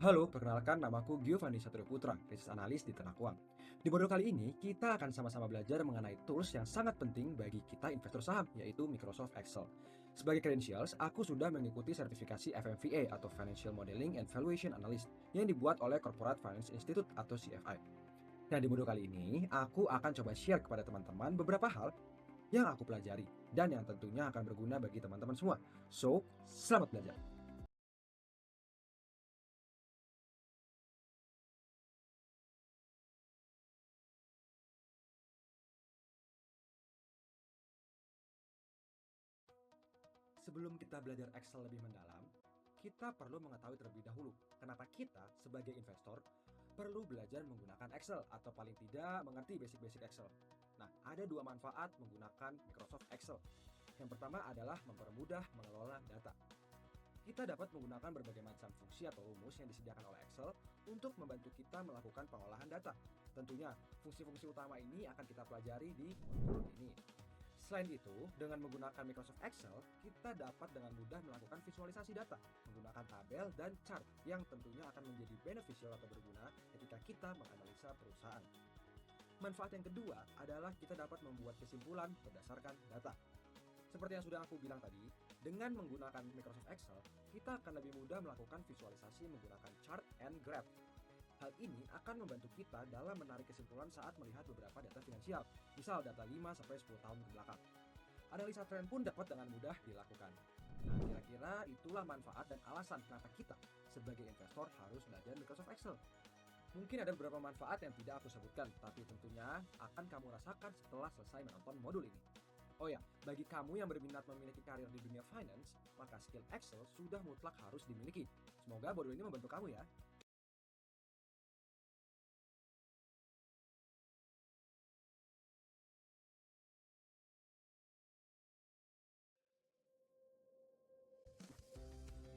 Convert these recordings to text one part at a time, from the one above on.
Halo, perkenalkan namaku Giovanni Satrio Putra, Business Analyst di Tenak Uang. Di modul kali ini, kita akan sama-sama belajar mengenai tools yang sangat penting bagi kita investor saham, yaitu Microsoft Excel. Sebagai credentials, aku sudah mengikuti sertifikasi FMVA atau Financial Modeling and Valuation Analyst yang dibuat oleh Corporate Finance Institute atau CFI. Nah, di modul kali ini, aku akan coba share kepada teman-teman beberapa hal yang aku pelajari dan yang tentunya akan berguna bagi teman-teman semua. So, selamat belajar! Sebelum kita belajar Excel lebih mendalam, kita perlu mengetahui terlebih dahulu kenapa kita sebagai investor perlu belajar menggunakan Excel atau paling tidak mengerti basic-basic Excel. Nah, ada dua manfaat menggunakan Microsoft Excel. Yang pertama adalah mempermudah mengelola data. Kita dapat menggunakan berbagai macam fungsi atau rumus yang disediakan oleh Excel untuk membantu kita melakukan pengolahan data. Tentunya, fungsi-fungsi utama ini akan kita pelajari di modul ini. Selain itu, dengan menggunakan Microsoft Excel, kita dapat dengan mudah melakukan visualisasi data, menggunakan tabel dan chart yang tentunya akan menjadi beneficial atau berguna ketika kita menganalisa perusahaan. Manfaat yang kedua adalah kita dapat membuat kesimpulan berdasarkan data. Seperti yang sudah aku bilang tadi, dengan menggunakan Microsoft Excel, kita akan lebih mudah melakukan visualisasi menggunakan chart and graph. Hal ini akan membantu kita dalam menarik kesimpulan saat melihat beberapa data finansial, misal data 5-10 tahun ke belakang. Analisa tren pun dapat dengan mudah dilakukan. Nah, kira-kira itulah manfaat dan alasan kenapa kita sebagai investor harus belajar Microsoft Excel. Mungkin ada beberapa manfaat yang tidak aku sebutkan, tapi tentunya akan kamu rasakan setelah selesai menonton modul ini. Oh ya, bagi kamu yang berminat memiliki karir di dunia finance, maka skill Excel sudah mutlak harus dimiliki. Semoga modul ini membantu kamu ya.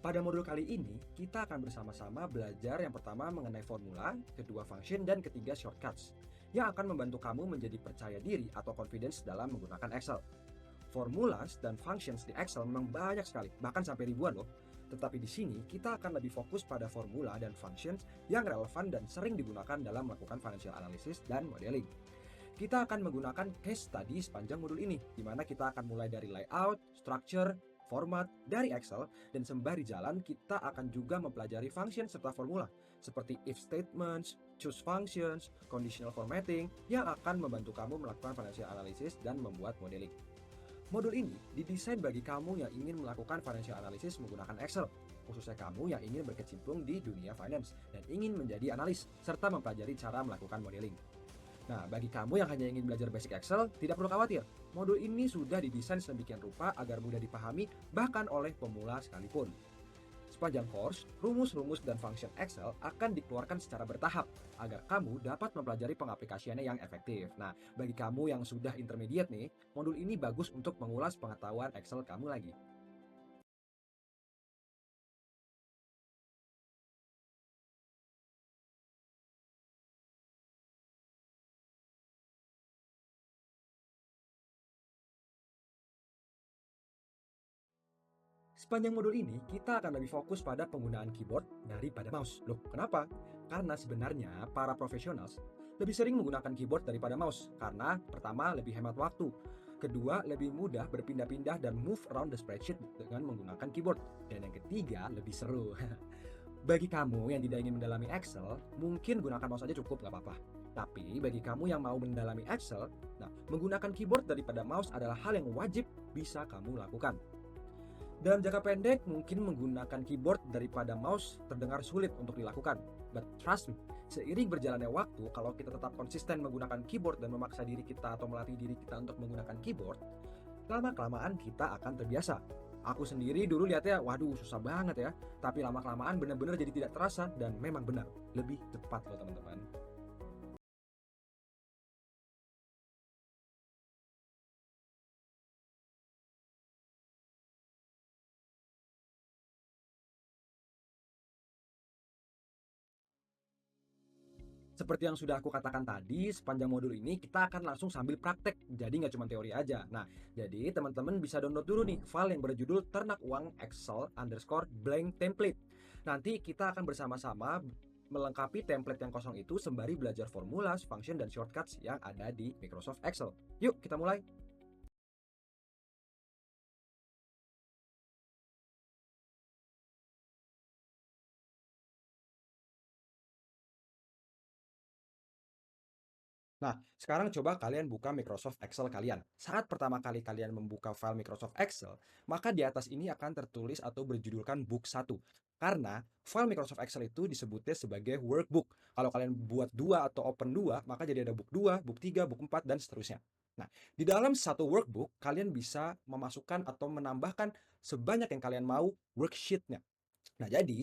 Pada modul kali ini, kita akan bersama-sama belajar yang pertama mengenai formula, kedua function, dan ketiga shortcuts, yang akan membantu kamu menjadi percaya diri atau confidence dalam menggunakan Excel. Formulas dan functions di Excel memang banyak sekali, bahkan sampai ribuan loh. Tetapi di sini kita akan lebih fokus pada formula dan functions yang relevan dan sering digunakan dalam melakukan financial analysis dan modeling. Kita akan menggunakan case study sepanjang modul ini, di mana kita akan mulai dari layout, structure, format dari Excel, dan sembari jalan kita akan juga mempelajari function serta formula, seperti if statements, choose functions, conditional formatting, yang akan membantu kamu melakukan financial analysis dan membuat modeling. Modul ini didesain bagi kamu yang ingin melakukan financial analysis menggunakan Excel, khususnya kamu yang ingin berkecimpung di dunia finance dan ingin menjadi analis, serta mempelajari cara melakukan modeling. Nah, bagi kamu yang hanya ingin belajar basic Excel, tidak perlu khawatir. Modul ini sudah didesain sedemikian rupa agar mudah dipahami bahkan oleh pemula sekalipun. Sepanjang course, rumus-rumus dan function Excel akan dikeluarkan secara bertahap agar kamu dapat mempelajari pengaplikasiannya yang efektif. Nah, bagi kamu yang sudah intermediate nih, modul ini bagus untuk mengulas pengetahuan Excel kamu lagi. Sepanjang modul ini, kita akan lebih fokus pada penggunaan keyboard daripada mouse. Loh, kenapa? Karena sebenarnya para profesionals lebih sering menggunakan keyboard daripada mouse. Karena pertama, lebih hemat waktu. Kedua, lebih mudah berpindah-pindah dan move around the spreadsheet dengan menggunakan keyboard. Dan yang ketiga, lebih seru. Bagi kamu yang tidak ingin mendalami Excel, mungkin gunakan mouse aja cukup, nggak apa-apa. Tapi bagi kamu yang mau mendalami Excel, nah, menggunakan keyboard daripada mouse adalah hal yang wajib bisa kamu lakukan. Dalam jangka pendek, mungkin menggunakan keyboard daripada mouse terdengar sulit untuk dilakukan. But trust me, seiring berjalannya waktu, kalau kita tetap konsisten menggunakan keyboard dan memaksa diri kita atau melatih diri kita untuk menggunakan keyboard, lama-kelamaan kita akan terbiasa. Aku sendiri dulu lihatnya, waduh susah banget ya. Tapi lama-kelamaan benar-benar jadi tidak terasa dan memang benar, lebih cepat loh teman-teman. Seperti yang sudah aku katakan tadi, sepanjang modul ini kita akan langsung sambil praktek, jadi nggak cuma teori aja. Nah, jadi teman-teman bisa download dulu nih file yang berjudul Ternak Uang Excel underscore blank template. Nanti kita akan bersama-sama melengkapi template yang kosong itu sembari belajar formula, function, dan shortcuts yang ada di Microsoft Excel. Yuk, kita mulai! Nah, sekarang coba kalian buka Microsoft Excel kalian. Saat pertama kali kalian membuka file Microsoft Excel, maka di atas ini akan tertulis atau berjudulkan book 1. Karena file Microsoft Excel itu disebutnya sebagai workbook. Kalau kalian buat 2 atau open 2, maka jadi ada book 2, book 3, book 4, dan seterusnya. Nah, di dalam satu workbook, kalian bisa memasukkan atau menambahkan sebanyak yang kalian mau worksheet-nya. Nah, jadi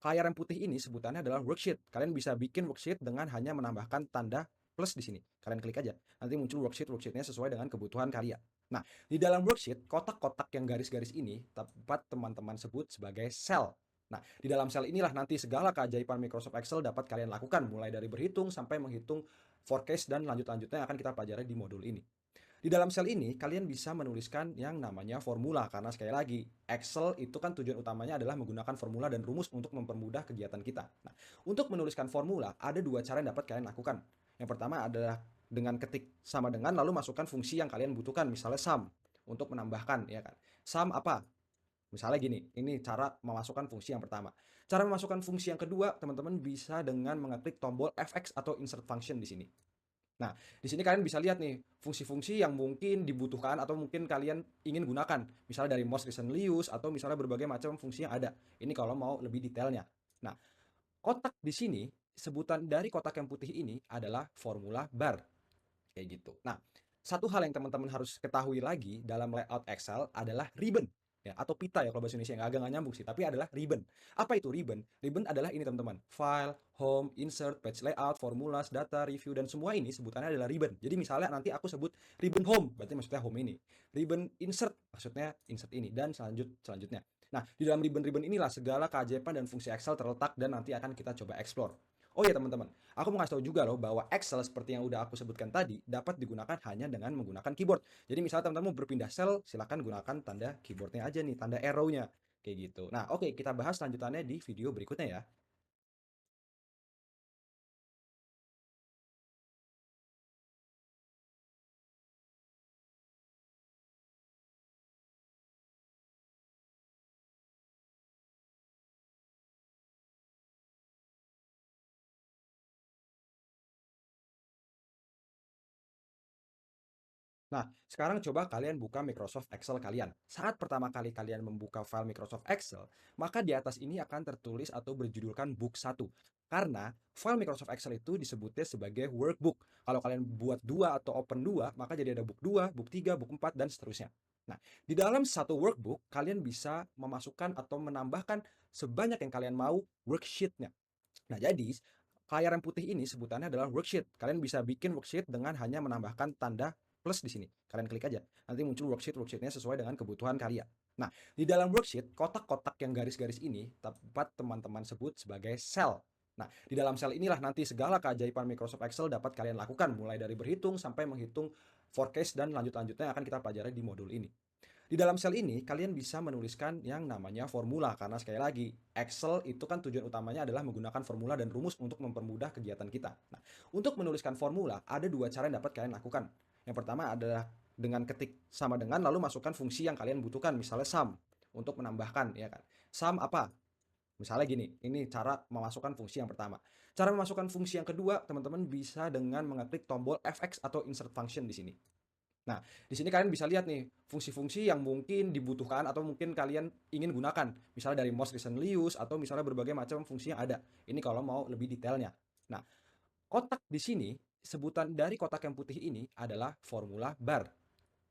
layar yang putih ini sebutannya adalah worksheet. Kalian bisa bikin worksheet dengan hanya menambahkan tanda plus di sini. Kalian klik aja. Nanti muncul worksheet-worksheetnya sesuai dengan kebutuhan kalian. Nah, di dalam worksheet, kotak-kotak yang garis-garis ini dapat teman-teman sebut sebagai sel. Nah, di dalam sel inilah nanti segala keajaiban Microsoft Excel dapat kalian lakukan, mulai dari berhitung sampai menghitung forecast dan lanjut-lanjutnya yang akan kita pelajari di modul ini. Di dalam sel ini, kalian bisa menuliskan yang namanya formula, karena sekali lagi, Excel itu kan tujuan utamanya adalah menggunakan formula dan rumus untuk mempermudah kegiatan kita. Nah, untuk menuliskan formula, ada dua cara yang dapat kalian lakukan. Yang pertama adalah dengan ketik sama dengan, lalu masukkan fungsi yang kalian butuhkan, misalnya sum, untuk menambahkan, ya kan. Sum apa? Misalnya gini, ini cara memasukkan fungsi yang pertama. Cara memasukkan fungsi yang kedua, teman-teman bisa dengan mengeklik tombol FX atau insert function di sini. Nah, di sini kalian bisa lihat nih, fungsi-fungsi yang mungkin dibutuhkan atau mungkin kalian ingin gunakan. Misalnya dari most recently used atau misalnya berbagai macam fungsi yang ada. Ini kalau mau lebih detailnya. Nah, kotak di sini, sebutan dari kotak yang putih ini adalah formula bar. Kayak gitu. Nah, satu hal yang teman-teman harus ketahui lagi dalam layout Excel adalah ribbon. Ya, atau pita ya kalau bahasa Indonesia, agak nggak nyambung sih, tapi adalah ribbon. Apa itu ribbon? Ribbon adalah ini teman-teman, file, home, insert, page layout, formulas, data, review, dan semua ini sebutannya adalah ribbon. Jadi misalnya nanti aku sebut ribbon home, berarti maksudnya home ini. Ribbon insert, maksudnya insert ini, dan selanjutnya. Nah, di dalam ribbon-ribbon inilah segala keajaiban dan fungsi Excel terletak dan nanti akan kita coba explore. Oh iya teman-teman, aku mau kasih tahu juga loh bahwa Excel seperti yang udah aku sebutkan tadi dapat digunakan hanya dengan menggunakan keyboard. Jadi misalnya teman-teman mau berpindah sel, silahkan gunakan tanda keyboardnya aja nih, tanda arrow-nya. Kayak gitu. Nah, oke, kita bahas lanjutannya di video berikutnya ya. Nah, sekarang coba kalian buka Microsoft Excel kalian. Saat pertama kali kalian membuka file Microsoft Excel, maka di atas ini akan tertulis atau berjudulkan book 1. Karena file Microsoft Excel itu disebutnya sebagai workbook. Kalau kalian buat 2 atau open 2, maka jadi ada book 2, book 3, book 4, dan seterusnya. Nah, di dalam satu workbook, kalian bisa memasukkan atau menambahkan sebanyak yang kalian mau worksheet-nya. Nah, jadi layar yang putih ini sebutannya adalah worksheet. Kalian bisa bikin worksheet dengan hanya menambahkan tanda plus di sini. Kalian klik aja. Nanti muncul worksheet-worksheetnya sesuai dengan kebutuhan kalian. Nah, di dalam worksheet, kotak-kotak yang garis-garis ini dapat teman-teman sebut sebagai sel. Nah, di dalam sel inilah nanti segala keajaiban Microsoft Excel dapat kalian lakukan, mulai dari berhitung sampai menghitung forecast dan lanjut-lanjutnya yang akan kita pelajari di modul ini. Di dalam sel ini, kalian bisa menuliskan yang namanya formula, karena sekali lagi, Excel itu kan tujuan utamanya adalah menggunakan formula dan rumus untuk mempermudah kegiatan kita. Nah, untuk menuliskan formula, ada dua cara yang dapat kalian lakukan. Yang pertama adalah dengan ketik sama dengan, lalu masukkan fungsi yang kalian butuhkan, misalnya sum, untuk menambahkan, ya kan. Sum apa? Misalnya gini, ini cara memasukkan fungsi yang pertama. Cara memasukkan fungsi yang kedua, teman-teman bisa dengan mengeklik tombol FX atau insert function di sini. Nah, di sini kalian bisa lihat nih, fungsi-fungsi yang mungkin dibutuhkan atau mungkin kalian ingin gunakan. Misalnya dari most recently used atau misalnya berbagai macam fungsi yang ada. Ini kalau mau lebih detailnya. Nah, kotak di sini, sebutan dari kotak yang putih ini adalah formula bar.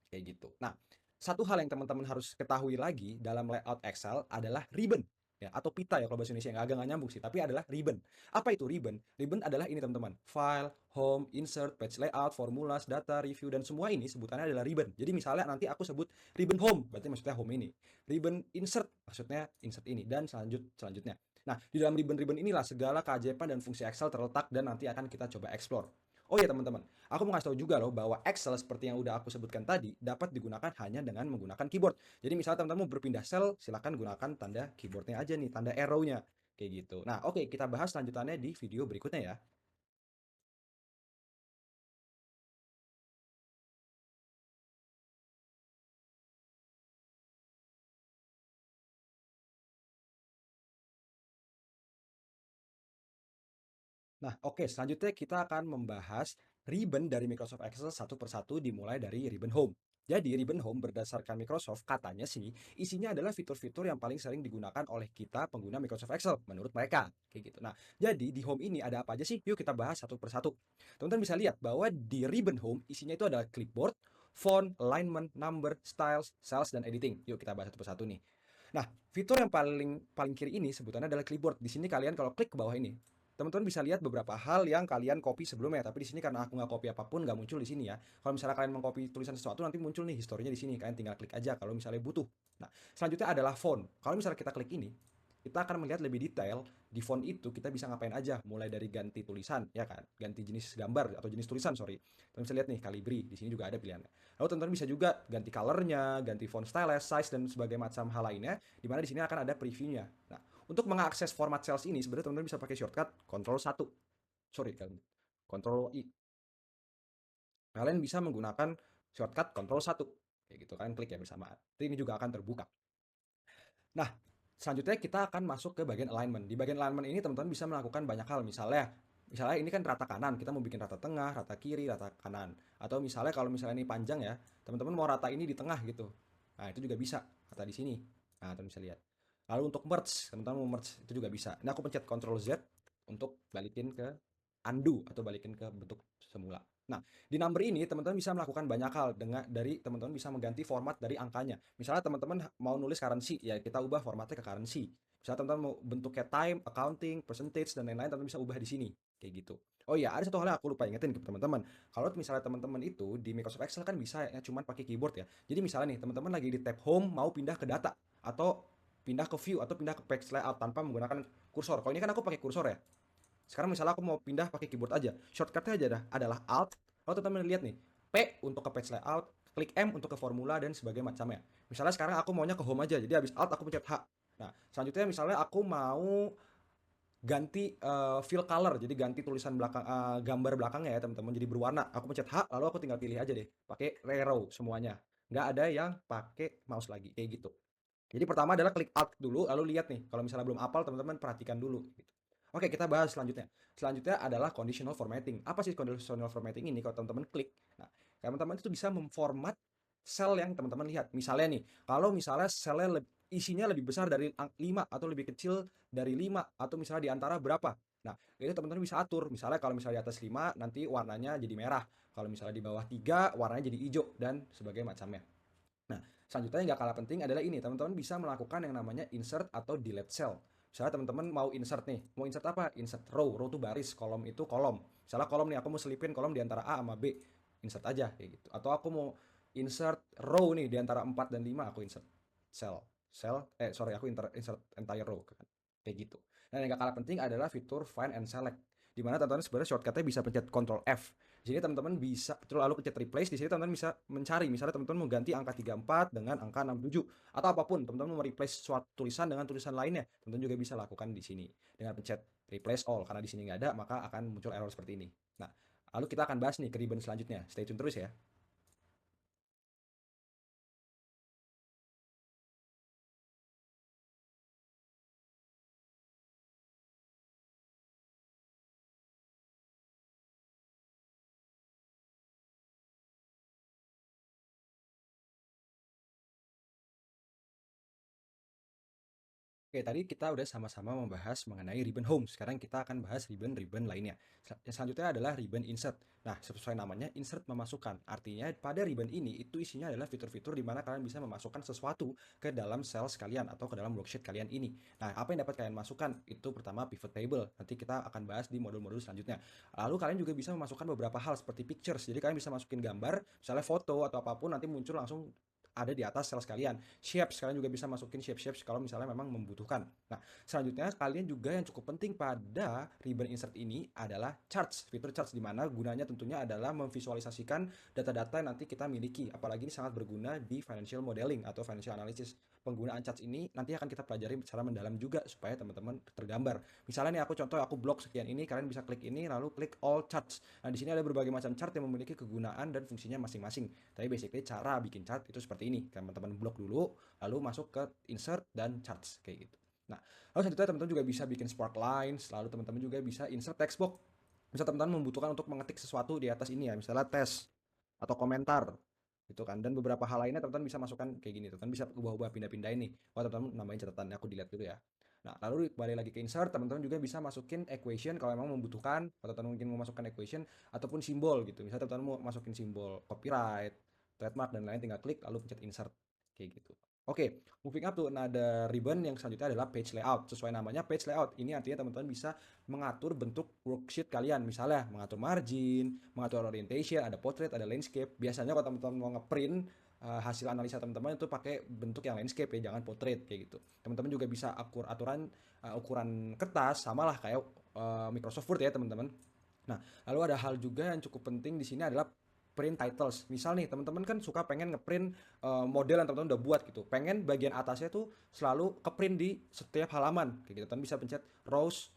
Kayak gitu. Nah, satu hal yang teman-teman harus ketahui lagi dalam layout Excel adalah ribbon. Ya, atau pita ya kalau bahasa Indonesia, agak nggak nyambung sih, tapi adalah ribbon. Apa itu ribbon? Ribbon adalah ini teman-teman, file, home, insert, page layout, formulas, data, review, dan semua ini sebutannya adalah ribbon. Jadi misalnya nanti aku sebut ribbon home, berarti maksudnya home ini. Ribbon insert, maksudnya insert ini, dan selanjutnya. Nah, di dalam ribbon-ribbon inilah segala keajaiban dan fungsi Excel terletak dan nanti akan kita coba explore. Oh iya teman-teman, aku mau kasih tahu juga loh bahwa Excel seperti yang udah aku sebutkan tadi dapat digunakan hanya dengan menggunakan keyboard. Jadi misalnya teman-teman mau berpindah sel, silahkan gunakan tanda keyboardnya aja nih, tanda arrow-nya. kayak gitu. Nah, oke, kita bahas lanjutannya di video berikutnya ya. Nah, oke, selanjutnya kita akan membahas ribbon dari Microsoft Excel satu persatu dimulai dari ribbon Home. Jadi, ribbon Home berdasarkan Microsoft katanya sih isinya adalah fitur-fitur yang paling sering digunakan oleh kita pengguna Microsoft Excel menurut mereka. Kayak gitu. Nah, jadi di Home ini ada apa aja sih? Yuk kita bahas satu persatu. Teman-teman bisa lihat bahwa di ribbon Home isinya itu adalah clipboard, font, alignment, number, styles, sales, dan editing. Yuk kita bahas satu persatu nih. Nah, fitur yang paling paling kiri ini sebutannya adalah clipboard. Di sini kalian kalau klik ke bawah ini, teman-teman bisa lihat beberapa hal yang kalian copy sebelumnya, tapi di sini karena aku nggak copy apapun, nggak muncul di sini ya. Kalau misalnya kalian mengcopy tulisan sesuatu, nanti muncul nih historinya di sini. Kalian tinggal klik aja kalau misalnya butuh. Nah, selanjutnya adalah font. Kalau misalnya kita klik ini, kita akan melihat lebih detail di font itu kita bisa ngapain aja, mulai dari ganti tulisan, ya kan, ganti jenis gambar atau jenis tulisan, sorry. Teman bisa lihat nih, Calibri, di sini juga ada pilihannya. Lalu teman-teman bisa juga ganti colornya, ganti font style, size, dan sebagainya macam hal lainnya, di mana di sini akan ada previewnya. Nah, untuk mengakses format cells ini, sebenarnya teman-teman bisa pakai shortcut Ctrl+1. Sorry, kan. Ctrl+I. Kalian bisa menggunakan shortcut Ctrl+1. Kayak gitu, kalian klik ya bersamaan. Ini juga akan terbuka. Nah, selanjutnya kita akan masuk ke bagian alignment. Di bagian alignment ini teman-teman bisa melakukan banyak hal. Misalnya ini kan rata kanan, kita mau bikin rata tengah, rata kiri, rata kanan. Atau misalnya kalau misalnya ini panjang ya, teman-teman mau rata ini di tengah gitu. Nah, itu juga bisa, rata di sini. Nah, teman bisa lihat. Lalu untuk merge, teman-teman mau merge itu juga bisa. Ini aku pencet Ctrl Z untuk balikin ke undo atau balikin ke bentuk semula. Nah, di number ini teman-teman bisa melakukan banyak hal dengan dari teman-teman bisa mengganti format dari angkanya. Misalnya teman-teman mau nulis currency, ya kita ubah formatnya ke currency. Misalnya teman-teman mau bentuknya time, accounting, percentage, dan lain-lain, teman-teman bisa ubah di sini. Kayak gitu. Oh iya, ada satu hal yang aku lupa ingetin ke teman-teman. Kalau misalnya teman-teman itu di Microsoft Excel kan bisa ya cuman pakai keyboard ya. Jadi misalnya nih, teman-teman lagi di tab home mau pindah ke data atau pindah ke view atau pindah ke page layout tanpa menggunakan kursor. Kalau ini kan aku pakai kursor ya. Sekarang misalnya aku mau pindah pakai keyboard aja. Shortcutnya aja adalah Alt. Lalu teman-teman lihat nih, P untuk ke page layout, klik M untuk ke formula dan sebagainya macamnya. Misalnya sekarang aku maunya ke home aja, jadi habis Alt aku pencet H. Nah, selanjutnya misalnya aku mau ganti fill color, jadi ganti tulisan belakang gambar belakangnya ya teman-teman jadi berwarna. Aku pencet H, lalu aku tinggal pilih aja deh, pakai arrow semuanya. Nggak ada yang pakai mouse lagi kayak gitu. Jadi pertama adalah klik Alt dulu, lalu lihat nih. Kalau misalnya belum hafal, teman-teman perhatikan dulu. Gitu. Oke, kita bahas selanjutnya. Selanjutnya adalah conditional formatting. Apa sih conditional formatting ini? Kalau teman-teman klik, nah, teman-teman itu bisa memformat sel yang teman-teman lihat. Misalnya nih, kalau misalnya selnya isinya lebih besar dari 5 atau lebih kecil dari 5 atau misalnya di antara berapa. Nah, itu teman-teman bisa atur. Misalnya kalau misalnya di atas 5 nanti warnanya jadi merah. Kalau misalnya di bawah 3 warnanya jadi hijau dan sebagainya macamnya. Nah, selanjutnya yang gak kalah penting adalah ini, teman-teman bisa melakukan yang namanya insert atau delete cell. Misalnya teman-teman mau insert nih, mau insert apa? Insert row, row itu baris, kolom itu kolom. Misalnya kolom nih, aku mau selipin kolom di antara A sama B, insert aja kayak gitu. Atau aku mau insert row nih di antara 4 dan 5, aku insert cell. Sorry, aku insert entire row kan. Kayak gitu. Dan yang gak kalah penting adalah fitur find and select. Di mana teman-teman sebenarnya shortcutnya bisa pencet Ctrl F. Di sini teman-teman bisa lalu pencet replace. Di sini teman-teman bisa mencari. Misalnya teman-teman mau ganti angka 34 dengan angka 67 atau apapun. Teman-teman mau replace suatu tulisan dengan tulisan lainnya. Teman-teman juga bisa lakukan di sini dengan pencet replace all. Karena di sini nggak ada, maka akan muncul error seperti ini. Nah, lalu kita akan bahas nih ke ribbon selanjutnya. Stay tune terus ya. Oke, tadi kita udah sama-sama membahas mengenai ribbon home. Sekarang kita akan bahas ribbon-ribbon lainnya. Yang selanjutnya adalah ribbon insert. Nah, sesuai namanya, insert memasukkan. Artinya, pada ribbon ini, itu isinya adalah fitur-fitur di mana kalian bisa memasukkan sesuatu ke dalam cells kalian atau ke dalam worksheet kalian ini. Nah, apa yang dapat kalian masukkan? Itu pertama pivot table. Nanti kita akan bahas di modul-modul selanjutnya. Lalu kalian juga bisa memasukkan beberapa hal seperti pictures. Jadi kalian bisa masukin gambar, misalnya foto atau apapun, nanti muncul langsung ada di atas sel sekalian. Shapes, kalian juga bisa masukin shape-shapes kalau misalnya memang membutuhkan. Nah, selanjutnya kalian juga yang cukup penting pada ribbon insert ini adalah charts. Fitur charts di mana gunanya tentunya adalah memvisualisasikan data-data yang nanti kita miliki. Apalagi ini sangat berguna di financial modeling atau financial analysis. penggunaan charts ini nanti akan kita pelajari secara mendalam juga supaya teman-teman tergambar. Misalnya nih aku contoh aku blok sekian ini, kalian bisa klik ini lalu klik all charts. Nah, di sini ada berbagai macam chart yang memiliki kegunaan dan fungsinya masing-masing. Tapi basically cara bikin chart itu seperti ini. Teman-teman blok dulu, lalu masuk ke insert dan charts kayak gitu. Nah, lalu selanjutnya teman-teman juga bisa bikin spark lines, lalu teman-teman juga bisa insert text box. Misal teman-teman membutuhkan untuk mengetik sesuatu di atas ini ya, misalnya tes atau komentar gitu kan, dan beberapa hal lainnya teman-teman bisa masukkan kayak gini, teman-teman bisa ubah-ubah pindah-pindah ini. Oh, teman-teman nambahin catatan, aku dilihat dulu ya. Nah, lalu balik lagi ke insert, teman-teman juga bisa masukin equation kalau memang membutuhkan, atau teman-teman mungkin mau masukkan equation ataupun simbol gitu. Misalnya teman-teman mau masukin simbol copyright, trademark dan lain, tinggal klik lalu pencet insert kayak gitu. Oke, moving up tuh, nah ada ribbon yang selanjutnya adalah page layout. Sesuai namanya page layout. Ini artinya teman-teman bisa mengatur bentuk worksheet kalian. Misalnya mengatur margin, mengatur orientation, ada portrait, ada landscape. Biasanya kalau teman-teman mau ngeprint hasil analisa teman-teman itu pakai bentuk yang landscape ya, jangan portrait kayak gitu. Teman-teman juga bisa atur aturan ukuran kertas, samalah kayak Microsoft Word ya teman-teman. Nah, lalu ada hal juga yang cukup penting di sini adalah print titles. Misal nih, teman-teman kan suka pengen ngeprint model yang teman-teman udah buat gitu. Pengen bagian atasnya tuh selalu keprint di setiap halaman. Kayak gitu. Teman bisa pencet rows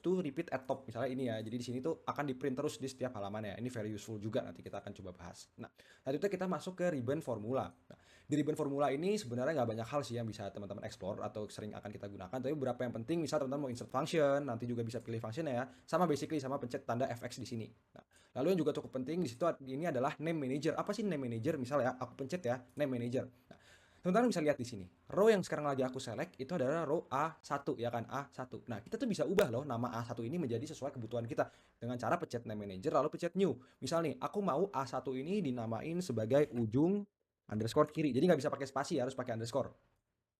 to repeat at top. Misalnya ini ya. Jadi di sini tuh akan di print terus di setiap halaman ya. Ini very useful juga, nanti kita akan coba bahas. Nah, selanjutnya kita masuk ke ribbon formula. Nah, di ribbon formula ini sebenarnya nggak banyak hal sih yang bisa teman-teman explore atau sering akan kita gunakan. Tapi beberapa yang penting, misal teman-teman mau insert function, nanti juga bisa pilih functionnya ya. Sama basically sama pencet tanda fx di sini. Nah, lalu yang juga cukup penting di situ ini adalah name manager. Apa sih name manager? Misal ya, aku pencet ya name manager. Nah, teman-teman bisa lihat di sini. Row yang sekarang lagi aku select itu adalah row A1 ya kan, A1. Nah, kita tuh bisa ubah loh nama A1 ini menjadi sesuai kebutuhan kita dengan cara pencet name manager lalu pencet new. Misal nih, aku mau A1 ini dinamain sebagai ujung underscore kiri. Jadi nggak bisa pakai spasi, harus pakai underscore.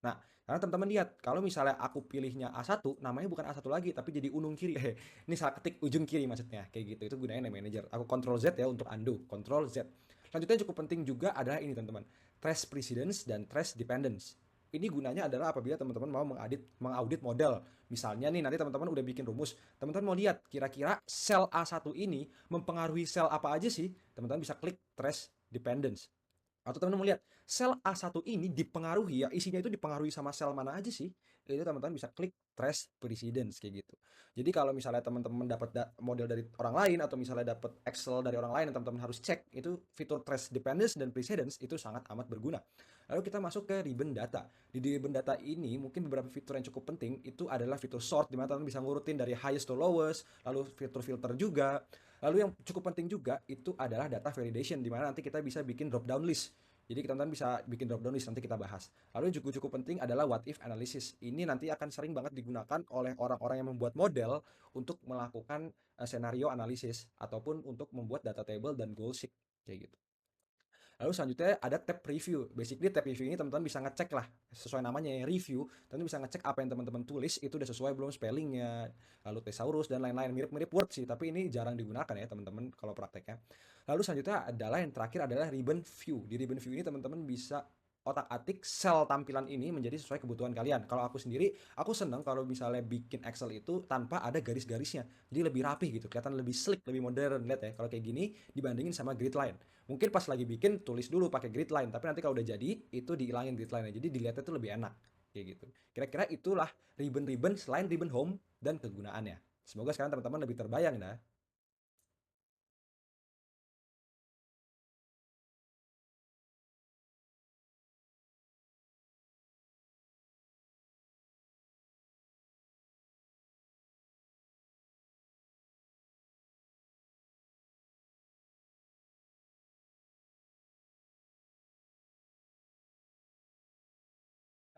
Nah, karena teman-teman lihat, kalau misalnya aku pilihnya A1, namanya bukan A1 lagi, tapi jadi unung kiri. Ini salah ketik ujung kiri maksudnya, kayak gitu. Itu gunanya name manager. Aku Ctrl Z ya untuk undo, Ctrl Z. Selanjutnya yang cukup penting juga adalah ini teman-teman, trace precedence dan trace dependence. Ini gunanya adalah apabila teman-teman mau mengaudit model. Misalnya nih, nanti teman-teman udah bikin rumus, teman-teman mau lihat kira-kira sel A1 ini mempengaruhi sel apa aja sih? Teman-teman bisa klik trace dependence. Atau teman-teman mau lihat sel A1 ini dipengaruhi ya, isinya itu dipengaruhi sama sel mana aja sih? Itu teman-teman bisa klik trace precedence kayak gitu. Jadi kalau misalnya teman-teman dapat model dari orang lain atau misalnya dapat Excel dari orang lain yang teman-teman harus cek, itu fitur trace dependence dan precedence itu sangat amat berguna. Lalu kita masuk ke ribbon data. Di ribbon data ini mungkin beberapa fitur yang cukup penting itu adalah fitur sort, di mana teman-teman bisa ngurutin dari highest to lowest, lalu fitur filter juga. Lalu yang cukup penting juga itu adalah data validation, di mana nanti kita bisa bikin drop down list. Jadi teman-teman bisa bikin drop down list, nanti kita bahas. Lalu yang juga cukup penting adalah what if analysis. Ini nanti akan sering banget digunakan oleh orang-orang yang membuat model untuk melakukan scenario analisis ataupun untuk membuat data table dan goal sheet kayak gitu. Lalu selanjutnya ada tab review. Basically tab review ini teman-teman bisa ngecek lah, sesuai namanya ya, review. Teman-teman bisa ngecek apa yang teman-teman tulis itu udah sesuai belum spellingnya, lalu thesaurus dan lain-lain. Mirip-mirip Word sih, tapi ini jarang digunakan ya teman-teman kalau prakteknya. Lalu selanjutnya adalah yang terakhir adalah ribbon view. Di ribbon view ini teman-teman bisa otak-atik sel tampilan ini menjadi sesuai kebutuhan kalian. Kalau aku sendiri, aku seneng kalau misalnya bikin Excel itu tanpa ada garis-garisnya. Jadi lebih rapih gitu, kelihatan lebih slick, lebih modern. Lihat ya, kalau kayak gini dibandingin sama grid line. Mungkin pas lagi bikin tulis dulu pakai grid line, tapi nanti kalau udah jadi itu dihilangin grid line-nya. Jadi dilihatnya tuh lebih enak kayak gitu. Kira-kira itulah ribbon-ribbon selain ribbon home dan kegunaannya. Semoga sekarang teman-teman lebih terbayang ya.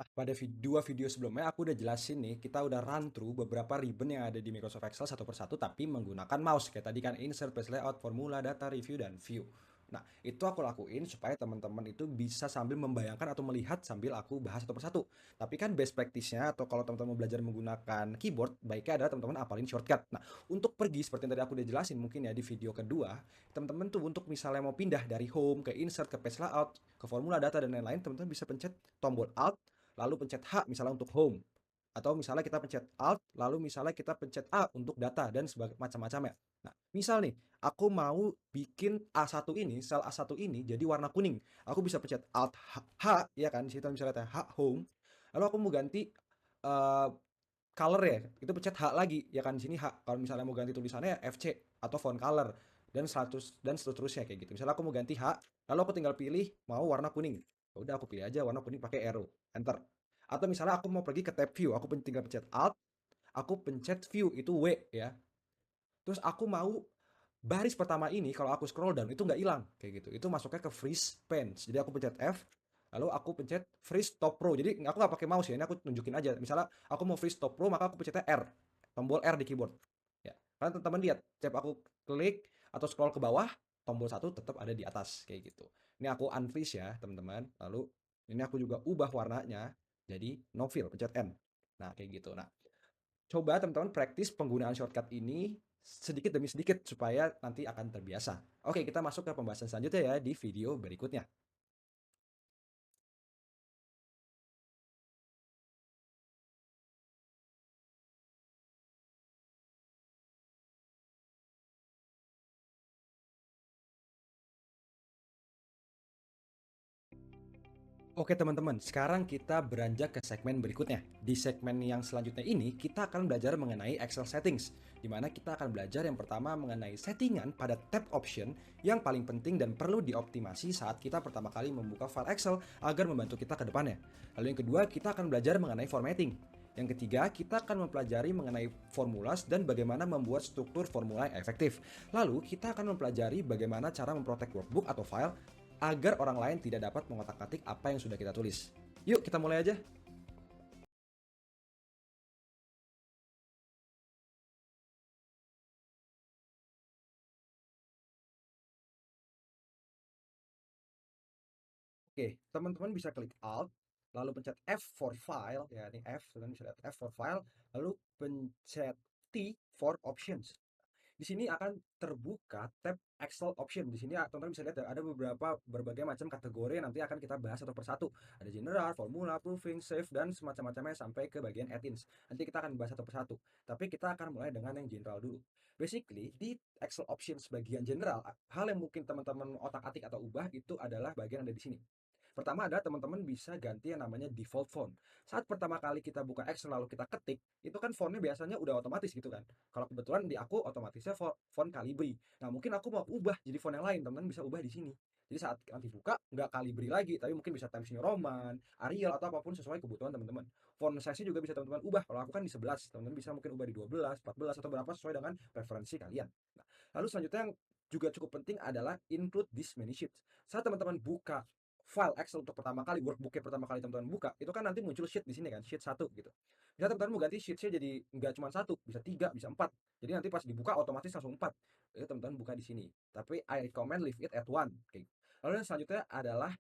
Nah, pada dua video sebelumnya aku udah jelasin nih, kita udah run through beberapa ribbon yang ada di Microsoft Excel satu persatu tapi menggunakan mouse. Kayak tadi kan insert, page layout, formula, data, review, dan view. Nah, itu aku lakuin supaya teman-teman itu bisa sambil membayangkan atau melihat sambil aku bahas satu persatu. Tapi kan best practice-nya atau kalau teman-teman mau belajar menggunakan keyboard, baiknya adalah teman-teman apalin shortcut. Nah, untuk pergi seperti yang tadi aku udah jelasin mungkin ya di video kedua, teman-teman tuh untuk misalnya mau pindah dari home ke insert, ke page layout, ke formula, data, dan lain-lain, teman-teman bisa pencet tombol Alt lalu pencet H misalnya untuk home. Atau misalnya kita pencet Alt, lalu misalnya kita pencet A untuk data dan macam-macam ya. Nah, misal nih, aku mau bikin A1 ini, sel A1 ini jadi warna kuning. Aku bisa pencet Alt H, ya kan, di situ misalnya H home. Lalu aku mau ganti eh, color ya, itu pencet H lagi, ya kan di sini H. Kalau misalnya mau ganti tulisannya ya FC atau font color dan seterusnya kayak gitu. Misalnya aku mau ganti H, lalu aku tinggal pilih mau warna kuning. Ya udah aku pilih aja warna kuning pakai arrow, enter. Atau misalnya aku mau pergi ke tab view, aku tinggal pencet Alt, aku pencet view itu W ya. Terus aku mau baris pertama ini kalau aku scroll down itu nggak hilang kayak gitu. Itu masuknya ke freeze pens. Jadi aku pencet F, lalu aku pencet freeze top row. Jadi aku nggak pakai mouse ya, ini aku tunjukin aja. Misalnya aku mau freeze top row, maka aku pencetnya R, tombol R di keyboard. Ya, karena teman-teman lihat, setiap aku klik atau scroll ke bawah, tombol satu tetap ada di atas kayak gitu. Ini aku unfreeze ya teman-teman. Lalu ini aku juga ubah warnanya jadi no fill, pencet N. Nah kayak gitu. Nah, coba teman-teman praktis penggunaan shortcut ini sedikit demi sedikit supaya nanti akan terbiasa. Oke, kita masuk ke pembahasan selanjutnya ya di video berikutnya. Oke teman-teman, sekarang kita beranjak ke segmen berikutnya. Di segmen yang selanjutnya ini, kita akan belajar mengenai Excel Settings, di mana kita akan belajar yang pertama mengenai settingan pada tab option yang paling penting dan perlu dioptimasi saat kita pertama kali membuka file Excel agar membantu kita ke depannya. Lalu yang kedua, kita akan belajar mengenai formatting. Yang ketiga, kita akan mempelajari mengenai formulas dan bagaimana membuat struktur formula yang efektif. Lalu, kita akan mempelajari bagaimana cara memprotek workbook atau file agar orang lain tidak dapat mengotak-atik apa yang sudah kita tulis. Yuk, kita mulai aja. Oke, teman-teman bisa klik Alt, lalu pencet F for File, ya ini F, teman bisa lihat F for File, lalu pencet T for Options. Di sini akan terbuka tab Excel Option. Di sini teman-teman bisa lihat ada beberapa berbagai macam kategori yang nanti akan kita bahas satu persatu. Ada general, formula, proofing, save, dan semacam-macamnya sampai ke bagian add-ins. Nanti kita akan bahas satu persatu. Tapi kita akan mulai dengan yang general dulu. Basically, di Excel Options bagian general, hal yang mungkin teman-teman otak-atik atau ubah itu adalah bagian yang ada di sini. Pertama adalah teman-teman bisa ganti yang namanya default font. Saat pertama kali kita buka Excel lalu kita ketik, itu kan fontnya biasanya udah otomatis gitu kan. Kalau kebetulan di aku otomatisnya font Calibri. Nah, mungkin aku mau ubah jadi font yang lain, teman-teman bisa ubah di sini. Jadi saat nanti buka, nggak Calibri lagi, tapi mungkin bisa Times New Roman, Arial, atau apapun sesuai kebutuhan teman-teman. Font size-nya juga bisa teman-teman ubah. Kalau aku kan di 11, teman-teman bisa mungkin ubah di 12, 14, atau berapa sesuai dengan preferensi kalian. Nah, lalu selanjutnya yang juga cukup penting adalah include this many sheets. Saat teman-teman buka file Excel untuk pertama kali, workbooknya pertama kali teman-teman buka, itu kan nanti muncul sheet di sini kan, sheet satu gitu. Bisa teman-teman mau ganti sheetsnya jadi nggak cuma satu, bisa tiga, bisa empat. Jadi nanti pas dibuka otomatis langsung empat. Jadi teman-teman buka di sini. Tapi I recommend leave it at one. Oke. Lalu yang selanjutnya adalah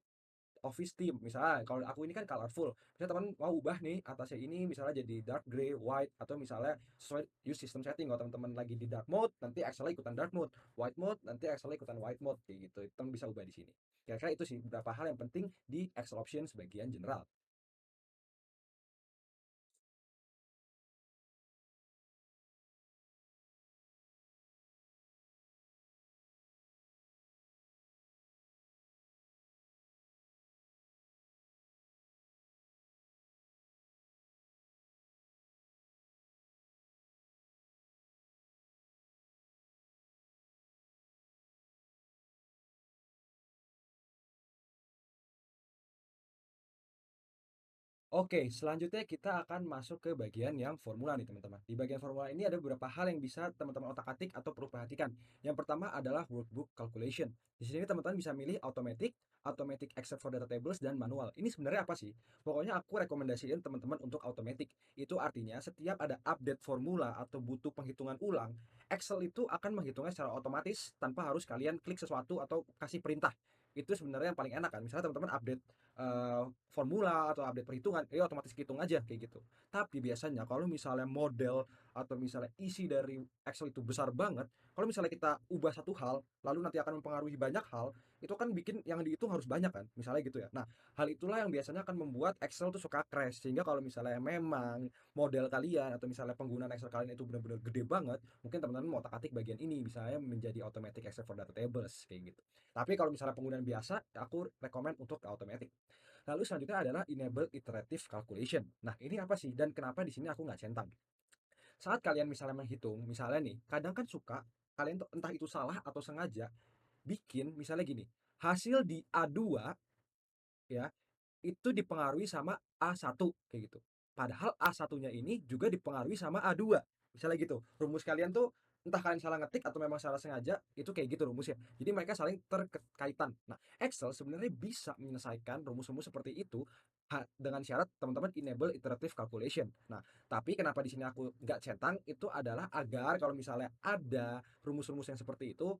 office theme. Misalnya kalau aku ini kan colorful. Misalnya teman mau ubah nih atasnya ini misalnya jadi dark gray, white, atau misalnya sesuai use system setting. Kalau teman-teman lagi di dark mode, nanti Excel ikutan dark mode. White mode, nanti Excel ikutan white mode kayak gitu. Teman bisa ubah di sini. Kira-kira itu sih beberapa hal yang penting di Excel options bagian general. Oke, selanjutnya kita akan masuk ke bagian yang formula nih teman-teman. Di bagian formula ini ada beberapa hal yang bisa teman-teman otak-atik atau perlu perhatikan. Yang pertama adalah workbook calculation. Di sini teman-teman bisa milih automatic, automatic except for data tables, dan manual. Ini sebenarnya apa sih? Pokoknya aku rekomendasiin teman-teman untuk automatic. Itu artinya setiap ada update formula atau butuh penghitungan ulang, Excel itu akan menghitungnya secara otomatis tanpa harus kalian klik sesuatu atau kasih perintah. Itu sebenarnya yang paling enak kan. Misalnya teman-teman update formula atau update perhitungan, ya otomatis hitung aja kayak gitu. Tapi biasanya kalau misalnya model atau misalnya isi dari Excel itu besar banget, kalau misalnya kita ubah satu hal, lalu nanti akan mempengaruhi banyak hal, itu kan bikin yang dihitung harus banyak kan, misalnya gitu ya. Nah, hal itulah yang biasanya akan membuat Excel tuh suka crash, sehingga kalau misalnya memang model kalian atau misalnya penggunaan Excel kalian itu benar-benar gede banget, mungkin teman-teman mau otak-atik bagian ini, misalnya menjadi automatic Excel for data tables kayak gitu. Tapi kalau misalnya penggunaan biasa, aku rekomen untuk ke automatic. Lalu selanjutnya adalah enable iterative calculation. Nah, ini apa sih dan kenapa di sini aku nggak centang? Saat kalian misalnya menghitung, misalnya nih, kadang kan suka kalian tuh entah itu salah atau sengaja bikin misalnya gini, hasil di A2 ya itu dipengaruhi sama A1 kayak gitu. Padahal A1-nya ini juga dipengaruhi sama A2. Misalnya gitu. Rumus kalian tuh entah kalian salah ngetik atau memang salah sengaja, itu kayak gitu rumusnya. Jadi mereka saling terkaitan. Nah, Excel sebenarnya bisa menyelesaikan rumus-rumus seperti itu dengan syarat teman-teman enable iterative calculation. Nah, tapi kenapa di sini aku nggak centang itu adalah agar kalau misalnya ada rumus-rumus yang seperti itu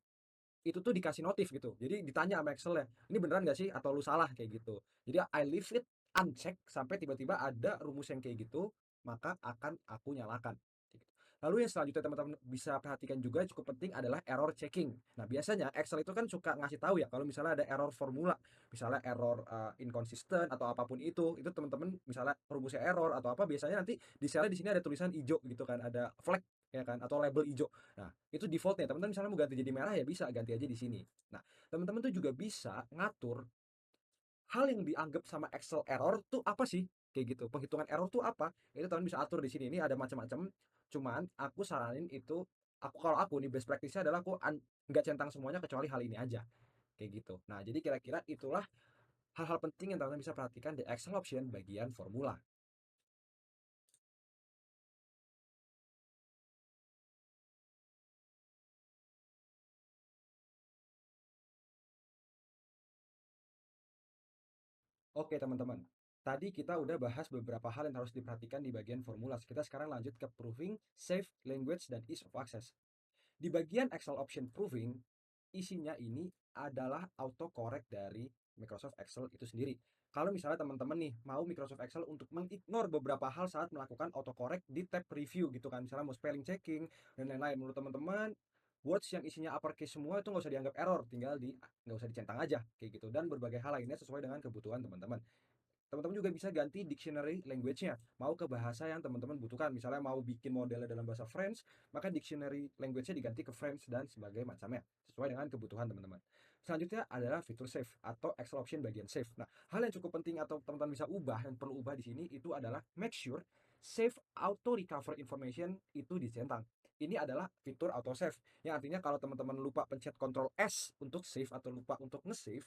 tuh dikasih notif gitu. Jadi ditanya sama Excel-nya, "Ini beneran nggak sih atau lu salah?" Kayak gitu. Jadi I leave it uncheck sampai tiba-tiba ada rumus yang kayak gitu, maka akan aku nyalakan. Kayak gitu. Lalu yang selanjutnya teman-teman bisa perhatikan juga cukup penting adalah error checking. Nah, biasanya Excel itu kan suka ngasih tahu ya kalau misalnya ada error formula, misalnya error inconsistent atau apapun itu teman-teman misalnya rumusnya error atau apa biasanya nanti di sini ada tulisan hijau gitu kan, ada flag ya kan atau label hijau. Nah, itu defaultnya teman-teman misalnya mau ganti jadi merah ya bisa ganti aja di sini. Nah, teman-teman tuh juga bisa ngatur hal yang dianggap sama Excel error tuh apa sih kayak gitu, penghitungan error tuh apa, itu teman bisa atur di sini. Ini ada macam-macam, cuman aku saranin itu, kalau aku nih best practice-nya adalah aku nggak centang semuanya kecuali hal ini aja kayak gitu. Nah, jadi kira-kira itulah hal-hal penting yang teman-teman bisa perhatikan di Excel option bagian formula. Oke teman-teman, tadi kita udah bahas beberapa hal yang harus diperhatikan di bagian formula. Kita sekarang lanjut ke proving, save, language, dan ease of access. Di bagian Excel option proving, isinya ini adalah autocorrect dari Microsoft Excel itu sendiri. Kalau misalnya teman-teman nih mau Microsoft Excel untuk mengignore beberapa hal saat melakukan autocorrect di tab review gitu kan, misalnya mau spelling checking dan lain-lain, menurut teman-teman words yang isinya uppercase semua itu nggak usah dianggap error, tinggal nggak usah dicentang aja kayak gitu, dan berbagai hal lainnya sesuai dengan kebutuhan teman-teman. Teman-teman juga bisa ganti dictionary language-nya, mau ke bahasa yang teman-teman butuhkan. Misalnya mau bikin modelnya dalam bahasa French, maka dictionary language-nya diganti ke French dan sebagai macamnya, sesuai dengan kebutuhan teman-teman. Selanjutnya adalah fitur save atau Excel option bagian save. Nah, hal yang cukup penting atau teman-teman bisa ubah, yang perlu ubah di sini itu adalah make sure save auto recover information itu dicentang. Ini adalah fitur auto save, yang artinya kalau teman-teman lupa pencet Ctrl S untuk save atau lupa untuk nge-save,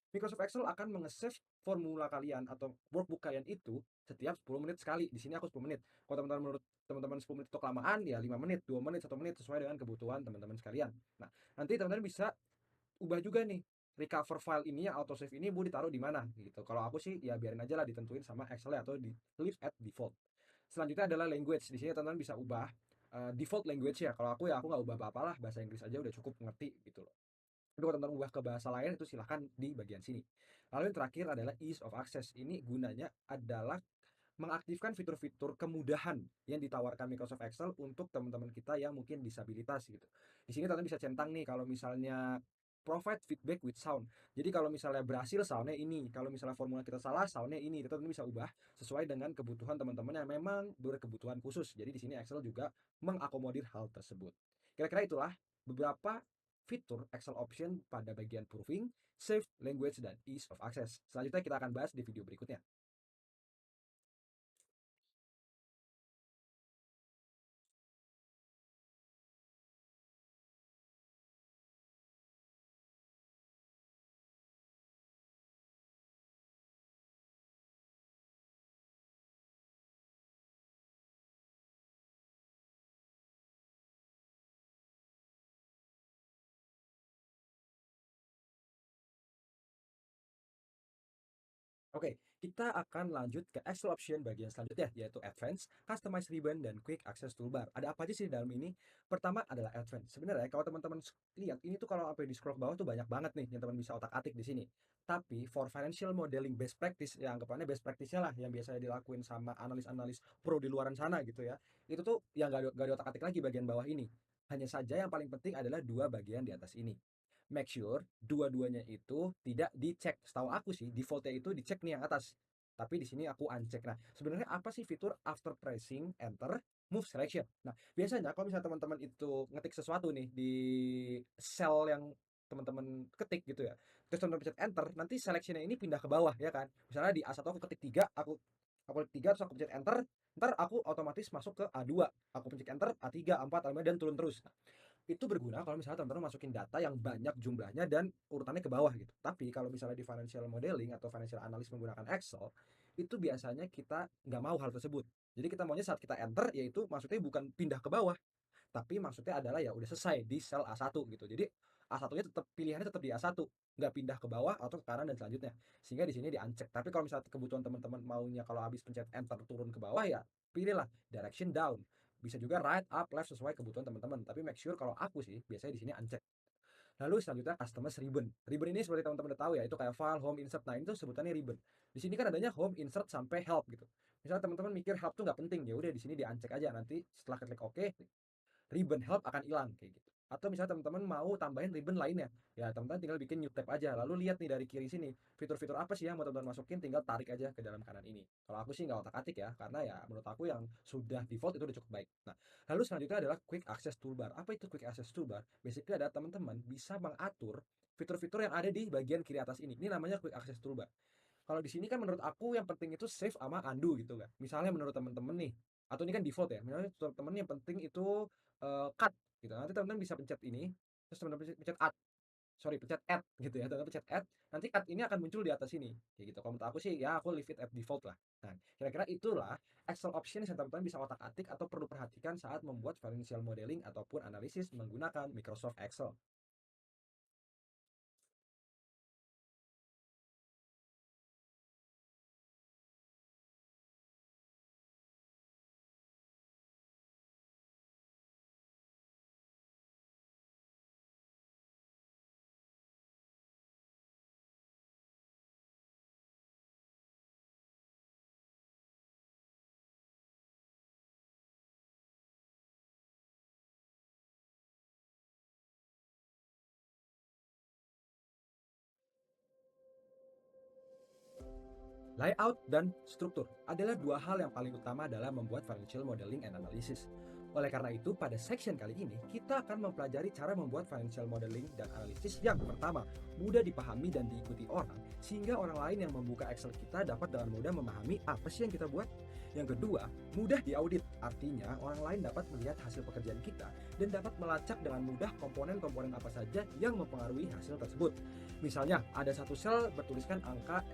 Microsoft Excel akan menge-save formula kalian atau workbook kalian itu setiap 10 menit sekali. Di sini aku 10 menit. Kalau teman-teman menurut teman-teman 10 menit itu kelamaan, ya 5 menit, 2 menit, 1 menit sesuai dengan kebutuhan teman-teman sekalian. Nah, nanti teman-teman bisa ubah juga nih recover file ini yang auto save ini mau ditaruh di mana gitu. Kalau aku sih ya biarin aja lah ditentuin sama Excel atau di leave at default. Selanjutnya adalah language. Di sini teman-teman bisa ubah default language ya. Kalau aku ya aku nggak ubah apa-apa lah, bahasa Inggris aja udah cukup ngerti gitu loh. Tapi kalau teman-teman ubah ke bahasa lain itu silahkan di bagian sini. Lalu yang terakhir adalah ease of access. Ini gunanya adalah mengaktifkan fitur-fitur kemudahan yang ditawarkan Microsoft Excel untuk teman-teman kita yang mungkin disabilitas gitu. Di sini teman-teman bisa centang nih kalau misalnya provide feedback with sound. Jadi kalau misalnya berhasil soundnya ini, kalau misalnya formula kita salah soundnya ini, teman-teman bisa ubah sesuai dengan kebutuhan teman-teman yang memang berkebutuhan khusus. Jadi di sini Excel juga mengakomodir hal tersebut. Kira-kira itulah beberapa fitur Excel option pada bagian proving, save, language, dan ease of access. Selanjutnya kita akan bahas di video berikutnya. Oke, kita akan lanjut ke Excel option bagian selanjutnya, yaitu Advanced, Customize Ribbon, dan Quick Access Toolbar. Ada apa aja sih di dalam ini? Pertama adalah Advanced. Sebenarnya kalau teman-teman lihat, ini tuh kalau sampai di scroll ke bawah tuh banyak banget nih yang teman bisa otak-atik di sini. Tapi for financial modeling best practice, ya anggapannya best practice-nya lah yang biasanya dilakuin sama analis-analis pro di luaran sana gitu ya. Itu tuh yang gak di otak-atik lagi bagian bawah ini. Hanya saja yang paling penting adalah dua bagian di atas ini. Make sure dua-duanya itu tidak dicek. Setahu aku sih defaultnya itu dicek nih yang atas. Tapi di sini aku uncheck. Nah, sebenarnya apa sih fitur after pressing enter move selection? Nah, biasanya kalau misalnya teman-teman itu ngetik sesuatu nih di cell yang teman-teman ketik gitu ya. Terus teman-teman pencet enter, nanti selection-nya ini pindah ke bawah ya kan. Misalnya di A1 aku ketik 3, aku ketik 3 terus aku pencet enter, ntar aku otomatis masuk ke A2. Aku pencet enter, A3, A4, A5 dan turun terus. Itu berguna kalau misalnya teman-teman masukin data yang banyak jumlahnya dan urutannya ke bawah gitu. Tapi kalau misalnya di financial modeling atau financial analysis menggunakan Excel, itu biasanya kita nggak mau hal tersebut. Jadi kita maunya saat kita enter, yaitu maksudnya bukan pindah ke bawah, tapi maksudnya adalah ya udah selesai di sel A1 gitu. Jadi A1-nya tetap pilihannya tetap di A1, nggak pindah ke bawah atau ke kanan dan selanjutnya. Sehingga di sini di-uncheck. Tapi kalau misalnya kebutuhan teman-teman maunya kalau habis pencet enter turun ke bawah ya pilihlah direction down. Bisa juga right, up, left sesuai kebutuhan teman-teman. Tapi make sure kalau aku sih biasanya di sini uncheck. Lalu selanjutnya customer ribbon. Ribbon ini seperti teman-teman udah tahu ya, itu kayak file, home, insert. Nah, itu sebutannya ribbon. Di sini kan adanya home, insert sampai help gitu. Misalnya teman-teman mikir help tuh nggak penting, ya udah di sini di uncheck aja. Nanti setelah klik oke, ribbon help akan hilang kayak gitu. Atau misalnya teman-teman mau tambahin ribbon lainnya, ya teman-teman tinggal bikin new tab aja. Lalu lihat nih dari kiri sini, fitur-fitur apa sih yang mau teman-teman masukin, tinggal tarik aja ke dalam kanan ini. Kalau aku sih nggak otak-atik ya, karena ya menurut aku yang sudah default itu udah cukup baik. Nah, lalu selanjutnya adalah quick access toolbar. Apa itu quick access toolbar? Basically ada teman-teman bisa mengatur fitur-fitur yang ada di bagian kiri atas ini. Ini namanya quick access toolbar. Kalau di sini kan menurut aku yang penting itu save sama undo gitu kan. Misalnya menurut teman-teman nih, atau ini kan default ya. Misalnya teman-teman yang penting itu cut gitu. Nanti teman-teman bisa pencet ini, terus teman-teman pencet add, sorry pencet add gitu ya. Teman-teman pencet add, nanti add ini akan muncul di atas ini. Kayak gitu. Kalau menurut aku sih ya aku leave it at default lah. Nah, kira-kira itulah Excel options yang teman-teman bisa otak-atik atau perlu perhatikan saat membuat financial modeling ataupun analisis menggunakan Microsoft Excel. Layout dan struktur adalah dua hal yang paling utama dalam membuat financial modeling and analysis. Oleh karena itu, pada section kali ini, kita akan mempelajari cara membuat financial modeling dan analisis yang pertama, mudah dipahami dan diikuti orang, sehingga orang lain yang membuka Excel kita dapat dengan mudah memahami apa sih yang kita buat. Yang kedua, mudah diaudit, artinya orang lain dapat melihat hasil pekerjaan kita dan dapat melacak dengan mudah komponen-komponen apa saja yang mempengaruhi hasil tersebut. Misalnya, ada satu sel bertuliskan angka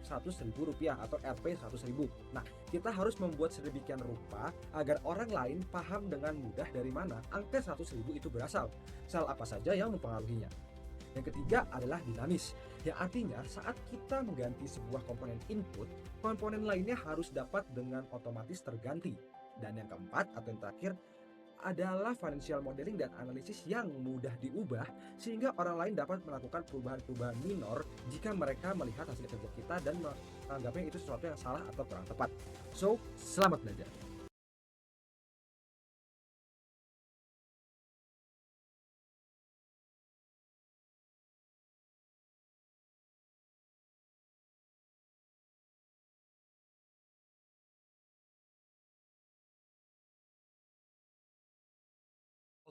Rp100.000 atau Rp100.000. Nah, kita harus membuat sedemikian rupa agar orang lain paham dengan mudah dari mana angka 100.000 itu berasal, sel apa saja yang mempengaruhinya. Yang ketiga adalah dinamis, yang artinya saat kita mengganti sebuah komponen input, komponen lainnya harus dapat dengan otomatis terganti. Dan yang keempat atau yang terakhir adalah financial modeling dan analisis yang mudah diubah sehingga orang lain dapat melakukan perubahan-perubahan minor jika mereka melihat hasil kerja kita dan menganggapnya itu sesuatu yang salah atau kurang tepat. So, selamat belajar.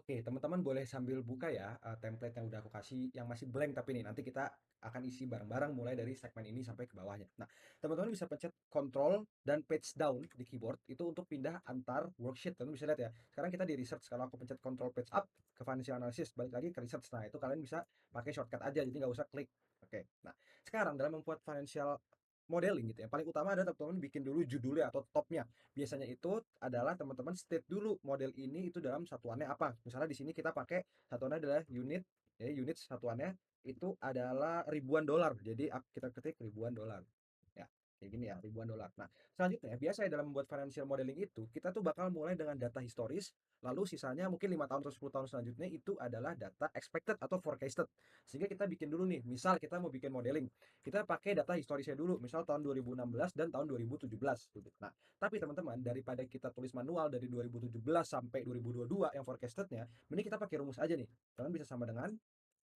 Oke, teman-teman boleh sambil buka ya template yang udah aku kasih yang masih blank tapi nih nanti kita akan isi bareng-bareng mulai dari segmen ini sampai ke bawahnya. Nah, teman-teman bisa pencet Control dan Page Down di keyboard itu untuk pindah antar worksheet. Teman bisa lihat ya. Sekarang kita di research kalau aku pencet Control Page Up ke Financial Analysis balik lagi ke research. Nah, itu kalian bisa pakai shortcut aja jadi nggak usah klik. Oke. Nah, sekarang dalam membuat financial modeling gitu ya. Paling utama adalah teman-teman bikin dulu judulnya atau topnya. Biasanya itu adalah teman-teman state dulu model ini itu dalam satuannya apa. Misalnya di sini kita pakai satuannya adalah unit, ya unit satuannya itu adalah ribuan dolar. Jadi kita ketik ribuan dolar. Ya. kayak gini ya, ribuan dolar. Nah, selanjutnya biasa ya dalam membuat financial modeling itu, kita tuh bakal mulai dengan data historis, lalu sisanya mungkin 5 tahun atau 10 tahun selanjutnya itu adalah data expected atau forecasted. Sehingga kita bikin dulu nih, misal kita mau bikin modeling, kita pakai data historisnya dulu, misal tahun 2016 dan tahun 2017 gitu. Nah, tapi teman-teman, daripada kita tulis manual dari 2017 sampai 2022 yang forecastednya, mending kita pakai rumus aja nih. Kalian bisa sama dengan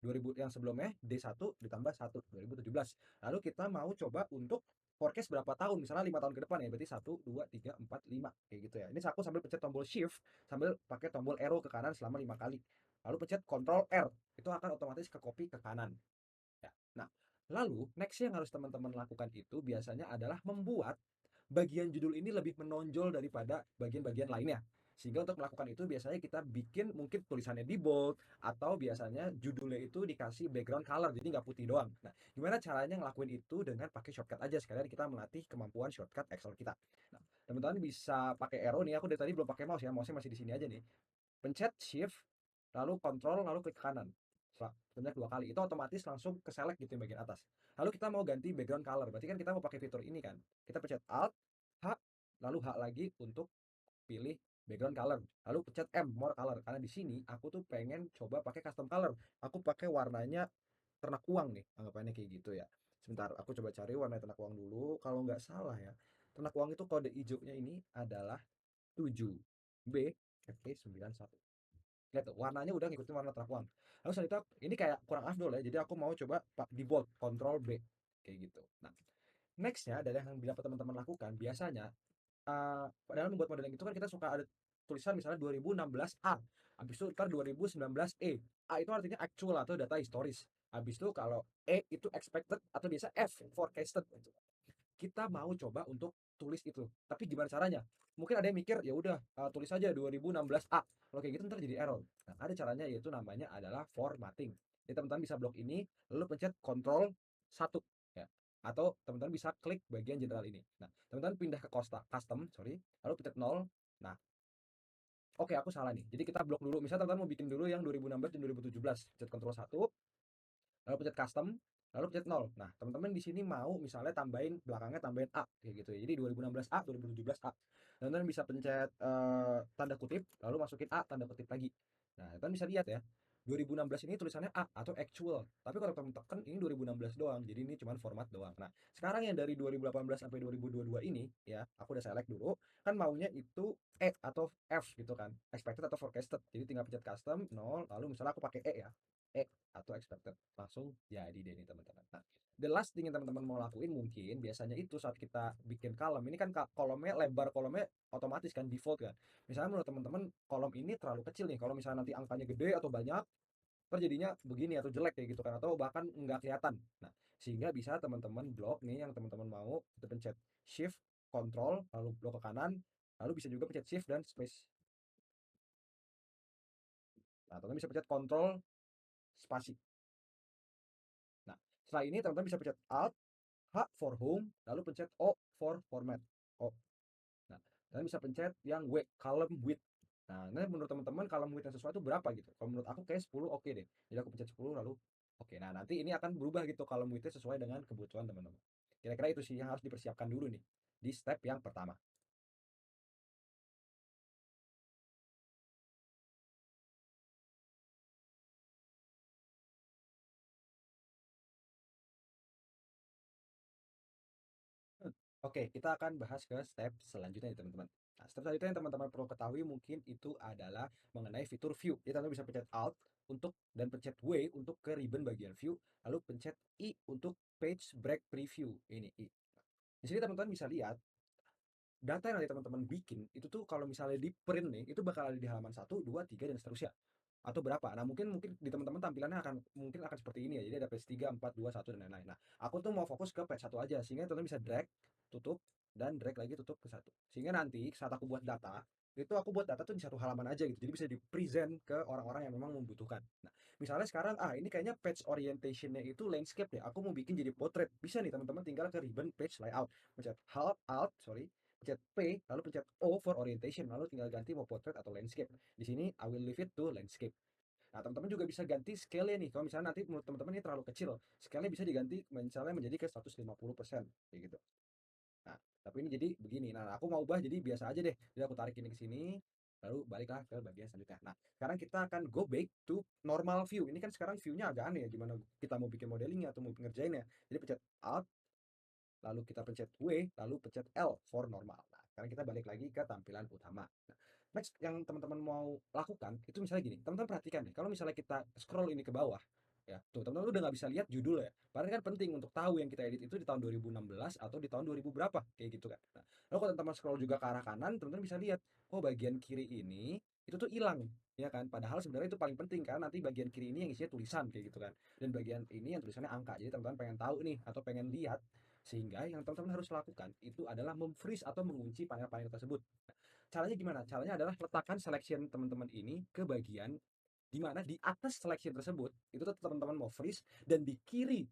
2000 yang sebelumnya D1 ditambah 1 2017. Lalu kita mau coba untuk forecast berapa tahun, misalnya 5 tahun ke depan ya, berarti 1 2 3 4 5 kayak gitu ya. Ini aku sambil pencet tombol shift sambil pakai tombol arrow ke kanan selama 5 kali. Lalu pencet Ctrl R, itu akan otomatis ke copy ke kanan. Ya. Nah, lalu next yang harus teman-teman lakukan itu biasanya adalah membuat bagian judul ini lebih menonjol daripada bagian-bagian lainnya. Sehingga untuk melakukan itu biasanya kita bikin mungkin tulisannya di bold atau biasanya judulnya itu dikasih background color jadi nggak putih doang. Nah, gimana caranya ngelakuin itu dengan pakai shortcut aja sekalian kita melatih kemampuan shortcut Excel kita. Nah, teman-teman bisa pakai arrow nih. Aku dari tadi belum pakai mouse ya, mouse-nya masih di sini aja nih. Pencet shift, lalu control, lalu klik kanan. Sebanyak 2 kali. Itu otomatis langsung ke select gitu yang bagian atas. Lalu kita mau ganti background color. Berarti kan kita mau pakai fitur ini kan. Kita pencet Alt, H, lalu H lagi untuk pilih background color. Lalu pencet M, more color. Karena di sini aku tuh pengen coba pakai custom color. Aku pakai warnanya ternak uang nih. Anggapannya kayak gitu ya. Sebentar, aku coba cari warna ternak uang dulu. Kalau nggak salah ya. Ternak uang itu kode hijaunya ini adalah 7B FP91. Lihat tuh, warnanya udah ngikutin warna terakuan. Lalu selanjutnya ini kayak kurang afdol ya. Jadi aku mau coba di bold, Ctrl B kayak gitu. Nah, nextnya adalah yang dapat teman-teman lakukan biasanya dalam membuat modeling itu kan kita suka ada tulisan misalnya 2016 A, habis itu ntar 2019 E. A itu artinya actual atau data historis. Habis itu kalau E itu expected atau biasa F forecasted. Kita mau coba untuk tulis itu. Tapi gimana caranya? Mungkin ada yang mikir, ya udah tulis aja 2016 A. Kalau kayak gitu ntar jadi error. Nah, ada caranya yaitu namanya adalah formatting. Jadi teman-teman bisa blok ini, lalu pencet Ctrl 1 ya. Atau teman-teman bisa klik bagian general ini. Nah, teman-teman pindah ke custom, sorry, lalu pencet 0. Nah, oke aku salah nih. Jadi kita blok dulu. Misalnya teman-teman mau bikin dulu yang 2016 dan 2017. Pencet Ctrl 1, lalu pencet custom, lalu pencet 0. Nah, teman-teman di sini mau misalnya tambahin belakangnya tambahin A kayak gitu ya. Jadi 2016 A, 2017 A. Dan teman bisa pencet tanda kutip, lalu masukin A tanda kutip lagi. Nah, teman bisa lihat ya. 2016 ini tulisannya A atau actual. Tapi kalau teman tekan ini 2016 doang. Jadi ini cuma format doang. Nah, sekarang yang dari 2018 sampai 2022 ini ya, aku udah select dulu. Kan maunya itu E atau F gitu kan. Expected atau forecasted. Jadi tinggal pencet custom 0, lalu misalnya aku pakai E ya. E atau expected, langsung jadi deh nih teman-teman. Nah, the last thing yang teman-teman mau lakuin mungkin biasanya itu saat kita bikin kolom ini kan kolomnya lebar, kolomnya otomatis kan default kan. Misalnya menurut teman-teman kolom ini terlalu kecil nih, kalau misalnya nanti angkanya gede atau banyak terjadinya begini atau jelek kayak gitu kan, atau bahkan nggak kelihatan. Nah, sehingga bisa teman-teman blok nih yang teman-teman mau, itu pencet shift control lalu blok ke kanan, lalu bisa juga pencet shift dan space. Nah, teman-teman bisa pencet control spasi. Nah, setelah ini teman-teman bisa pencet alt H for home, lalu pencet O for format. O. Nah, kalian bisa pencet yang W, column width. Nah, ini menurut teman-teman column width yang sesuai itu berapa gitu? Kalau menurut aku kayak 10 oke deh. Jadi aku pencet 10 lalu oke. Nah, nanti ini akan berubah gitu column width sesuai dengan kebutuhan teman-teman. Kira-kira itu sih yang harus dipersiapkan dulu nih di step yang pertama. Oke, kita akan bahas ke step selanjutnya nih teman-teman. Nah, step selanjutnya yang teman-teman perlu ketahui mungkin itu adalah mengenai fitur view. Jadi teman-teman bisa pencet Alt untuk dan pencet W untuk ke ribbon bagian view, lalu pencet I untuk page break preview. Ini I. Di sini teman-teman bisa lihat data yang nanti teman-teman bikin itu tuh kalau misalnya di print nih itu bakal ada di halaman 1, 2, 3 dan seterusnya atau berapa. Nah, mungkin mungkin di teman-teman tampilannya mungkin akan seperti ini ya. Jadi ada page 3, 4, 2, 1 dan lain-lain. Nah, aku tuh mau fokus ke page 1 aja sehingga teman-teman bisa drag, tutup dan drag lagi tutup ke satu. Sehingga nanti saat aku buat data itu aku buat data tuh di satu halaman aja gitu. Jadi bisa di present ke orang-orang yang memang membutuhkan. Nah, misalnya sekarang ini kayaknya page orientationnya itu landscape deh. Aku mau bikin jadi portrait. Bisa nih teman-teman tinggal ke ribbon page layout. Pencet alt, sorry, pencet P, lalu pencet O for orientation, lalu tinggal ganti mau portrait atau landscape. Di sini I will leave it to landscape. Nah, teman-teman juga bisa ganti scale-nya nih. Kalau misalnya nanti menurut teman-teman ini terlalu kecil, scale-nya bisa diganti misalnya menjadi ke 150% kayak gitu. Tapi ini jadi begini. Nah, aku mau ubah jadi biasa aja deh. Jadi aku tarik ini ke sini, lalu baliklah ke bagian selanjutnya. Nah, sekarang kita akan go back to normal view. Ini kan sekarang view-nya agak aneh ya, gimana kita mau bikin modelingnya atau mau ngerjainnya. Jadi pencet Alt, lalu kita pencet W, lalu pencet L for normal. Nah, sekarang kita balik lagi ke tampilan utama. Nah, next yang teman-teman mau lakukan itu misalnya gini, teman-teman perhatikan deh, kalau misalnya kita scroll ini ke bawah, ya tuh teman-teman udah nggak bisa lihat judul ya. Padahal kan penting untuk tahu yang kita edit itu di tahun 2016 atau di tahun 2000 berapa, kayak gitu kan. Nah, lalu kalau teman-teman scroll juga ke arah kanan, teman-teman bisa lihat, oh bagian kiri ini itu tuh hilang, ya kan? Padahal sebenarnya itu paling penting karena nanti bagian kiri ini yang isinya tulisan kayak gitu kan. Dan bagian ini yang tulisannya angka. Jadi teman-teman pengen tahu nih atau pengen lihat, sehingga yang teman-teman harus lakukan itu adalah memfreeze atau mengunci panel-panel tersebut. Caranya gimana? Caranya adalah letakkan selection teman-teman ini ke bagian di mana di atas selection tersebut itu tuh teman-teman mau freeze, dan di kiri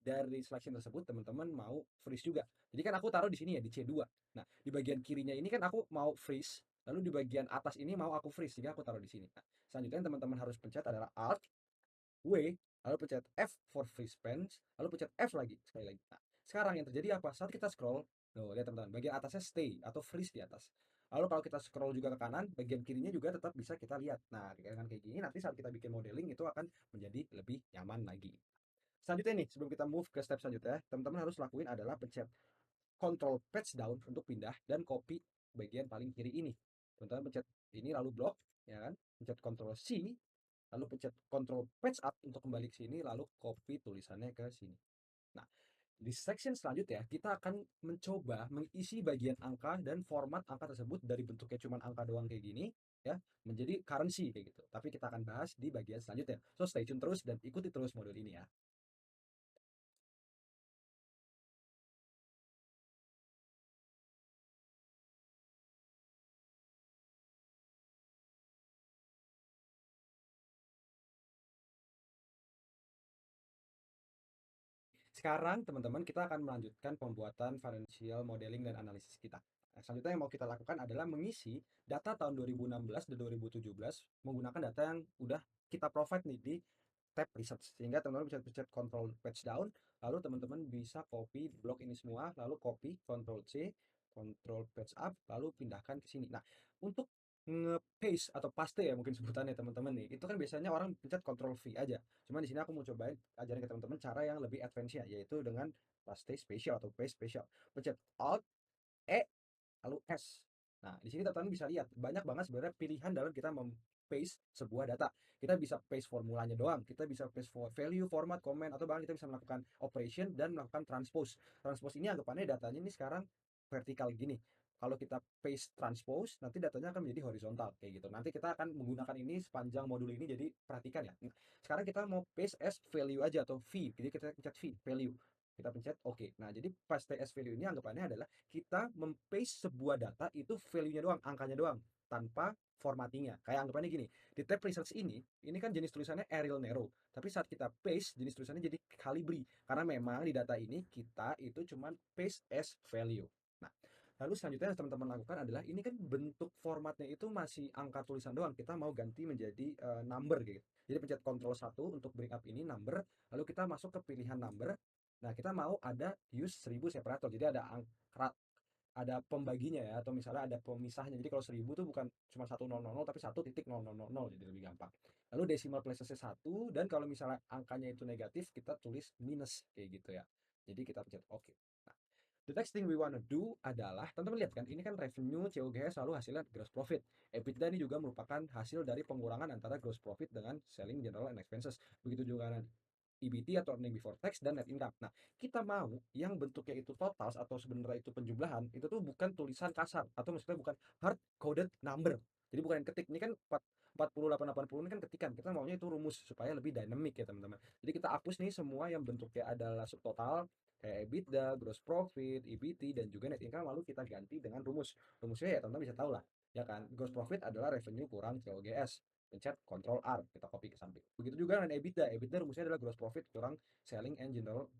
dari selection tersebut teman-teman mau freeze juga. Jadi kan aku taruh di sini ya di C2. Nah, di bagian kirinya ini kan aku mau freeze, lalu di bagian atas ini mau aku freeze sehingga aku taruh di sini. Nah, selanjutnya yang teman-teman harus pencet adalah Alt W, lalu pencet F for freeze pens, lalu pencet F lagi sekali lagi. Nah, sekarang yang terjadi apa? Saat kita scroll, tuh lihat teman-teman, bagian atasnya stay atau freeze di atas. Lalu kalau kita scroll juga ke kanan, bagian kirinya juga tetap bisa kita lihat. Nah, dengan kayak gini nanti saat kita bikin modeling itu akan menjadi lebih nyaman lagi. Selanjutnya nih, sebelum kita move ke step selanjutnya, teman-teman harus lakuin adalah pencet Control Page Down untuk pindah dan copy bagian paling kiri ini. Teman-teman pencet ini lalu block, ya kan? Pencet Control C, lalu pencet Control Page Up untuk kembali ke sini, lalu copy tulisannya ke sini. Nah, di section selanjutnya kita akan mencoba mengisi bagian angka dan format angka tersebut dari bentuknya cuma angka doang kayak gini, ya, menjadi currency kayak gitu. Tapi kita akan bahas di bagian selanjutnya. So stay tune terus dan ikuti terus modul ini ya. Sekarang teman-teman kita akan melanjutkan pembuatan financial modeling dan analisis kita. Nah, selanjutnya yang mau kita lakukan adalah mengisi data tahun 2016 dan 2017 menggunakan data yang udah kita provide nih di tab research, sehingga teman-teman bisa pencet control page down, lalu teman-teman bisa copy blok ini semua, lalu copy control C, control page up, lalu pindahkan ke sini. Nah, untuk nge-paste atau paste ya mungkin sebutannya teman-teman nih, itu kan biasanya orang pencet control V aja. Cuma di sini aku mau cobain ajarin ke teman-teman cara yang lebih advance ya, yaitu dengan paste spesial atau paste spesial. Pencet alt E lalu S. Nah, di sini teman-teman bisa lihat banyak banget sebenarnya pilihan dalam kita paste sebuah data. Kita bisa paste formulanya doang, kita bisa paste for value, format, comment, atau bahkan kita bisa melakukan operation dan melakukan transpose. Transpose ini anggapannya datanya ini sekarang vertikal gini. Kalau kita paste transpose, nanti datanya akan menjadi horizontal kayak gitu. Nanti kita akan menggunakan ini sepanjang modul ini, jadi perhatikan ya. Nah, sekarang kita mau paste as value aja atau V. Jadi kita pencet V, value. Kita pencet oke. Nah, jadi paste as value ini anggapannya adalah kita mempaste sebuah data itu value-nya doang, angkanya doang, tanpa formattingnya. Kayak anggapannya gini, di tab research ini kan jenis tulisannya Arial Narrow. Tapi saat kita paste, jenis tulisannya jadi Calibri. Karena memang di data ini kita itu cuman paste as value. Nah, lalu selanjutnya yang teman-teman lakukan adalah ini kan bentuk formatnya itu masih angka tulisan doang. Kita mau ganti menjadi number gitu. Jadi pencet Ctrl 1 untuk bring up ini number, lalu kita masuk ke pilihan number. Nah, kita mau ada use 1000 separator. Jadi ada pembaginya ya, atau misalnya ada pemisahnya. Jadi kalau 1000 tuh bukan cuma 1000 tapi 1.0000, jadi lebih gampang. Lalu decimal places-nya 1, dan kalau misalnya angkanya itu negatif kita tulis minus kayak gitu ya. Jadi kita pencet oke. Nah, the next thing we wanna do adalah teman-teman lihat kan ini kan revenue COGS lalu hasilnya gross profit. EBITDA ini juga merupakan hasil dari pengurangan antara gross profit dengan selling general and expenses. Begitu juga dengan EBT atau earning before tax dan net income. Nah, kita mau yang bentuknya itu totals atau sebenarnya itu penjumlahan, itu tuh bukan tulisan kasar atau maksudnya bukan hard coded number. Jadi bukan yang ketik. Ini kan 40 880 ini kan ketikan. Kita maunya itu rumus supaya lebih dynamic ya, teman-teman. Jadi kita hapus nih semua yang bentuknya adalah subtotal kayak EBITDA, gross profit, EBT dan juga net income, lalu kita ganti dengan rumus. Rumusnya ya teman-teman bisa tahu lah. Ya kan, gross profit adalah revenue kurang COGS. Pencet Ctrl R, kita copy ke samping. Begitu juga dengan EBITDA. EBITDA rumusnya adalah gross profit kurang selling and general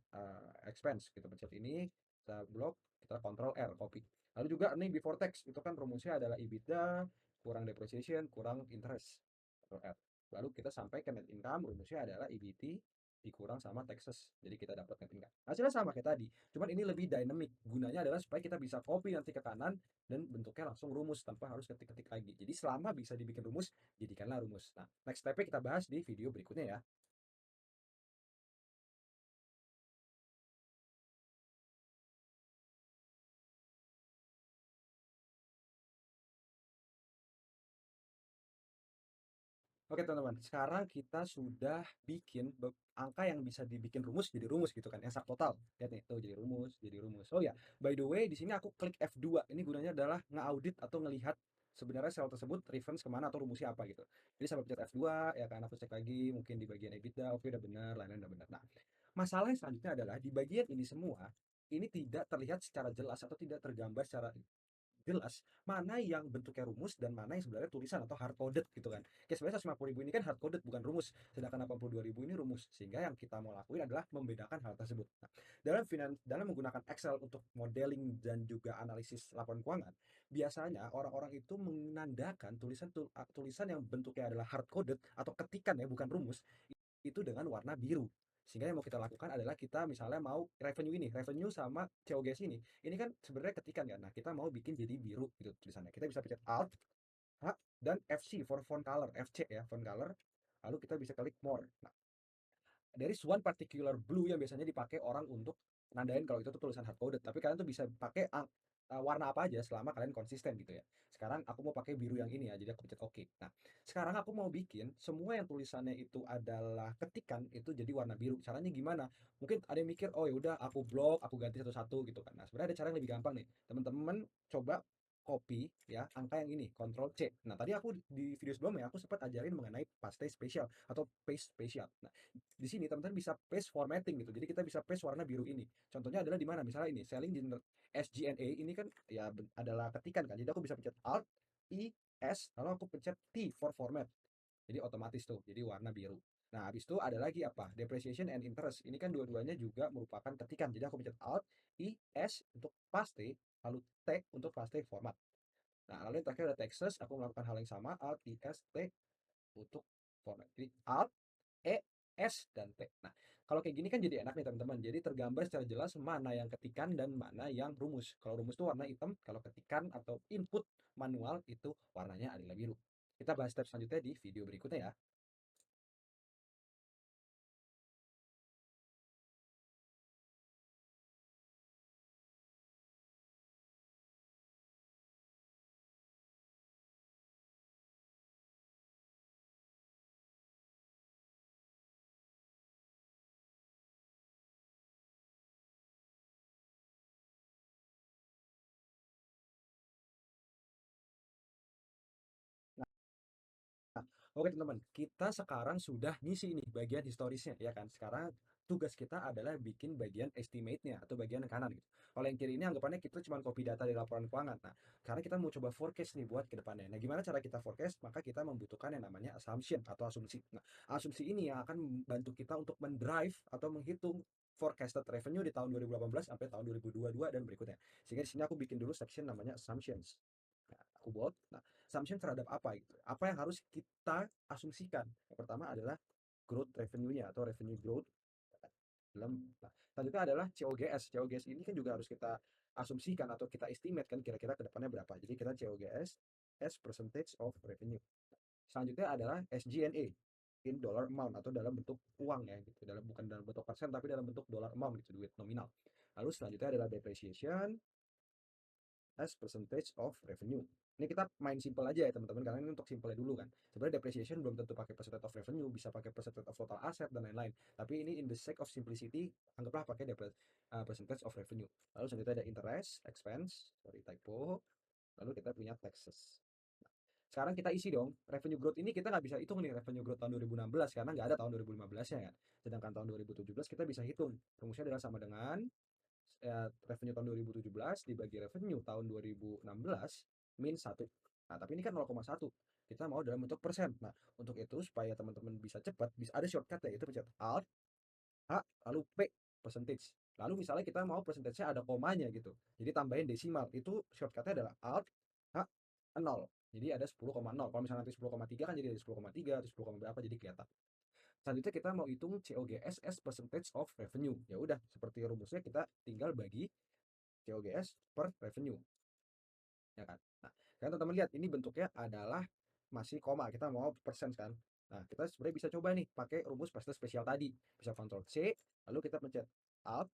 expense. Kita pencet ini, kita blok, kita Ctrl R, copy. Lalu juga earning before tax, itu kan rumusnya adalah EBITDA kurang depreciation kurang interest. Ctrl R. Lalu kita sampai ke net income, rumusnya adalah EBT dikurang sama Texas. Jadi kita dapat tingkat. Hasilnya sama kayak tadi. Cuman ini lebih dynamic. Gunanya adalah supaya kita bisa copy nanti ke kanan dan bentuknya langsung rumus tanpa harus ketik-ketik lagi. Jadi selama bisa dibikin rumus, jadikanlah rumus. Nah, next step-nya kita bahas di video berikutnya ya. Oke teman-teman, sekarang kita sudah bikin angka yang bisa dibikin rumus jadi rumus gitu kan, yang sak total. Lihat nih, tuh jadi rumus, jadi rumus. Oh ya, by the way, di sini aku klik F2. Ini gunanya adalah ngaudit atau ngelihat sebenarnya sel tersebut reference kemana atau rumusnya apa gitu. Jadi sampai pencet F2, ya kan aku cek lagi, mungkin di bagian EBITDA, oke udah benar, lain-lain udah benar. Nah, masalahnya selanjutnya adalah di bagian ini semua, ini tidak terlihat secara jelas atau tidak tergambar secara jelas mana yang bentuknya rumus dan mana yang sebenarnya tulisan atau hard coded gitu kan. Kayak sebenarnya 150.000 ini kan hard coded bukan rumus, sedangkan 82.000 ini rumus. Sehingga yang kita mau lakuin adalah membedakan hal tersebut. Nah, dalam menggunakan Excel untuk modeling dan juga analisis laporan keuangan, biasanya orang-orang itu menandakan tulisan yang bentuknya adalah hard coded atau ketikan ya bukan rumus itu dengan warna biru. Sehingga yang mau kita lakukan adalah kita misalnya mau revenue sama COGS ini kan sebenarnya ketikan ya. Nah, kita mau bikin jadi biru gitu tulisannya. Kita bisa pencet Alt, H, dan FC for font color, FC ya, font color. Lalu kita bisa klik more. Nah, there is one particular blue yang biasanya dipakai orang untuk nandain kalau itu tuh tulisan hard coded. Tapi kalian tuh bisa pakai warna apa aja selama kalian konsisten gitu ya. Sekarang aku mau pakai biru yang ini ya, jadi aku pencet oke. Nah, sekarang aku mau bikin semua yang tulisannya itu adalah ketikan itu jadi warna biru. Caranya gimana? Mungkin ada yang mikir, oh ya udah aku blok, aku ganti satu-satu gitu kan. Nah, sebenarnya ada cara yang lebih gampang nih. Teman-teman coba copy ya angka yang ini, Ctrl C. Nah, tadi aku di video sebelumnya aku sempat ajarin mengenai paste spesial atau paste spesial. Nah, di sini teman-teman bisa paste formatting gitu. Jadi kita bisa paste warna biru ini. Contohnya adalah di mana? Misalnya ini selling general SGNA ini kan ya adalah ketikan kan. Jadi aku bisa pencet Alt I S lalu aku pencet T for format. Jadi otomatis tuh jadi warna biru. Nah, habis itu ada lagi apa? Depreciation and interest. Ini kan dua-duanya juga merupakan ketikan. Jadi aku pencet Alt I S untuk paste lalu T untuk paste format. Nah, lalu yang terakhir ada Texas, aku melakukan hal yang sama, Alt I S T untuk format. Jadi Alt E, S, dan T. Nah, kalau kayak gini kan jadi enak nih teman-teman. Jadi tergambar secara jelas mana yang ketikan dan mana yang rumus. Kalau rumus itu warna hitam, kalau ketikan atau input manual itu warnanya adalah biru. Kita bahas step selanjutnya di video berikutnya ya. Oke teman-teman, kita sekarang sudah ngisi ini bagian historisnya ya kan. Sekarang tugas kita adalah bikin bagian estimate-nya atau bagian yang kanan gitu. Kalau yang kiri ini anggapannya kita cuma copy data dari laporan keuangan. Nah, karena kita mau coba forecast nih buat ke depannya. Nah, gimana cara kita forecast? Maka kita membutuhkan yang namanya assumption atau asumsi. Nah, asumsi ini yang akan membantu kita untuk mendrive atau menghitung forecasted revenue di tahun 2018 sampai tahun 2022 dan berikutnya. Sehingga di sini aku bikin dulu section namanya assumptions. Nah, aku buat. Nah, assumption terhadap apa gitu. Apa yang harus kita asumsikan? Yang pertama adalah growth revenue-nya atau revenue growth dalam nah, selanjutnya adalah COGS. COGS ini kan juga harus kita asumsikan atau kita estimate kan kira-kira ke depannya berapa. Jadi kita COGS as percentage of revenue. Selanjutnya adalah SG&A in dollar amount atau dalam bentuk uang ya gitu. Bukan dalam bentuk persen tapi dalam bentuk dollar amount gitu, duit nominal. Lalu selanjutnya adalah depreciation as percentage of revenue. Ini kita main simple aja ya teman-teman, karena ini untuk simple dulu kan. Sebenarnya depreciation belum tentu pakai percentage of revenue, bisa pakai percentage of total asset dan lain-lain. Tapi ini in the sake of simplicity, anggaplah pakai percentage of revenue. Lalu selanjutnya ada interest, expense, sorry typo. Lalu kita punya taxes. Sekarang kita isi dong, revenue growth ini kita nggak bisa hitung nih revenue growth tahun 2016 karena nggak ada tahun 2015-nya kan. Sedangkan tahun 2017 kita bisa hitung. Rumusnya adalah sama dengan revenue tahun 2017 dibagi revenue tahun 2016 min 1. Nah, tapi ini kan 0,1. Kita mau dalam bentuk persen. Nah, untuk itu supaya teman-teman bisa cepat, bisa ada shortcut ya, itu pencet Alt, H, lalu P, percentage. Lalu misalnya kita mau persentasenya ada komanya gitu. Jadi tambahin desimal. Itu shortcutnya adalah Alt, H, 0. Jadi ada 10,0. Kalau misalnya nanti 10,3 kan jadi 10,3 atau 10, berapa jadi kelihatan. Selanjutnya kita mau hitung COGS as percentage of revenue. Ya udah, seperti rumusnya kita tinggal bagi COGS per revenue, ya kan. Nah, kan teman-teman lihat ini bentuknya adalah masih koma, kita mau persen kan. Nah, kita sebenarnya bisa coba nih pakai rumus pasta spesial tadi. Bisa Ctrl C, lalu kita pencet Alt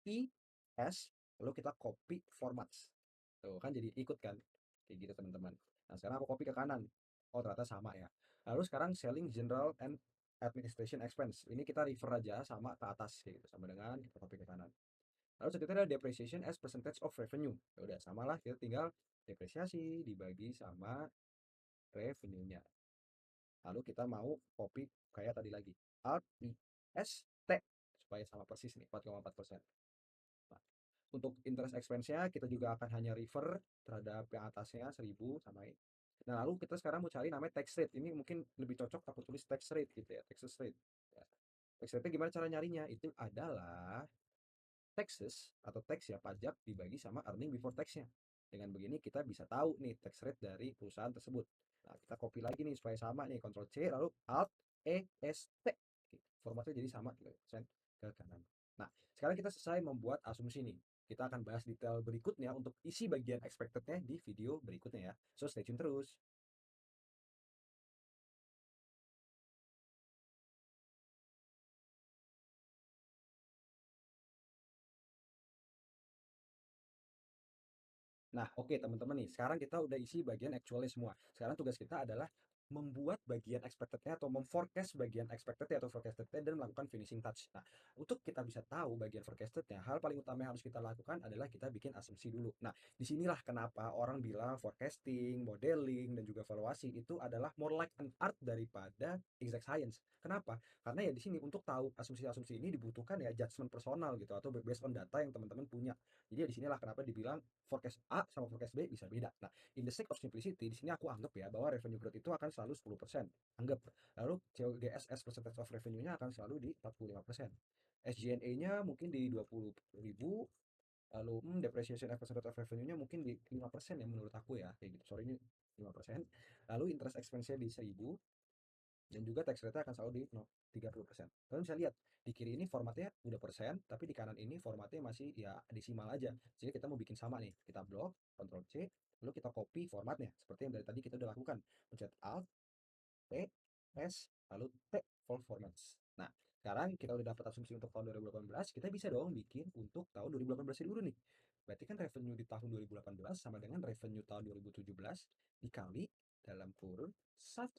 I S, lalu kita copy formats. Tuh kan jadi ikut kan. Kayak gitu teman-teman. Nah, sekarang aku copy ke kanan. Oh, ternyata sama ya. Lalu sekarang selling general and administration expense. Ini kita refer aja sama ke atas kayak gitu, sama dengan kita copy ke kanan. Lalu selanjutnya ada depreciation as percentage of revenue. Ya udah samalah, kita tinggal depresiasi dibagi sama revenue-nya. Lalu kita mau copy kayak tadi lagi. Alt I S T supaya sama persis nih 4,4%. Nah, untuk interest expense-nya kita juga akan hanya refer terhadap yang atasnya 1000 samain. Nah, lalu kita sekarang mau cari namanya tax rate. Ini mungkin lebih cocok aku tulis tax rate gitu ya, tax rate. Ya. Tax rate-nya gimana cara nyarinya? Itu adalah taxes atau tax ya, pajak dibagi sama earning before tax-nya. Dengan begini kita bisa tahu nih tax rate dari perusahaan tersebut. Nah, kita copy lagi nih supaya sama nih, Ctrl C lalu Alt E S T. Formatnya jadi sama 3% ke kanan. Nah, sekarang kita selesai membuat asumsi nih. Kita akan bahas detail berikutnya untuk isi bagian expected-nya di video berikutnya ya. So stay tune terus. Nah, oke teman-teman nih, sekarang kita udah isi bagian actualnya semua. Sekarang tugas kita adalah membuat bagian expected-nya atau memforecast bagian expected-nya atau forecasted-nya dan melakukan finishing touch. Nah, untuk kita bisa tahu bagian forecasted-nya, hal paling utama yang harus kita lakukan adalah kita bikin asumsi dulu. Nah, disinilah kenapa orang bilang forecasting, modeling, dan juga valuasi itu adalah more like an art daripada exact science. Kenapa? Karena ya di sini untuk tahu asumsi-asumsi ini dibutuhkan ya judgement personal gitu atau based on data yang teman-teman punya. Jadi ya disinilah kenapa dibilang forecast A sama forecast B bisa beda. Nah, in the sake of simplicity, di sini aku anggap ya bahwa revenue growth itu akan selalu 10%. Anggap. Lalu COGS as percentage of revenue-nya akan selalu di 45%. SG&A-nya mungkin di 20.000, lalu depreciation as percentage of revenue-nya mungkin di 5% ya menurut aku ya, kayak gitu. Sorry ini 5%. Lalu interest expense-nya di 1.000 dan juga tax rate akan selalu di 30%. Kalian bisa lihat di kiri ini formatnya udah persen, tapi di kanan ini formatnya masih ya desimal aja. Jadi kita mau bikin sama nih, kita blok, Ctrl C, lalu kita copy formatnya seperti yang dari tadi kita udah lakukan. Pencet Alt, P, S, lalu T for formats. Nah, sekarang kita udah dapat asumsi untuk tahun 2018, kita bisa dong bikin untuk tahun 2018 dulu nih. Berarti kan revenue di tahun 2018 sama dengan revenue tahun 2017 dikali dalam kurun 1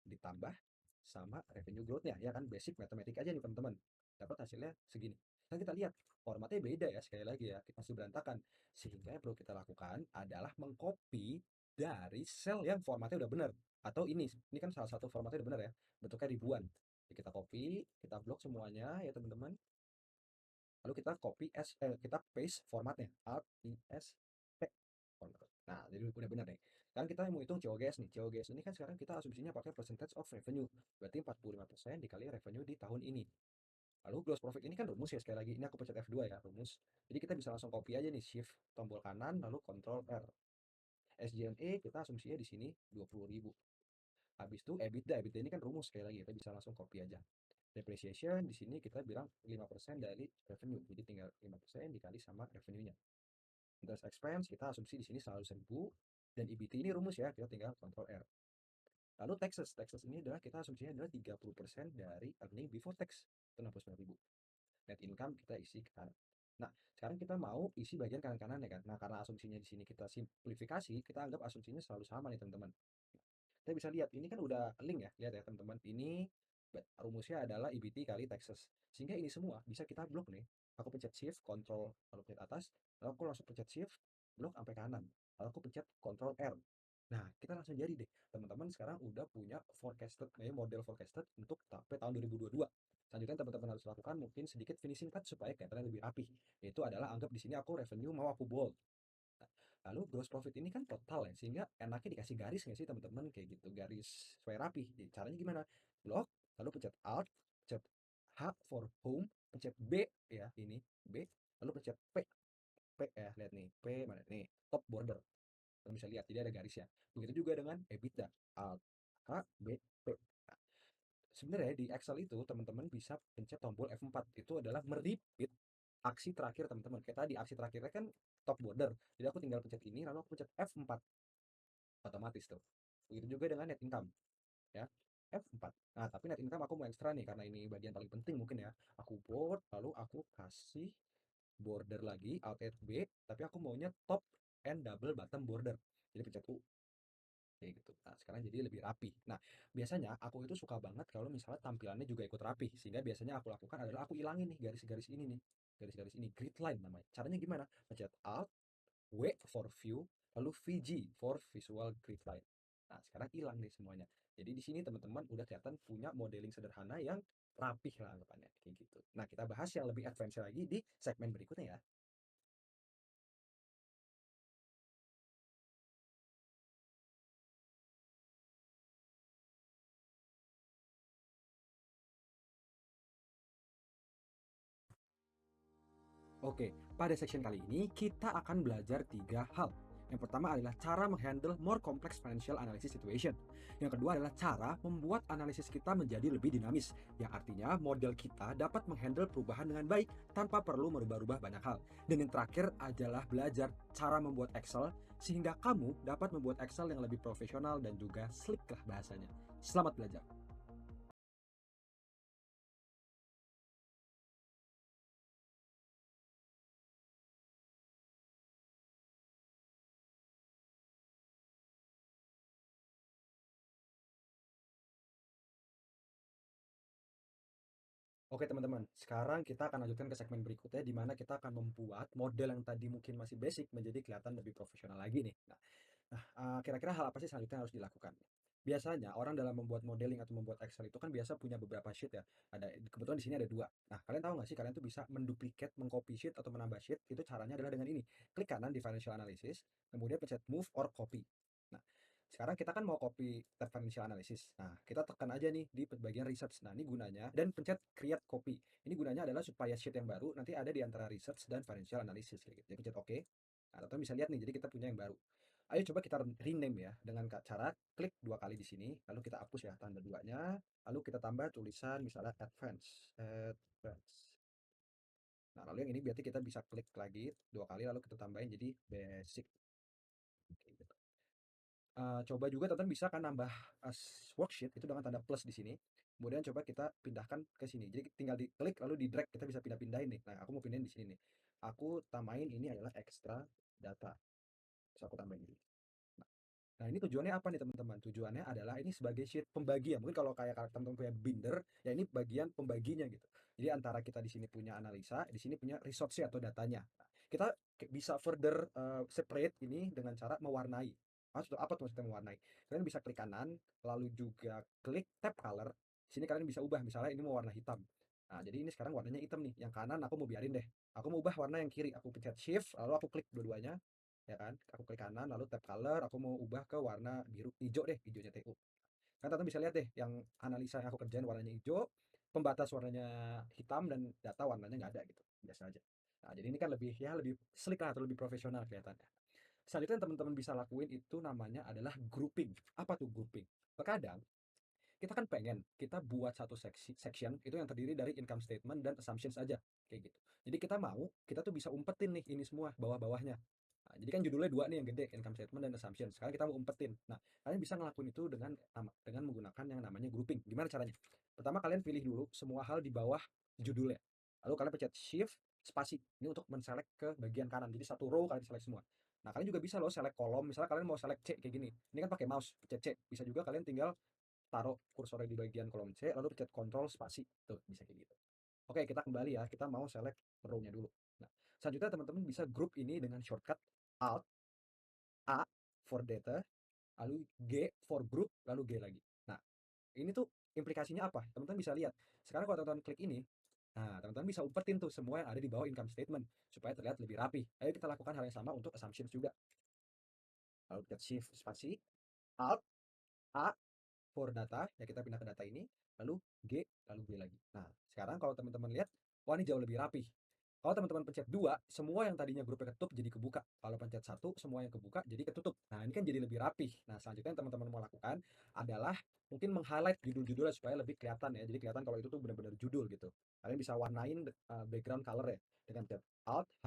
ditambah sama revenue growth-nya, ya kan basic matematik aja nih teman-teman. Dapat hasilnya segini. Kan kita lihat formatnya beda ya, sekali lagi ya, kita masih berantakan. Sehingga yang perlu kita lakukan adalah mengcopy dari sel yang formatnya udah benar. Atau ini kan salah satu formatnya udah benar ya, bentuknya ribuan. Jadi kita copy, kita blok semuanya ya teman-teman. Lalu kita copy kita paste formatnya Alt I S P format. Nah, jadi udah benar nih. Sekarang kita mau hitung COGS nih. COGS ini kan sekarang kita asumsinya pakai percentage of revenue. Berarti 45% dikali revenue di tahun ini. Lalu gross profit ini kan rumus ya, sekali lagi ini aku pencet F2 ya, rumus. Jadi kita bisa langsung copy aja nih, shift tombol kanan lalu Ctrl R. SG&A kita asumsinya di sini 20.000. Habis itu EBITDA, EBITDA ini kan rumus, sekali lagi kita bisa langsung copy aja. Depreciation di sini kita bilang 5% dari revenue. Jadi tinggal 5% dikali sama revenue-nya. Interest expense kita asumsi di sini selalu 1000 dan EBT ini rumus ya, kita tinggal Ctrl R. Lalu taxes, taxes ini adalah kita asumsinya adalah 30% dari earning before tax, itu 69.000. Net income kita isi ke kanan. Nah, sekarang kita mau isi bagian kanan-kanan ya kan. Nah, karena asumsinya di sini kita simplifikasi, kita anggap asumsinya selalu sama nih teman-teman. Kita bisa lihat ini kan udah link ya, lihat ya teman-teman. Ini rumusnya adalah EBT kali taxes. Sehingga ini semua bisa kita blok nih. Aku pencet shift, control, lalu pencet atas, lalu aku langsung pencet shift, blok sampai kanan. Lalu aku pencet control R. Nah, kita langsung jadi deh. Teman-teman sekarang udah punya forecasted, model forecasted untuk sampai tahun 2022. Selanjutnya teman-teman harus lakukan mungkin sedikit finishing touch supaya kelihatannya lebih rapi. Yaitu adalah anggap di sini aku revenue mau aku bold. Nah, lalu gross profit ini kan total ya, sehingga enaknya dikasih garis nggak sih teman-teman kayak gitu, garis supaya rapi. Jadi caranya gimana? Blok, lalu pencet Alt, pencet H for home, pencet B ya ini B, lalu pencet P, P ya lihat nih P mana nih top border. Kalian bisa lihat jadi ada garisnya. Begitu juga dengan EBITDA Alt H B P. Nah, Sebenarnya di Excel itu teman-teman bisa pencet tombol F4. Itu adalah merepeat aksi terakhir teman-teman. Kayak tadi aksi terakhirnya kan top border. Jadi aku tinggal pencet ini lalu aku pencet F4 otomatis tuh. Begitu juga dengan net income ya. F4. Nah, tapi net income aku mau ekstra nih karena ini bagian paling penting mungkin ya. Aku bold lalu aku kasih border lagi Alt B, tapi aku maunya top and double bottom border. Jadi pencet U kayak gitu. Nah, sekarang jadi lebih rapi. Nah, biasanya aku itu suka banget kalau misalnya tampilannya juga ikut rapi. Sehingga biasanya aku lakukan adalah aku ilangin nih garis-garis ini nih. Garis-garis ini grid line namanya. Caranya gimana? Pencet Alt W for view, lalu VG for visual grid line. Nah, sekarang hilang nih semuanya. Jadi di sini teman-teman udah kelihatan punya modeling sederhana yang rapih lah anggapannya kayak gitu. Nah, kita bahas yang lebih advance lagi di segmen berikutnya ya. Oke, pada section kali ini kita akan belajar tiga hal. Yang pertama adalah cara menghandle more complex financial analysis situation. Yang kedua adalah cara membuat analisis kita menjadi lebih dinamis, yang artinya model kita dapat menghandle perubahan dengan baik tanpa perlu merubah-rubah banyak hal. Dan yang terakhir adalah belajar cara membuat Excel sehingga kamu dapat membuat Excel yang lebih profesional dan juga slick lah bahasanya. Selamat belajar. Oke teman-teman, sekarang kita akan lanjutkan ke segmen berikutnya di mana kita akan membuat model yang tadi mungkin masih basic menjadi kelihatan lebih profesional lagi nih. Kira-kira hal apa sih selanjutnya yang harus dilakukan? Biasanya orang dalam membuat modeling atau membuat Excel itu kan biasa punya beberapa sheet ya. Kebetulan di sini ada dua. Nah, kalian tahu nggak sih kalian tuh bisa menduplikat, mengcopy sheet atau menambah sheet. Itu caranya adalah dengan ini. Klik kanan di Financial Analysis, kemudian pencet Move or Copy. Nah, sekarang kita kan mau copy tab Financial Analysis. Nah, kita tekan aja nih di bagian Research. Nah, ini gunanya dan pencet Create Copy. Ini gunanya adalah supaya sheet yang baru nanti ada di antara Research dan Financial Analysis kayak gitu. Jadi pencet OK. Nah, teman bisa lihat nih, jadi kita punya yang baru. Ayo coba kita rename ya dengan cara klik dua kali di sini, lalu kita hapus ya tanda duanya, lalu kita tambah tulisan misalnya advance. Nah, lalu yang ini berarti kita bisa klik lagi dua kali, lalu kita tambahin jadi basic. Oke, gitu. Coba juga teman-teman bisa kan nambah worksheet itu dengan tanda plus di sini. Kemudian coba kita pindahkan ke sini. Jadi tinggal diklik lalu di drag kita bisa pindah-pindahin nih. Nah, aku mau pindahin di sini nih. Aku tambahin ini adalah extra data. Terus aku tambahin ini. Nah, ini tujuannya apa nih teman-teman? Tujuannya adalah ini sebagai sheet pembagian. Mungkin kalau kayak teman-teman punya binder, ya ini bagian pembaginya gitu. Jadi antara kita di sini punya analisa, di sini punya resource atau datanya. Nah, kita bisa further separate ini dengan cara mewarnai. Maksud apa tuh maksudnya mewarnai? Kalian bisa klik kanan, lalu juga klik tab color. Di sini kalian bisa ubah, misalnya ini mau warna hitam. Nah, jadi ini sekarang warnanya hitam nih. Yang kanan aku mau biarin deh. Aku mau ubah warna yang kiri. Aku pencet shift, lalu aku klik dua-duanya ya kan, aku klik kanan lalu tab color aku mau ubah ke warna biru hijau deh, hijaunya TU kan teman bisa lihat deh yang analisa yang aku kerjain warnanya hijau, pembatas warnanya hitam dan data warnanya nggak ada gitu biasa aja. Nah, jadi ini kan lebih ya lebih slick lah atau lebih profesional kelihatannya. Selanjutnya yang teman-teman bisa lakuin itu namanya adalah grouping. Apa tuh grouping? Terkadang kita kan pengen kita buat satu section itu yang terdiri dari income statement dan assumptions aja kayak gitu. Jadi kita mau kita tuh bisa umpetin nih ini semua bawah-bawahnya. Nah, jadi kan judulnya dua nih yang gede, income statement dan assumption. Sekarang kita mau umpetin. Nah, kalian bisa ngelakuin itu dengan menggunakan yang namanya grouping. Gimana caranya? Pertama kalian pilih dulu semua hal di bawah judulnya. Lalu kalian pencet shift spasi. Ini untuk menselect ke bagian kanan. Jadi satu row kalian select semua. Nah, kalian juga bisa loh select kolom. Misalnya kalian mau select C kayak gini. Ini kan pakai mouse, pencet C. Bisa juga kalian tinggal taruh kursornya di bagian kolom C, lalu pencet Ctrl spasi. Tuh, bisa kayak gitu. Oke, kita kembali ya. Kita mau select row-nya dulu. Nah, selanjutnya teman-teman bisa group ini dengan shortcut Alt A for data, lalu G for group, lalu G lagi. Nah, ini tuh implikasinya apa? Teman-teman bisa lihat. Sekarang kalau teman-teman klik ini, nah teman-teman bisa umpetin tuh semua yang ada di bawah income statement supaya terlihat lebih rapi. Ayo kita lakukan hal yang sama untuk assumptions juga. Lalu pencet Shift spasi, Alt A for data, ya kita pindah ke data ini, lalu G, lalu G lagi. Nah, sekarang kalau teman-teman lihat, wah ini jauh lebih rapi. Kalau teman-teman pencet 2, semua yang tadinya grupnya ketutup jadi kebuka. Kalau pencet 1, semua yang kebuka jadi ketutup. Nah, ini kan jadi lebih rapih. Nah, selanjutnya yang teman-teman mau lakukan adalah mungkin meng-highlight judul-judulnya supaya lebih kelihatan ya. Jadi kelihatan kalau itu tuh benar-benar judul gitu. Kalian bisa warnain background color ya dengan pencet Alt H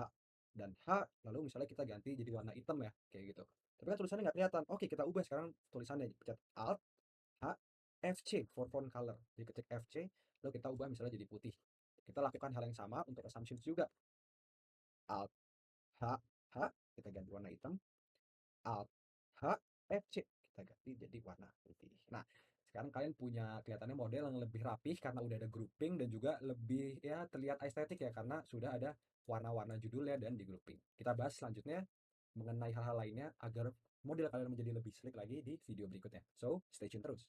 dan H, lalu misalnya kita ganti jadi warna hitam ya, kayak gitu. Tapi kan tulisannya nggak kelihatan. Oke, kita ubah sekarang tulisannya. Pencet Alt H FC for font color. Jadi ketik FC, lalu kita ubah misalnya jadi putih. Kita lakukan hal yang sama untuk assumptions juga. Alt H H kita ganti warna hitam, Alt H F C kita ganti jadi warna putih. Nah, sekarang kalian punya kelihatannya model yang lebih rapih karena udah ada grouping dan juga lebih ya terlihat estetik ya karena sudah ada warna-warna judulnya dan di grouping. Kita bahas selanjutnya mengenai hal-hal lainnya agar model kalian menjadi lebih slick lagi di video berikutnya. So, stay tune terus.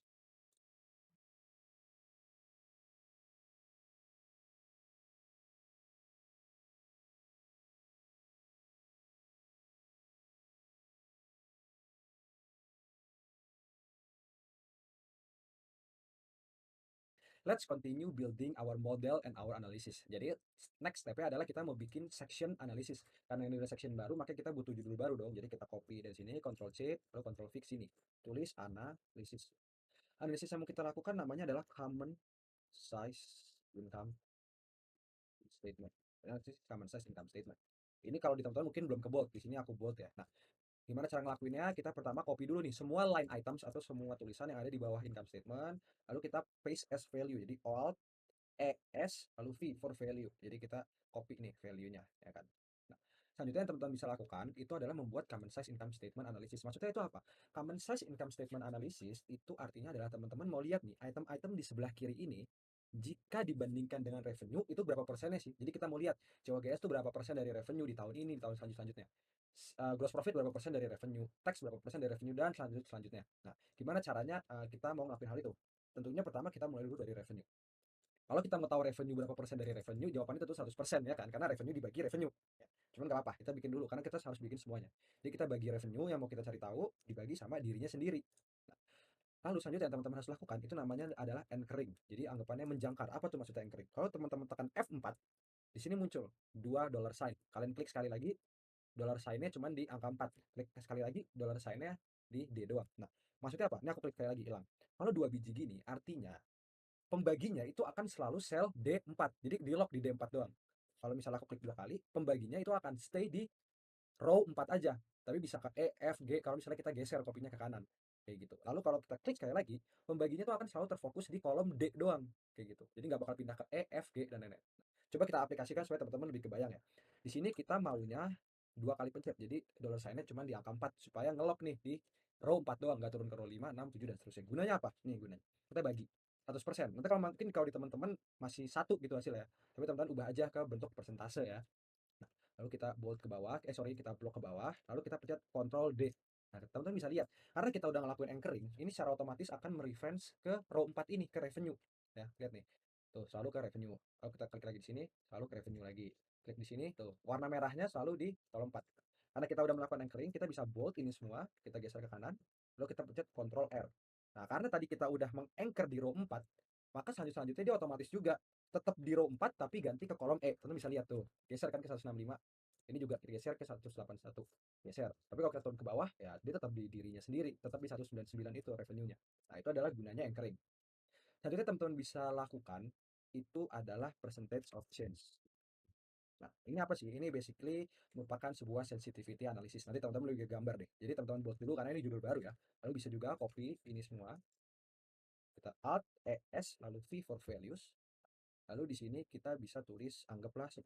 Let's continue building our model and our analysis. Jadi next step-nya adalah kita mau bikin section analysis. Karena ini udah section baru, maka kita butuh judul baru dong. Jadi kita copy dari sini, Ctrl C, lalu Ctrl V sini. Tulis analysis. Analisis yang mau kita lakukan namanya adalah common size income statement. Analisis common size income statement. Ini kalau di teman-teman mungkin belum ke bold, di sini aku bold ya. Nah, gimana cara ngelakuinnya? Kita pertama copy dulu nih semua line items atau semua tulisan yang ada di bawah income statement, lalu kita paste as value. Jadi Alt ES lalu V for value. Jadi kita copy nih value-nya, ya kan. Nah, selanjutnya yang teman-teman bisa lakukan itu adalah membuat common size income statement analysis. Maksudnya itu apa? Common size income statement analysis itu artinya adalah teman-teman mau lihat nih item-item di sebelah kiri ini jika dibandingkan dengan revenue itu berapa persennya sih? Jadi kita mau lihat COGS itu berapa persen dari revenue di tahun ini, di tahun selanjutnya. Gross profit berapa persen dari revenue, tax berapa persen dari revenue dan selanjutnya. Nah, gimana caranya kita mau ngelakuin hal itu? Tentunya pertama kita mulai dulu dari revenue. Kalau kita mau tahu revenue berapa persen dari revenue, jawabannya tentu 100% ya kan, karena revenue dibagi revenue. Ya. Cuman nggak apa-apa, kita bikin dulu karena kita harus bikin semuanya. Jadi kita bagi revenue yang mau kita cari tahu dibagi sama dirinya sendiri. Nah, lalu selanjutnya yang teman-teman harus lakukan itu namanya adalah anchoring. Jadi anggapannya menjangkar. Apa tuh maksudnya anchoring? Kalau teman-teman tekan F4, di sini muncul dua dollar sign. Kalian klik sekali lagi, dollar sign-nya cuma di angka 4. Klik sekali lagi, dollar sign-nya di D doang. Nah, maksudnya apa? Ini aku klik sekali lagi hilang. Kalau dua biji gini, artinya pembaginya itu akan selalu sel D4. Jadi di lock di D4 doang. Kalau misalnya aku klik 2 kali, pembaginya itu akan stay di row 4 aja. Tapi bisa ke E, F, G kalau misalnya kita geser kopinya ke kanan. Kayak gitu. Lalu kalau kita klik sekali lagi, pembaginya itu akan selalu terfokus di kolom D doang. Kayak gitu. Jadi nggak bakal pindah ke E, F, G, dan lain-lain. Coba kita aplikasikan supaya teman-teman lebih kebayang ya. Di sini kita maunya 2 kali pencet. Jadi dollar sign-nya cuma di angka 4 supaya ngelock nih di row 4 doang, nggak turun ke row 5, 6, 7 dan seterusnya. Gunanya apa? Nih gunanya. Kita bagi 100%. Nanti kalau mungkin kalau di teman-teman masih satu gitu hasilnya, tapi teman-teman ubah aja ke bentuk persentase ya. Nah, lalu kita bold ke bawah, kita blok ke bawah, lalu kita pencet Ctrl D. Nah, teman-teman bisa lihat, karena kita udah ngelakuin anchoring, ini secara otomatis akan mereference ke row 4 ini, ke revenue. Ya, lihat nih. Tuh, selalu ke revenue. Lalu kita klik lagi di sini, selalu ke revenue lagi. Klik di sini, tuh, warna merahnya selalu di kolom 4. Karena kita udah melakukan anchoring, kita bisa bold ini semua, kita geser ke kanan, lalu kita pencet Ctrl R. Nah, karena tadi kita udah menganchor di row 4, maka selanjutnya dia otomatis juga tetap di row 4 tapi ganti ke kolom E. Teman bisa lihat tuh, geser kan ke 165. Ini juga geser ke 181. Geser. Tapi kalau kita turun ke bawah, ya dia tetap di dirinya sendiri, tetap di 199 itu revenue-nya. Nah, itu adalah gunanya anchoring. Selanjutnya teman-teman bisa lakukan itu adalah percentage of change. Nah, ini apa sih? Ini basically merupakan sebuah sensitivity analysis. Nanti teman-teman lebih gambar deh. Jadi teman-teman buat dulu karena ini judul baru ya. Lalu bisa juga copy ini semua. Kita Alt, ES, lalu V for values. Lalu di sini kita bisa tulis anggaplah 10%.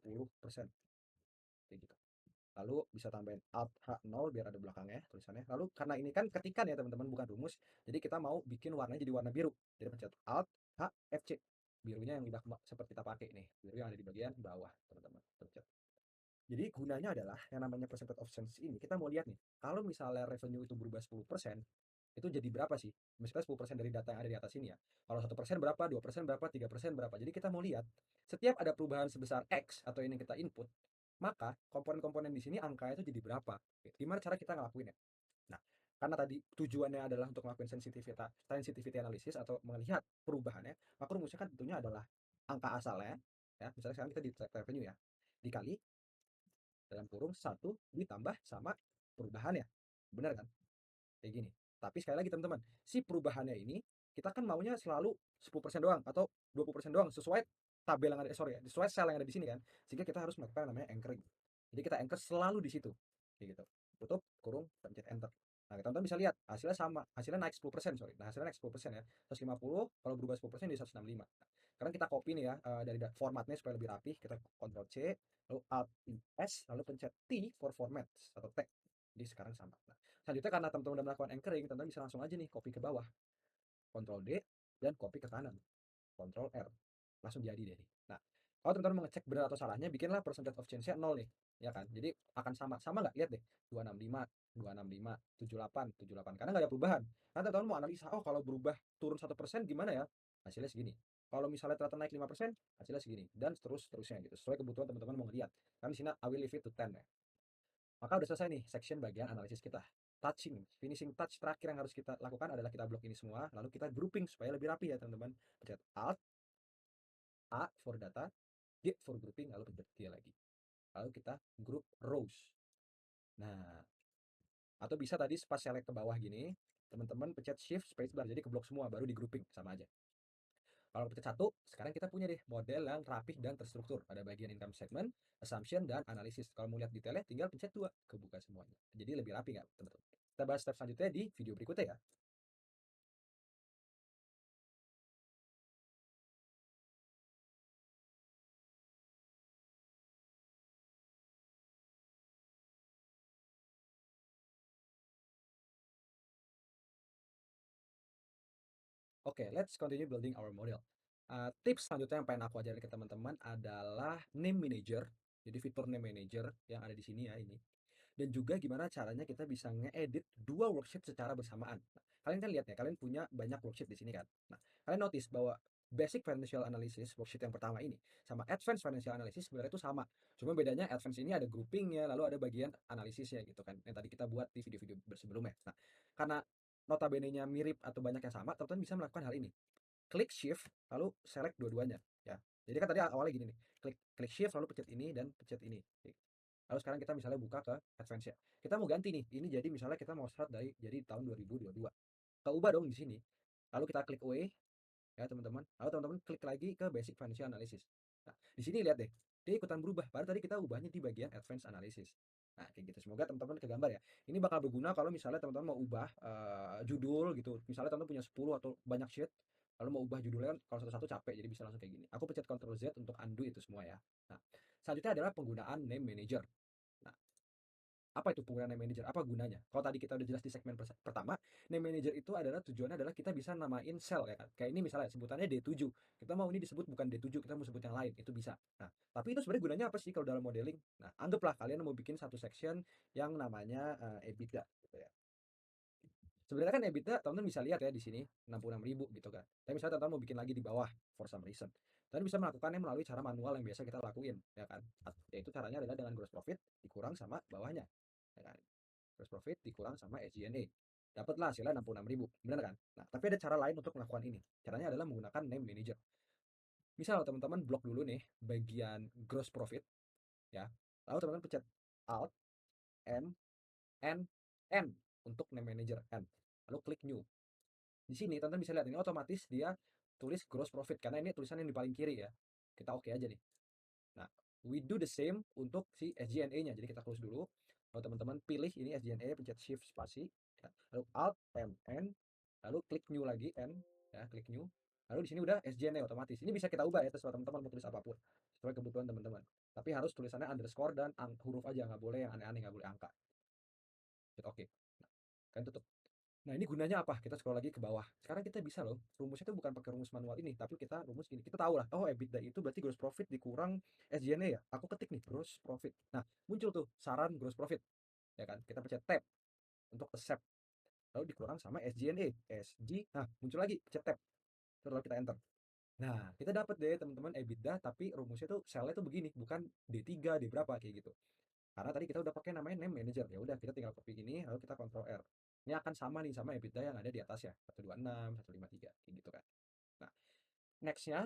Kayak gitu. Lalu bisa tambahin Alt H0 biar ada belakangnya tulisannya. Lalu karena ini kan ketikan ya teman-teman, bukan rumus. Jadi kita mau bikin warnanya jadi warna biru. Jadi pencet Alt H F C. Birunya yang udah sempat kita pakai nih. Biru yang ada di bagian bawah teman-teman. Pencet. Jadi gunanya adalah yang namanya percentage of change ini kita mau lihat nih. Kalau misalnya revenue itu berubah 10%, itu jadi berapa sih? Misalnya 10% dari data yang ada di atas ini ya. Kalau 1% berapa, 2% berapa, 3% berapa. Jadi kita mau lihat setiap ada perubahan sebesar X atau ini yang kita input, maka komponen-komponen di sini angkanya itu jadi berapa. Gimana cara kita ngelakuinnya? Nah, karena tadi tujuannya adalah untuk melakukan sensitivity analysis atau melihat perubahannya, maka rumusnya kan tentunya adalah angka asalnya, ya. Misalnya sekarang kita di track revenue ya. dikali dalam kurung 1 ditambah sama perubahannya. Benar kan? Kayak gini. Tapi sekali lagi teman-teman, si perubahannya ini kita kan maunya selalu 10% doang atau 20% doang sesuai tabel yang ada, sorry, sesuai sel yang ada di sini kan. Sehingga kita harus melakukan namanya anchoring. Jadi kita anchor selalu di situ. Kayak gitu. Tutup kurung, pencet enter. Nah, teman-teman bisa lihat hasilnya sama, hasilnya naik 10%, sorry. Nah, hasilnya naik 10% ya. 150, kalau berubah 10% jadi 165. Nah, sekarang kita copy nih ya dari formatnya supaya lebih rapi, kita Ctrl C, lalu Alt S, lalu pencet T for format atau T. Jadi sekarang sama. Nah, selanjutnya karena teman-teman udah melakukan anchoring, teman-teman bisa langsung aja nih copy ke bawah, Ctrl D, dan copy ke kanan, Ctrl R. Langsung jadi deh nih. Nah, kalau teman-teman mau ngecek benar atau salahnya, bikinlah percentage of change-nya 0 nih. Ya kan? Jadi akan sama. Sama nggak? Lihat deh. 265, 265, 78, 78. Karena nggak ada perubahan. Nanti teman-teman mau analisa, oh kalau berubah turun 1% gimana ya? Hasilnya segini. Kalau misalnya ternyata naik 5%, hasilnya segini. Dan seterusnya gitu. Sesuai kebutuhan teman-teman mau ngeliat. Kan di sini I will leave it to 10 ya. Maka udah selesai nih section bagian analisis kita. Touching, finishing touch terakhir yang harus kita lakukan adalah kita blok ini semua, lalu kita grouping supaya lebih rapi ya teman-teman. Pencet Alt, A for data, G for grouping, lalu pencet G lagi. Lalu kita group rows. Nah, atau bisa tadi pas select ke bawah gini, teman-teman pencet Shift Spacebar, jadi keblok semua, baru di grouping, sama aja. Kalau pencet 1, sekarang kita punya deh model yang rapih dan terstruktur. Ada bagian income statement, assumption, dan analisis. Kalau mau lihat detailnya, tinggal pencet 2, kebuka semuanya. Jadi lebih rapi nggak, teman-teman? Kita bahas step selanjutnya di video berikutnya ya. Oke, let's continue building our model. Tips selanjutnya yang pengen aku ajarin ke teman-teman adalah name manager. Jadi fitur name manager yang ada di sini ya ini. Dan juga gimana caranya kita bisa ngeedit dua worksheet secara bersamaan. Nah, kalian kan lihat ya, kalian punya banyak worksheet di sini kan. Nah, kalian notice bahwa basic financial analysis worksheet yang pertama ini sama advanced financial analysis sebenarnya itu sama. Cuma bedanya advanced ini ada groupingnya, lalu ada bagian analisisnya gitu kan. Yang tadi kita buat di video-video sebelumnya. Nah, karena notabene-nya mirip atau banyak yang sama, teman-teman bisa melakukan hal ini. Klik shift lalu select dua-duanya ya. Jadi kan tadi awalnya gini nih. Klik klik shift lalu pencet ini dan pencet ini. Lalu sekarang kita misalnya buka ke advance ya. Kita mau ganti nih. Ini jadi misalnya kita mau start dari jadi tahun 2022. Kita ubah dong di sini. Lalu kita klik away ya teman-teman. Lalu teman-teman klik lagi ke basic financial analysis. Nah, di sini lihat deh. Dia ikutan berubah. Baru tadi kita ubahnya di bagian advance analysis. Nah, kayak gitu. Semoga teman-teman kegambar ya. Ini bakal berguna kalau misalnya teman-teman mau ubah judul gitu. Misalnya teman-teman punya 10 atau banyak sheet, lalu mau ubah judulnya kan kalau satu-satu capek, jadi bisa langsung kayak gini. Aku pencet Ctrl Z untuk undo itu semua ya. Nah, selanjutnya adalah penggunaan name manager. Nah, apa itu penggunaan name manager? Apa gunanya? Kalau tadi kita udah jelas di segmen pertama, name manager itu adalah tujuannya adalah kita bisa namain sel ya kan. Kayak ini misalnya sebutannya D7. Kita mau ini disebut bukan D7, kita mau sebut yang lain, itu bisa. Nah, tapi itu sebenarnya gunanya apa sih kalau dalam modeling? Nah, anggaplah kalian mau bikin satu section yang namanya EBITDA gitu ya. Sebenarnya kan EBITDA teman-teman bisa lihat ya di sini 66.000 gitu kan. Tapi misalnya teman-teman mau bikin lagi di bawah for some reason. Teman bisa melakukannya melalui cara manual yang biasa kita lakuin ya kan. Yaitu caranya adalah dengan gross profit dikurang sama bawahnya. Ya kan? Gross profit dikurang sama SG&A. Dapatlah hasilnya 66.000. Benar kan? Nah, tapi ada cara lain untuk melakukan ini. Caranya adalah menggunakan name manager. Misal teman-teman blok dulu nih bagian gross profit ya. Lalu teman-teman pencet Alt N N N untuk name manager N. Lalu klik new. Di sini teman-teman bisa lihat ini otomatis dia tulis gross profit karena ini tulisan yang di paling kiri ya. Kita oke aja nih. Nah, we do the same untuk si SG&A-nya. Jadi kita close dulu. Kalau teman-teman pilih ini SG&A, pencet shift spasi, ya. Lalu Alt M N, lalu klik new lagi N, ya, klik new. Lalu di sini udah SG&A otomatis. Ini bisa kita ubah ya terserah teman-teman mau tulis apapun sesuai kebutuhan teman-teman. Tapi harus tulisannya underscore dan huruf aja, nggak boleh yang aneh-aneh, nggak boleh angka. Oke. Okay. Nah, kalian tutup. Nah, ini gunanya apa? Kita scroll lagi ke bawah. Sekarang kita bisa loh, rumusnya itu bukan pakai rumus manual ini, tapi kita rumus ini. Kita tahu lah, oh EBITDA itu berarti gross profit dikurang SG&A ya. Aku ketik nih, gross profit. Nah, muncul tuh saran gross profit. Ya kan? Kita pencet tab untuk accept. Lalu dikurang sama SG&A. SG, nah muncul lagi, pencet tab. Terus lalu kita enter. Nah, kita dapat deh teman-teman EBITDA, tapi rumusnya tuh selnya tuh begini, bukan D3, D berapa kayak gitu. Karena tadi kita udah pakai namanya name manager. Ya udah, kita tinggal copy ini lalu kita Ctrl R. Ini akan sama nih sama EBITDA yang ada di atas ya, 126, 153 kayak gitu kan. Nah, nextnya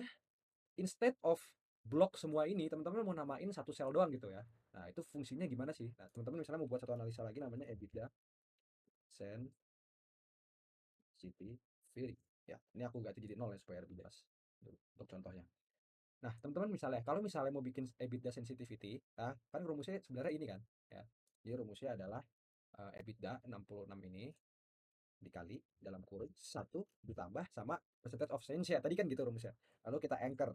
instead of blok semua ini, teman-teman mau namain satu sel doang gitu ya. Nah, itu fungsinya gimana sih? Nah, teman-teman misalnya mau buat satu analisa lagi namanya EBITDA sensitivity. Ya, ini aku ganti jadi nol ya supaya lebih jelas untuk contohnya. Nah, teman-teman misalnya kalau misalnya mau bikin EBITDA sensitivity, nah, kan rumusnya sebenarnya ini kan, ya. Jadi rumusnya adalah EBITDA 66 ini dikali dalam kurung satu ditambah sama percentage of change ya. Tadi kan gitu rumusnya. Lalu kita anchor,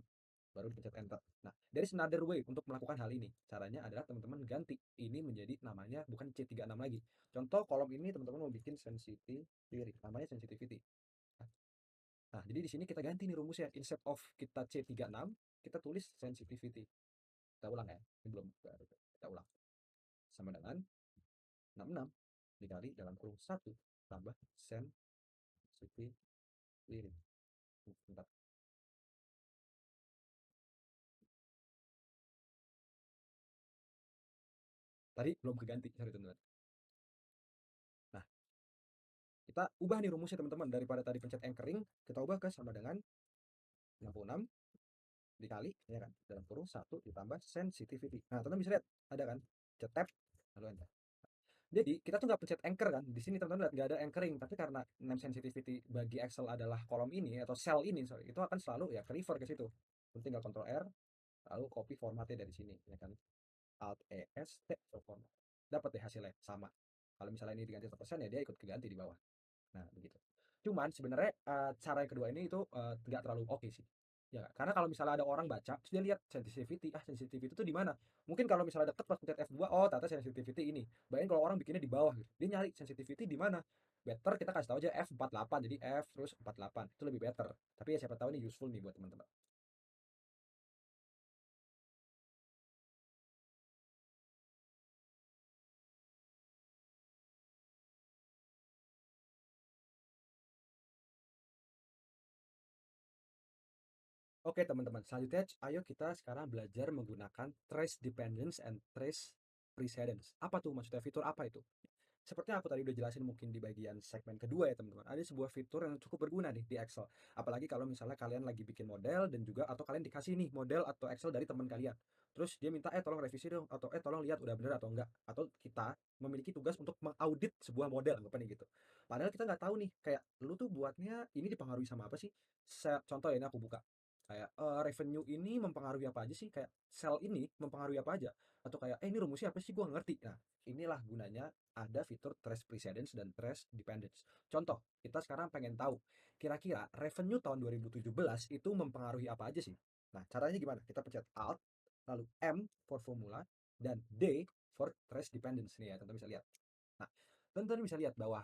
baru dipencet enter. Nah, there is another way untuk melakukan hal ini. Caranya adalah teman-teman ganti ini menjadi namanya bukan C36 lagi. Contoh kolom ini teman-teman mau bikin sensitivity, namanya sensitivity. Nah, jadi di sini kita ganti nih rumusnya. Instead of kita C36, kita tulis sensitivity. Kita ulang ya. Ini belum kita ulang. Sama dengan 66 dikali dalam kurung 1 tambah sensitivity. Bentar. Tadi belum keganti, sorry teman-teman. Nah, kita ubah nih rumusnya teman-teman. Daripada tadi pencet anchoring, kita ubah ke sama dengan 66 dikali, ya kan? Dalam kurung 1 ditambah sensitivity. Nah, teman-teman bisa lihat, ada kan? Pencet tab, lalu enter. Jadi kita tuh nggak pencet anchor kan? Di sini teman-teman lihat nggak ada anchoring, tapi karena name sensitivity bagi Excel adalah kolom ini atau cell ini, sorry, itu akan selalu ya ke refer ke situ. Tinggal Ctrl R, lalu copy formatnya dari sini, ya kan? Alt E S T, format. Dapat deh hasilnya sama. Kalau misalnya ini diganti 100% ya dia ikut keganti di bawah. Nah, begitu. Cuman sebenarnya cara yang kedua ini itu nggak terlalu oke sih. Ya, karena kalau misalnya ada orang baca, terus dia lihat sensitivity, sensitivity itu di mana? Mungkin kalau misalnya deket pas pencet F2, oh ternyata sensitivity ini. Bayangin kalau orang bikinnya di bawah gitu. Dia nyari sensitivity di mana? Better kita kasih tahu aja F48, jadi F terus 48. Itu lebih better. Tapi ya siapa tahu ini useful nih buat teman-teman. Oke teman-teman, selanjutnya ayo kita sekarang belajar menggunakan trace dependence and trace precedence. Apa tuh maksudnya? Fitur apa itu? Seperti yang aku tadi udah jelasin mungkin di bagian segmen kedua ya teman-teman. Ada sebuah fitur yang cukup berguna nih di Excel. Apalagi kalau misalnya kalian lagi bikin model dan juga atau kalian dikasih nih model atau Excel dari teman kalian. Terus dia minta tolong revisi dong atau tolong lihat udah bener atau enggak. Atau kita memiliki tugas untuk mengaudit sebuah model anggapannya gitu. Padahal kita nggak tahu nih kayak lu tuh buatnya ini dipengaruhi sama apa sih? Contoh ya ini aku buka. Kayak revenue ini mempengaruhi apa aja sih? Kayak sell ini mempengaruhi apa aja? Atau kayak ini rumusnya apa sih? Gua ngerti. Nah, inilah gunanya ada fitur trace precedence dan trace dependence. Contoh, kita sekarang pengen tahu kira-kira revenue tahun 2017 itu mempengaruhi apa aja sih? Nah, caranya gimana? Kita pencet Alt, lalu M for formula, dan D for trace dependence nih ya, teman-teman bisa lihat. Nah, teman-teman bisa lihat bahwa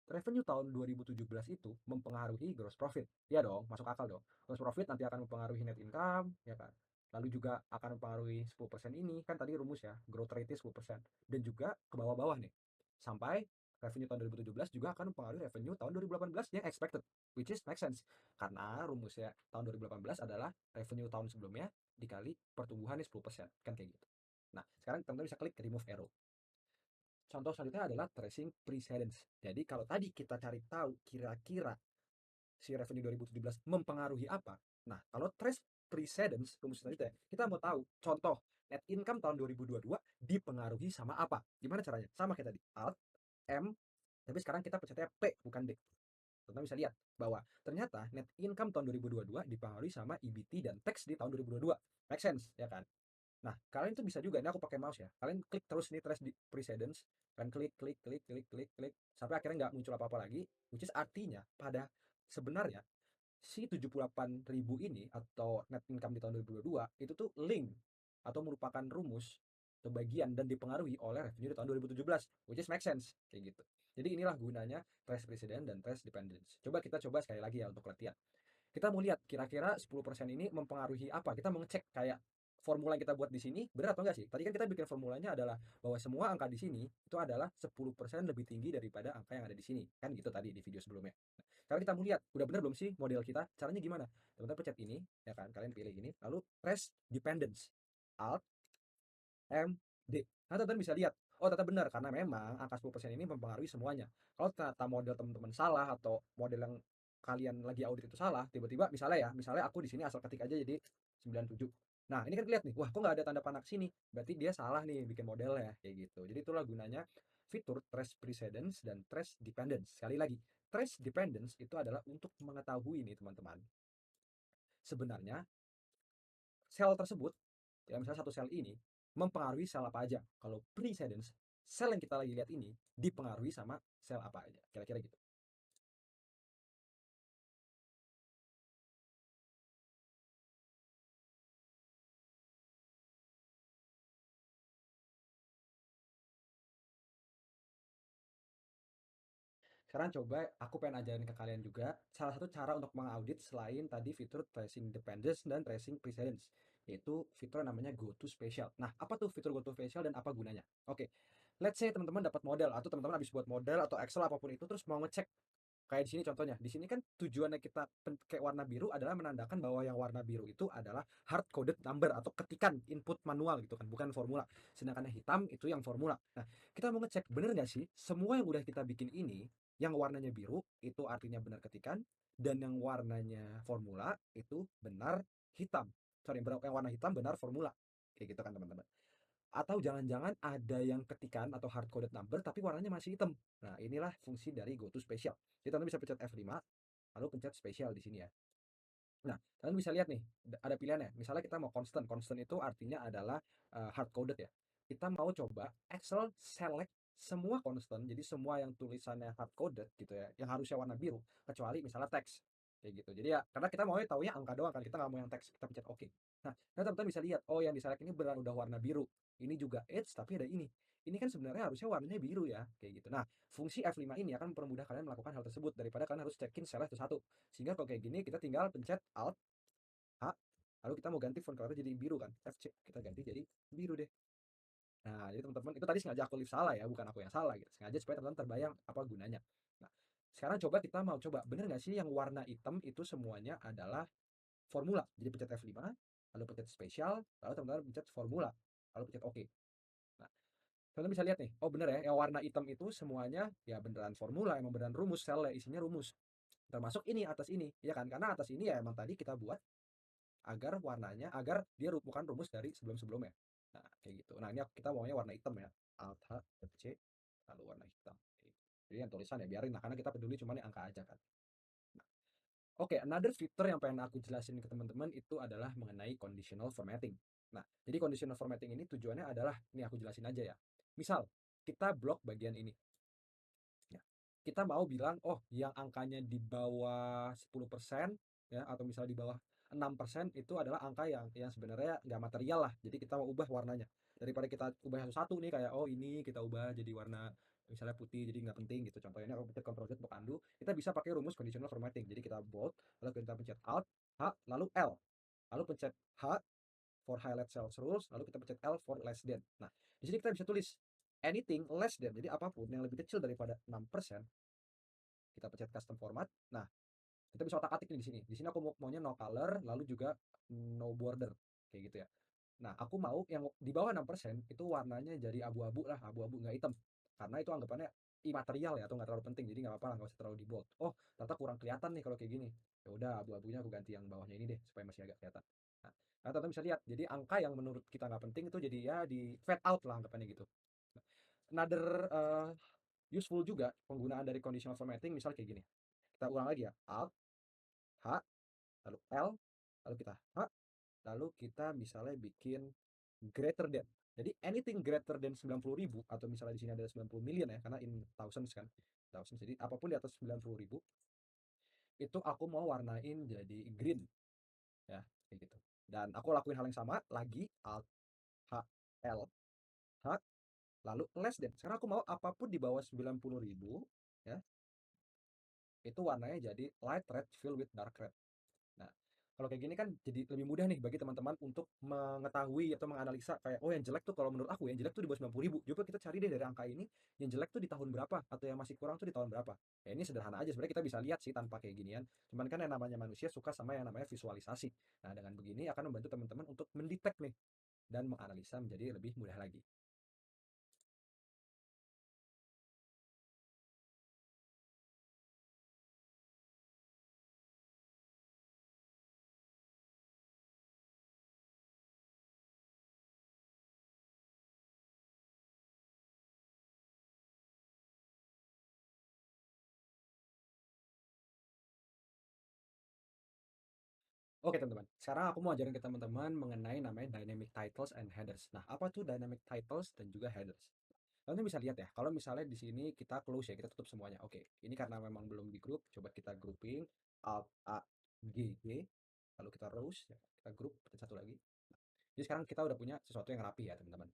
revenue tahun 2017 itu mempengaruhi gross profit. Ya dong, masuk akal dong. Gross profit nanti akan mempengaruhi net income, ya kan? Lalu juga akan mempengaruhi 10% ini, kan tadi rumus ya, growth rate 10%. Dan juga ke bawah-bawah nih. Sampai revenue tahun 2017 juga akan mempengaruhi revenue tahun 2018 yang expected, which is make sense. Karena rumusnya tahun 2018 adalah revenue tahun sebelumnya dikali pertumbuhannya 10%, kan kayak gitu. Nah, sekarang teman-teman bisa klik remove arrow. Contoh selanjutnya adalah tracing precedence. Jadi kalau tadi kita cari tahu kira-kira si revenue 2017 mempengaruhi apa. Nah, kalau trace precedence, rumus selanjutnya, kita mau tahu contoh net income tahun 2022 dipengaruhi sama apa. Gimana caranya? Sama kayak tadi. Alt, M, tapi sekarang kita pencetnya P, bukan D. Teman bisa lihat bahwa ternyata net income tahun 2022 dipengaruhi sama EBT dan tax di tahun 2022. Make sense, ya kan? Nah, kalian tuh bisa juga, ini aku pakai mouse ya. Kalian klik terus nih trace di precedence, kalian klik, klik, klik, klik, klik, klik, sampai akhirnya nggak muncul apa-apa lagi, which is artinya pada sebenarnya si 78.000 ini atau net income di tahun 2022 itu tuh link atau merupakan rumus atau bagian dan dipengaruhi oleh revenue di tahun 2017, which is make sense kayak gitu. Jadi inilah gunanya trace precedent dan trace dependence. Coba sekali lagi ya untuk latihan. Kita mau lihat kira-kira 10% ini mempengaruhi apa. Kita mau ngecek kayak formula yang kita buat di sini benar atau enggak sih? Tadi kan kita bikin formulanya adalah bahwa semua angka di sini itu adalah 10% lebih tinggi daripada angka yang ada di sini. Kan gitu tadi di video sebelumnya. Sekarang kita mau lihat, udah benar belum sih model kita? Caranya gimana? Teman-teman pencet ini, ya kan? Kalian pilih ini, lalu press dependence. Alt, M, D. Nah, teman-teman bisa lihat, oh ternyata benar karena memang angka 10% ini mempengaruhi semuanya. Kalau ternyata model teman-teman salah atau model yang kalian lagi audit itu salah, tiba-tiba misalnya ya, misalnya aku di sini asal ketik aja jadi 97. Nah, ini kan lihat nih, wah kok nggak ada tanda panah sini? Berarti dia salah nih bikin modelnya, kayak gitu. Jadi itulah gunanya fitur trace precedence dan trace dependence. Sekali lagi, trace dependence itu adalah untuk mengetahui nih teman-teman, sebenarnya sel tersebut, ya misalnya satu sel ini mempengaruhi sel apa aja. Kalau precedence, sel yang kita lagi lihat ini dipengaruhi sama sel apa aja. Kira-kira gitu. Sekarang coba aku pengen ajarin ke kalian juga salah satu cara untuk mengaudit selain tadi fitur tracing dependence dan tracing precedence, yaitu fitur yang namanya go to special. Nah, apa tuh fitur go to special dan apa gunanya? Oke, let's say teman-teman dapat model atau teman-teman habis buat model atau Excel apapun itu terus mau ngecek. Kayak di sini contohnya, di sini kan tujuannya kita kayak warna biru adalah menandakan bahwa yang warna biru itu adalah hard coded number atau ketikan input manual gitu kan, bukan formula. Sedangkan yang hitam itu yang formula. Nah, kita mau ngecek bener nggak sih semua yang udah kita bikin ini, yang warnanya biru itu artinya benar ketikan, dan yang warnanya formula itu benar hitam. Sorry, yang warna hitam benar formula. Kayak gitu kan teman-teman. Atau jangan-jangan ada yang ketikan atau hard coded number tapi warnanya masih hitam. Nah, inilah fungsi dari go to special. Jadi teman bisa pencet F5 lalu pencet special di sini ya. Nah, kalian bisa lihat nih, ada pilihannya. Misalnya kita mau constant. Constant itu artinya adalah hard coded ya. Kita mau coba Excel select semua constant, jadi semua yang tulisannya hard coded gitu ya, yang harusnya warna biru, kecuali misalnya teks. Kayak gitu. Jadi ya, karena kita mau taunya angka doang kan, kita nggak mau yang teks, kita pencet OK. Nah, teman-teman bisa lihat, oh yang di select ini benar udah warna biru. Ini juga Edge, tapi ada ini. Ini kan sebenarnya harusnya warnanya biru ya, kayak gitu. Nah, fungsi F5 ini akan mempermudah kalian melakukan hal tersebut daripada kalian harus cekin sel satu-satu. Sehingga kalau kayak gini kita tinggal pencet Alt H, lalu kita mau ganti font color jadi biru kan, FC, kita ganti jadi biru deh. Nah, jadi teman-teman itu tadi sengaja aku live salah ya, bukan aku yang salah gitu. Sengaja supaya teman-teman terbayang apa gunanya. Nah, sekarang coba kita mau coba bener nggak sih yang warna hitam itu semuanya adalah formula. Jadi pencet F5, lalu pencet spesial, lalu teman-teman pencet formula, lalu pencet OK. Nah, teman-teman bisa lihat nih, oh bener ya, yang warna hitam itu semuanya ya beneran formula, emang beneran rumus, sel isinya rumus. Termasuk ini atas ini, ya kan? Karena atas ini ya emang tadi kita buat agar warnanya agar dia bukan rumus dari sebelum-sebelumnya. Nah, kayak gitu. Nah, ini kita maunya warna hitam ya. Alt H, C, lalu warna hitam. Jadi yang tulisan ya biarin lah, karena kita peduli cuma yang angka aja kan. Nah, oke, another fitur yang pengen aku jelasin ke teman-teman itu adalah mengenai conditional formatting. Nah, jadi conditional formatting ini tujuannya adalah, ini aku jelasin aja ya. Misal, kita blok bagian ini. Ya. Kita mau bilang, oh yang angkanya di bawah 10% ya, atau misalnya di bawah 6% itu adalah angka yang sebenarnya nggak material lah. Jadi kita mau ubah warnanya. Daripada kita ubah satu-satu nih kayak, oh ini kita ubah jadi warna misalnya putih jadi nggak penting gitu. Contohnya aku pencet Ctrl Z untuk undo, kita bisa pakai rumus conditional formatting. Jadi kita bold, lalu kita pencet Alt, H, lalu L. Lalu pencet H for highlight cells rules, lalu kita pencet L for less than. Nah, di sini kita bisa tulis anything less than, jadi apapun yang lebih kecil daripada 6%, kita pencet custom format. Nah, kita bisa otak-atik nih di sini. Di sini aku maunya no color, lalu juga no border, kayak gitu ya. Nah, aku mau yang di bawah 6% itu warnanya jadi abu-abu lah, abu-abu nggak hitam. Karena itu anggapannya imaterial ya, atau nggak terlalu penting, jadi nggak apa-apa lah, nggak usah terlalu di bold. Oh, ternyata kurang kelihatan nih kalau kayak gini. Ya udah, abu-abunya aku ganti yang bawahnya ini deh, supaya masih agak kelihatan. Nah, teman-teman bisa lihat, jadi angka yang menurut kita nggak penting itu jadi ya di fade out lah anggapannya gitu. Nah, another useful juga penggunaan dari conditional formatting, misal kayak gini. Kita ulang lagi ya, Alt, H, lalu L, lalu kita H, lalu kita misalnya bikin greater than. Jadi anything greater than 90.000 atau misalnya di sini ada 90 million ya, karena in thousands kan. Thousands. Jadi apapun di atas 90.000 itu aku mau warnain jadi green ya, kayak gitu. Dan aku lakuin hal yang sama lagi, Alt H L H, lalu less than. Sekarang aku mau apapun di bawah 90.000 ya, itu warnanya jadi light red filled with dark red. Nah, kalau kayak gini kan jadi lebih mudah nih bagi teman-teman untuk mengetahui atau menganalisa kayak, oh yang jelek tuh kalau menurut aku yang jelek tuh di bawah 90.000. Coba kita cari deh dari angka ini, yang jelek tuh di tahun berapa atau yang masih kurang tuh di tahun berapa. Ya ini sederhana aja sebenarnya kita bisa lihat sih tanpa kayak ginian. Cuman kan yang namanya manusia suka sama yang namanya visualisasi. Nah, dengan begini akan membantu teman-teman untuk mendetek nih dan menganalisa menjadi lebih mudah lagi. Oke teman-teman, sekarang aku mau ajarin ke teman-teman mengenai namanya dynamic titles and headers. Nah, apa tuh dynamic titles dan juga headers? Teman-teman bisa lihat ya, kalau misalnya di sini kita close ya, kita tutup semuanya. Oke, ini karena memang belum di group, coba kita grouping Alt A G G, lalu kita rows, ya, kita group, pencet satu lagi. Jadi sekarang kita udah punya sesuatu yang rapi ya teman-teman.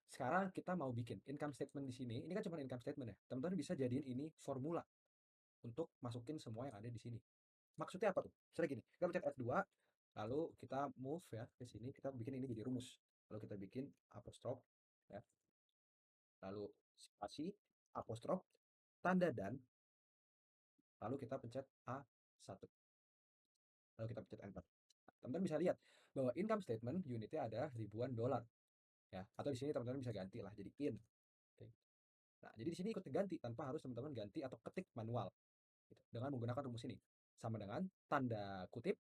Sekarang kita mau bikin income statement di sini. Ini kan cuma income statement ya. Teman-teman bisa jadiin ini formula untuk masukin semua yang ada di sini. Maksudnya apa tuh? Misalnya gini, kita pencet F2, lalu kita move ya ke sini, kita bikin ini jadi rumus. Lalu kita bikin apostrof, ya, lalu spasi, apostrof, tanda dan, lalu kita pencet A1, lalu kita pencet enter. Nah, teman-teman bisa lihat bahwa income statement unitnya ada ribuan dolar, ya. Atau di sini teman-teman bisa ganti lah jadi in. Oke. Nah, jadi di sini ikut ganti tanpa harus teman-teman ganti atau ketik manual gitu, dengan menggunakan rumus ini. Sama dengan tanda kutip,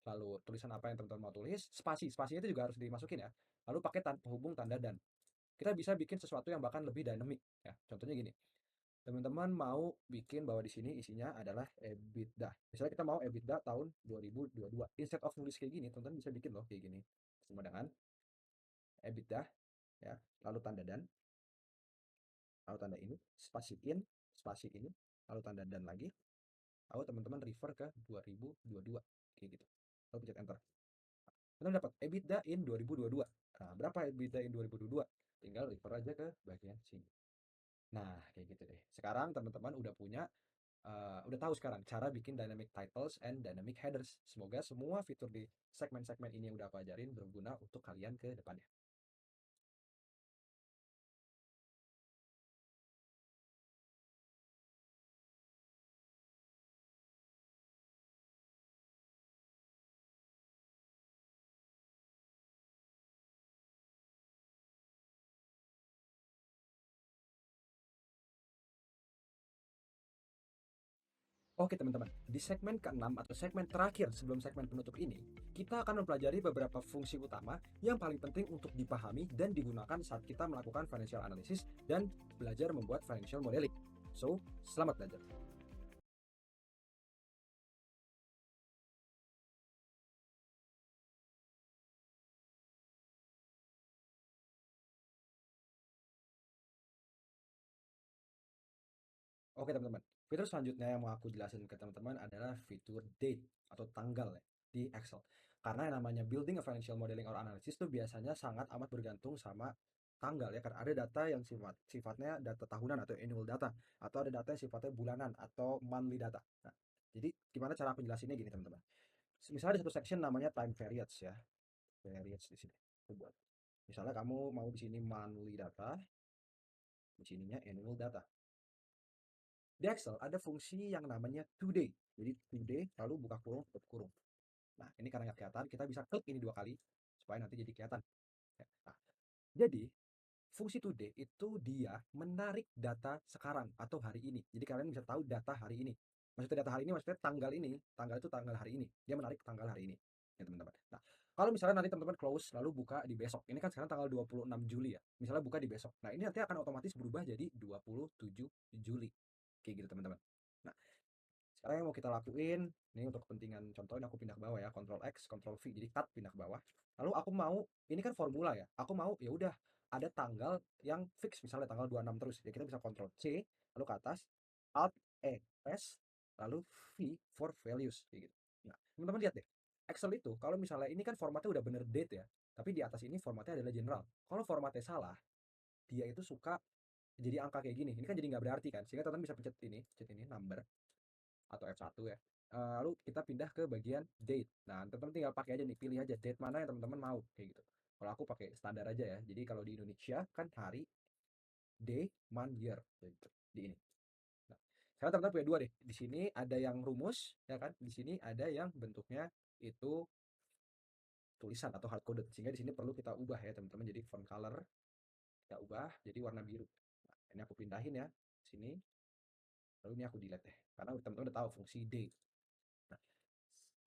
lalu tulisan apa yang teman-teman mau tulis, spasinya itu juga harus dimasukin ya. Lalu pakai penghubung tanda dan. Kita bisa bikin sesuatu yang bahkan lebih dynamic ya. Contohnya gini, teman-teman mau bikin bahwa di sini isinya adalah EBITDA. Misalnya kita mau EBITDA tahun 2022. Instead of nulis kayak gini, teman-teman bisa bikin loh kayak gini. Sama dengan EBITDA ya, lalu tanda dan, lalu tanda ini, spasi ini, lalu tanda dan lagi, lalu teman-teman refer ke 2022 kayak gitu. Lalu pencet enter. Kita dapat EBITDA in 2022. Nah, berapa EBITDA in 2022? Tinggal refer aja ke bagian sini. Nah, kayak gitu deh. Sekarang teman-teman udah punya, udah tahu sekarang cara bikin dynamic titles and dynamic headers. Semoga semua fitur di segmen-segmen ini yang udah aku ajarin berguna untuk kalian ke depannya. Oke teman-teman, di segmen ke-6 atau segmen terakhir sebelum segmen penutup ini, kita akan mempelajari beberapa fungsi utama yang paling penting untuk dipahami dan digunakan saat kita melakukan financial analysis dan belajar membuat financial modeling. So, selamat belajar. Oke teman-teman, fitur selanjutnya yang mau aku jelasin ke teman-teman adalah fitur date atau tanggal ya di Excel. Karena yang namanya building a financial modeling or analysis itu biasanya sangat amat bergantung sama tanggal ya. Karena ada data yang sifatnya data tahunan atau annual data, atau ada data yang sifatnya bulanan atau monthly data. Nah, jadi gimana cara aku jelasinnya gini teman-teman. Misalnya ada satu section namanya time periods ya, periods di sini. Coba. Misalnya kamu mau di sini monthly data, di sininya annual data. Di Excel ada fungsi yang namanya today. Jadi today lalu buka kurung, tutup kurung. Nah, ini karena nggak kelihatan, kita bisa klik ini dua kali supaya nanti jadi kelihatan. Ya. Nah, jadi fungsi today itu dia menarik data sekarang atau hari ini. Jadi kalian bisa tahu data hari ini. Maksudnya data hari ini maksudnya tanggal ini. Tanggal itu tanggal hari ini. Dia menarik tanggal hari ini. Ya teman-teman. Nah, kalau misalnya nanti teman-teman close lalu buka di besok. Ini kan sekarang tanggal 26 Juli ya. Misalnya buka di besok. Nah, ini nanti akan otomatis berubah jadi 27 Juli. Kayak gitu teman-teman. Nah, sekarang yang mau kita lakuin, ini untuk kepentingan contohnya aku pindah ke bawah ya, Ctrl X, Ctrl V, jadi cut pindah ke bawah. Lalu aku mau, ini kan formula ya, aku mau ya udah ada tanggal yang fix, misalnya tanggal 26 terus. Ya kita bisa Ctrl C, lalu ke atas, Alt E, S, lalu V for values, kayak gitu. Nah, teman-teman lihat deh, Excel itu kalau misalnya ini kan formatnya udah bener date ya, tapi di atas ini formatnya adalah general. Kalau formatnya salah, dia itu suka jadi angka kayak gini. Ini kan jadi nggak berarti kan, sehingga teman-teman bisa pencet ini number atau F1 ya. Lalu kita pindah ke bagian date. Nah, teman-teman tinggal pakai aja nih, pilih aja date mana yang teman-teman mau kayak gitu. Kalau aku pakai standar aja ya. Jadi kalau di Indonesia kan hari, day, month, year gitu. Di ini. Nah, sekarang teman-teman punya dua deh. Di sini ada yang rumus ya kan. Di sini ada yang bentuknya itu tulisan atau hard coded. Sehingga di sini perlu kita ubah ya teman-teman. Jadi font color kita ubah jadi warna biru. Nah, ini aku pindahin ya sini. Lalu ini aku delete deh. Karena teman-teman udah tahu fungsi day. Nah,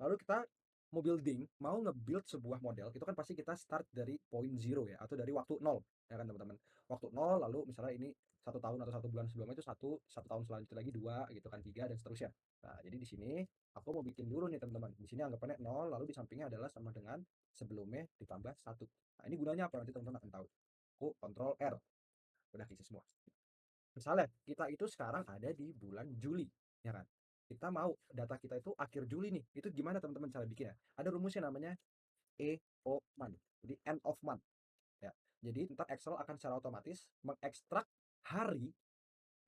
lalu kita mau building, mau nge-build sebuah model, itu kan pasti kita start dari point zero ya, atau dari waktu nol, ya kan teman-teman. Waktu nol, lalu misalnya ini 1 tahun atau 1 bulan sebelumnya itu satu tahun selanjutnya lagi dua, gitu kan, tiga dan seterusnya. Nah, jadi di sini Aku mau bikin dulu nih teman-teman. Di sini anggapannya 0, lalu di sampingnya adalah sama dengan sebelumnya ditambah 1. Nah, ini gunanya apa? Nanti teman-teman akan tahu. Aku kontrol R. Udah isi semua. Misalnya, kita itu sekarang ada di bulan Juli, ya kan? Kita mau data kita itu akhir Juli nih. Itu gimana teman-teman cara bikinnya? Ada rumusnya namanya EO month. Jadi end of month. Ya. Jadi ntar Excel akan secara otomatis mengekstrak hari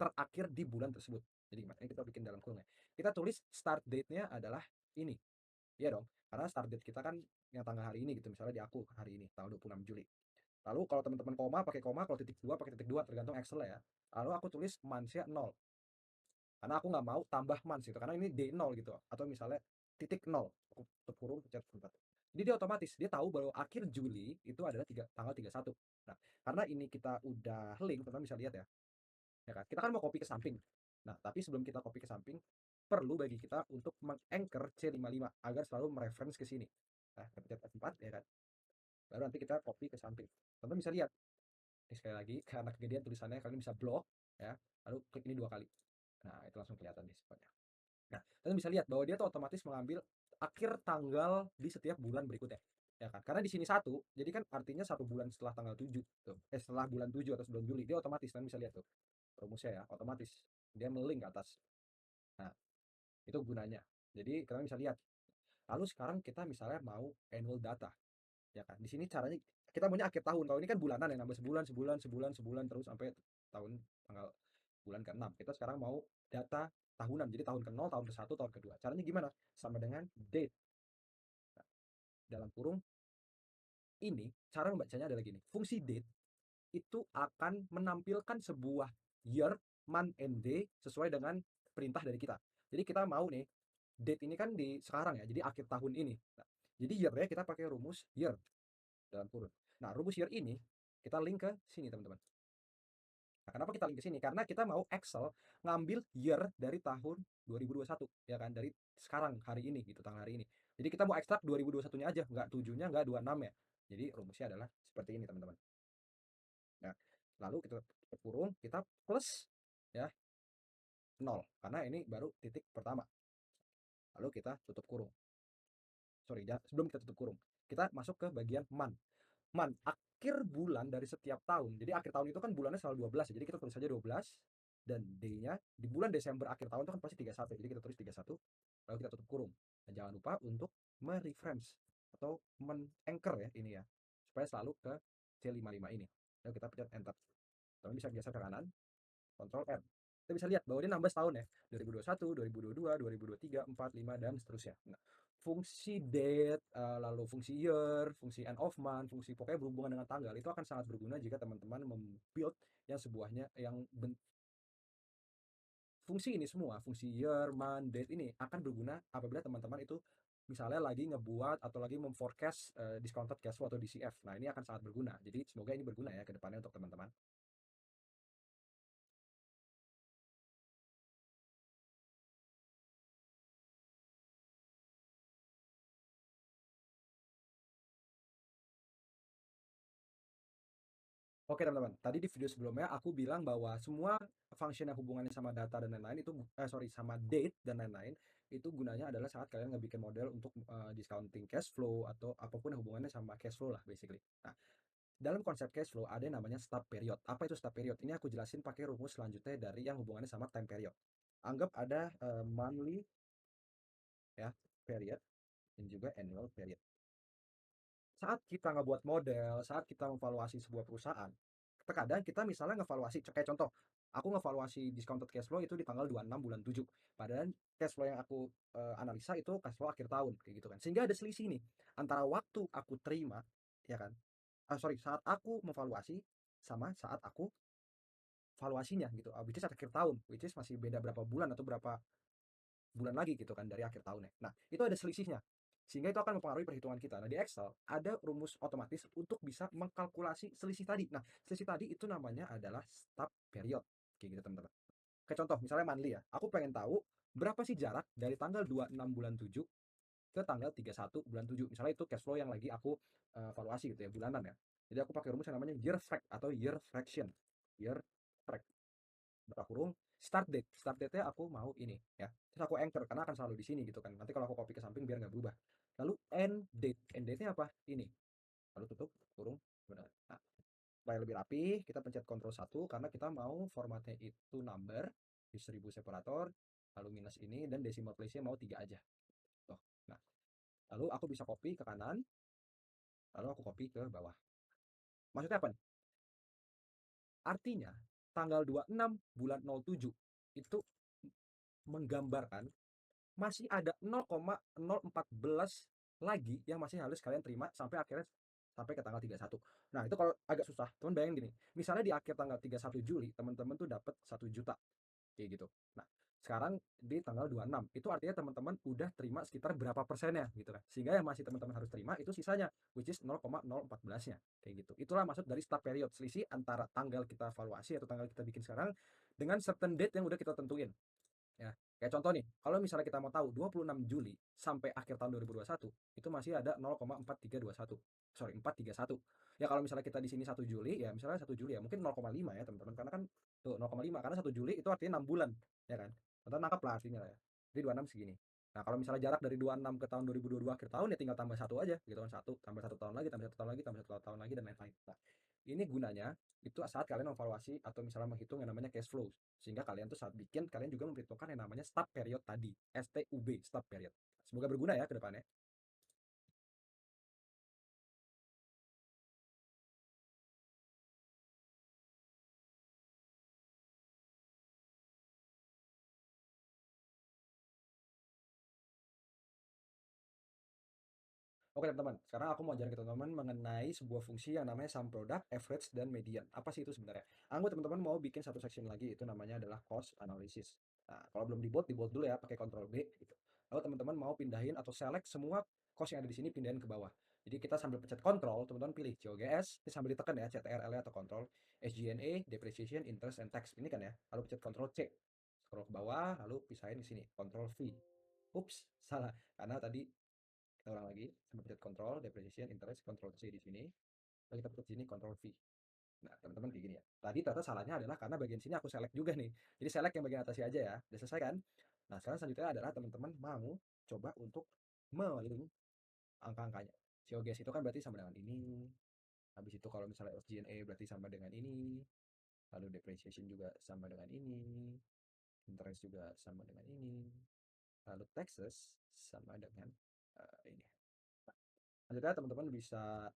terakhir di bulan tersebut. Jadi gimana? Ini kita bikin dalam kurung ya. Kita tulis start date-nya adalah ini. Iya dong. Karena start date kita kan yang tanggal hari ini gitu. Misalnya di aku hari ini tanggal 26 Juli. Lalu kalau teman-teman koma pakai koma, kalau titik dua pakai titik dua, tergantung Excel ya. Lalu aku tulis months-nya 0. Karena aku nggak mau tambah months gitu. Karena ini D0 gitu. Atau misalnya titik 0. Aku tutup kurung, pencet 4. Jadi dia otomatis, dia tahu bahwa akhir Juli itu adalah tanggal 31. Nah, karena ini kita udah link, teman-teman bisa lihat ya. Ya kan? Kita kan mau copy ke samping. Nah, tapi sebelum kita copy ke samping, perlu bagi kita untuk menganchor C55 agar selalu mereference ke sini. Nah, kita pencet F4 ya kan. Baru nanti kita copy ke samping. Teman-teman bisa lihat. Ini sekali lagi, karena kegedean tulisannya, kalian bisa blok ya. Lalu klik ini 2 kali. Nah, itu langsung kelihatan di spotnya. Nah, kalian bisa lihat bahwa dia tuh otomatis mengambil akhir tanggal di setiap bulan berikutnya. Ya kan? Karena di sini 1, jadi kan artinya 1 bulan setelah tanggal 7 tuh. Setelah bulan 7 atau sebelum Juli, dia otomatis kalian bisa lihat tuh. Rumusnya ya, otomatis. Dia melink ke atas. Nah, itu gunanya. Jadi kalian bisa lihat. Lalu sekarang kita misalnya mau annual data, ya kan? Di sini caranya kita maunya akhir tahun. Kalau ini kan bulanan ya, nambah sebulan, sebulan, sebulan, sebulan terus sampai tahun tanggal bulan ke-6. Kita sekarang mau data tahunan. Jadi tahun ke-0, tahun ke-1, tahun ke-2. Caranya gimana? Sama dengan date. Nah, dalam kurung ini cara membacanya adalah gini. Fungsi date itu akan menampilkan sebuah year, month, and day sesuai dengan perintah dari kita. Jadi kita mau nih, date ini kan di sekarang ya, jadi akhir tahun ini. Nah, jadi year-nya kita pakai rumus year dalam kurun. Nah, rumus year ini kita link ke sini teman-teman. Nah, kenapa kita link ke sini? Karena kita mau Excel ngambil year dari tahun 2021, ya kan? Dari sekarang, hari ini gitu, tanggal hari ini. Jadi kita mau ekstrak 2021-nya aja, nggak 7-nya, nggak 26 ya. Jadi rumusnya adalah seperti ini teman-teman. Nah, lalu kita kurung, kita plus ya 0 karena ini baru titik pertama. Lalu kita tutup kurung. Sorry, sebelum kita tutup kurung, kita masuk ke bagian month. Month, akhir bulan dari setiap tahun. Jadi akhir tahun itu kan bulannya selalu 12 ya. Jadi kita tulis saja 12 dan D-nya di bulan Desember akhir tahun itu kan pasti 31. Jadi kita tulis 31 lalu kita tutup kurung. Dan jangan lupa untuk mereference atau men-anchor ya ini ya. Supaya selalu ke C55 ini. Lalu kita pencet enter. Teman bisa geser ke kanan, Ctrl R. Kita bisa lihat bahwa dia nambah setahun ya. 2021, 2022, 2023, 4, 5 dan seterusnya. Nah, fungsi date, lalu fungsi year, fungsi end of month, fungsi pokoknya berhubungan dengan tanggal itu akan sangat berguna jika teman-teman membuild yang sebuahnya yang fungsi ini semua, fungsi year, month, date ini akan berguna apabila teman-teman itu misalnya lagi ngebuat atau lagi memforecast discounted cash flow atau DCF. Nah, ini akan sangat berguna. Jadi semoga ini berguna ya ke depannya untuk teman-teman. Oke teman-teman, tadi di video sebelumnya aku bilang bahwa semua function yang hubungannya sama data dan lain-lain itu sorry sama date dan lain-lain itu gunanya adalah saat kalian ngebikin model untuk discounting cash flow atau apapun yang hubungannya sama cash flow lah basically. Nah, dalam konsep cash flow ada yang namanya stub period. Apa itu stub period? Ini aku jelasin pakai rumus selanjutnya dari yang hubungannya sama time period. Anggap ada monthly ya period dan juga annual period. Saat kita ngebuat model, saat kita memvaluasi sebuah perusahaan, terkadang kita misalnya ngevaluasi, kayak contoh, aku ngevaluasi discounted cash flow itu di tanggal 26 bulan 7. Padahal cash flow yang aku analisa itu cash flow akhir tahun, kayak gitu kan. Sehingga ada selisih nih antara waktu aku terima, ya kan? Sorry, saat aku memvaluasi sama saat aku valuasinya gitu. Which is akhir tahun, which is masih beda berapa bulan atau berapa bulan lagi gitu kan dari akhir tahunnya. Nah, itu ada selisihnya. Sehingga itu akan mempengaruhi perhitungan kita. Nah, di Excel ada rumus otomatis untuk bisa mengkalkulasi selisih tadi. Nah, selisih tadi itu namanya adalah stub period. Kayak gitu, teman-teman. Kayak contoh, misalnya monthly ya. Aku pengen tahu berapa sih jarak dari tanggal 26 bulan 7 ke tanggal 31 bulan 7. Misalnya itu cash flow yang lagi aku valuasi gitu ya, bulanan ya. Jadi aku pakai rumus yang namanya year frac atau year fraction. Year frac. Berapa kurung Start date-nya aku mau ini ya. Terus aku anchor karena akan selalu di sini gitu kan. Nanti kalau aku copy ke samping biar nggak berubah. Lalu end date-nya apa? Ini. Lalu tutup, kurung, benar. Nah, supaya lebih rapi, kita pencet Ctrl 1 karena kita mau formatnya itu number, distribusi separator, lalu minus ini dan decimal place-nya mau 3 aja. Tuh. Nah, lalu aku bisa copy ke kanan, lalu aku copy ke bawah. Maksudnya apa nih? Artinya tanggal 26 bulan 07 itu menggambarkan masih ada 0,014 lagi yang masih harus kalian terima sampai akhirnya sampai ke tanggal 31. Nah, itu kalau agak susah, teman bayangin gini. Misalnya di akhir tanggal 31 Juli, teman-teman tuh dapat 1 juta kayak gitu. Nah, sekarang di tanggal 26, itu artinya teman-teman udah terima sekitar berapa persennya gitu kan. Sehingga yang masih teman-teman harus terima itu sisanya, which is 0,014-nya kayak gitu. Itulah maksud dari start period, selisih antara tanggal kita evaluasi atau tanggal kita bikin sekarang dengan certain date yang udah kita tentuin. Ya, kayak contoh nih, kalau misalnya kita mau tahu 26 Juli sampai akhir tahun 2021, itu masih ada 0,4321. Sorry, 431. Ya kalau misalnya kita di sini 1 Juli, ya misalnya 1 Juli ya, mungkin 0,5 ya teman-teman. Karena kan tuh 0,5 karena 1 Juli itu artinya 6 bulan, ya kan? Atau nangkap lah artinya lah ya. Jadi 26 segini. Nah, kalau misalnya jarak dari 26 ke tahun 2022 akhir tahun ya tinggal tambah satu aja gitu kan, satu tambah 1 tahun lagi, tambah 1 tahun lagi, tambah 1 tahun lagi dan lain-lain. Nah, ini gunanya itu saat kalian evaluasi atau misalnya menghitung yang namanya cash flow, sehingga kalian tuh saat bikin kalian juga memperhitungkan yang namanya stub period tadi, STUB, stub period. Semoga berguna ya ke depannya. Oke teman-teman, sekarang aku mau ajarin ke teman-teman mengenai sebuah fungsi yang namanya sum product, average, dan median. Apa sih itu sebenarnya? Anggap teman-teman mau bikin satu section lagi, itu namanya adalah cost analysis. Nah, kalau belum di bold dulu ya, pakai Ctrl B gitu. Lalu teman-teman mau pindahin atau select semua cost yang ada di sini, pindahin ke bawah. Jadi kita sambil pencet Ctrl, teman-teman pilih COGS, ini sambil ditekan ya, CTRL atau Ctrl, SG&A, depreciation, interest, and tax. Ini kan ya, lalu pencet Ctrl C. Scroll ke bawah, lalu pisahin di sini, Ctrl V. Ups, salah. Karena tadi kita ulang lagi, sampai pencet Control, Depreciation, Interest, Control C di sini. Lalu kita pencet sini, Control V. Nah, teman-teman kayak gini ya. Tadi ternyata salahnya adalah karena bagian sini aku select juga nih. Jadi select yang bagian atasnya aja ya. Udah selesai kan? Nah, sekarang selanjutnya adalah teman-teman mau coba untuk melink angka-angkanya. COGS itu kan berarti sama dengan ini. Habis itu kalau misalnya SG&A berarti sama dengan ini. Lalu depreciation juga sama dengan ini. Interest juga sama dengan ini. Lalu taxes sama dengan ini. Lanjutnya teman-teman bisa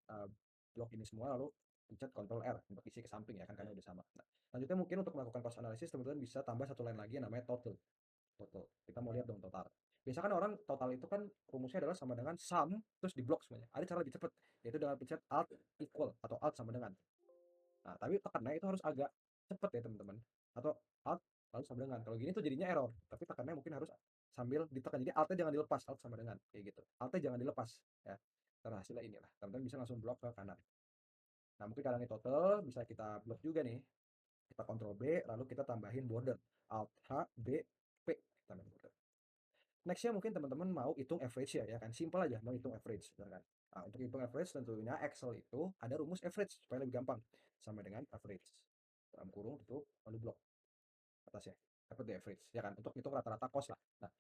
blok ini semua lalu pencet Ctrl R untuk isi ke samping ya kan karena udah sama. Nah, lanjutnya mungkin untuk melakukan cost analysis teman-teman bisa tambah satu line lagi yang namanya total. Total. Kita mau lihat dong total. Biasa kan orang total itu kan rumusnya adalah sama dengan sum terus di blok semuanya. Ada cara lebih cepat yaitu dengan pencet Alt equal atau Alt sama dengan. Nah, tapi tekannya itu harus agak cepet ya teman-teman. Atau Alt lalu sama dengan. Kalau gini tuh jadinya error. Tapi tekannya mungkin harus sambil ditekan. Jadi Alt-nya jangan dilepas, Alt sama dengan kayak gitu. Alt-nya jangan dilepas ya. Karena hasilnya inilah. Teman-teman bisa langsung blok ke kanan. Nah, mungkin karena ini total bisa kita blok juga nih. Kita Ctrl B lalu kita tambahin border. Alt H B P tambahin border. Nextnya mungkin teman-teman mau hitung average ya kan. Simple aja mau hitung average ya kan. Nah, untuk hitung average tentunya Excel itu ada rumus average supaya lebih gampang. Sama dengan average. Dalam kurung tutup lalu blok atasnya. Dapat the average ya kan untuk hitung rata-rata cost lah. Nah,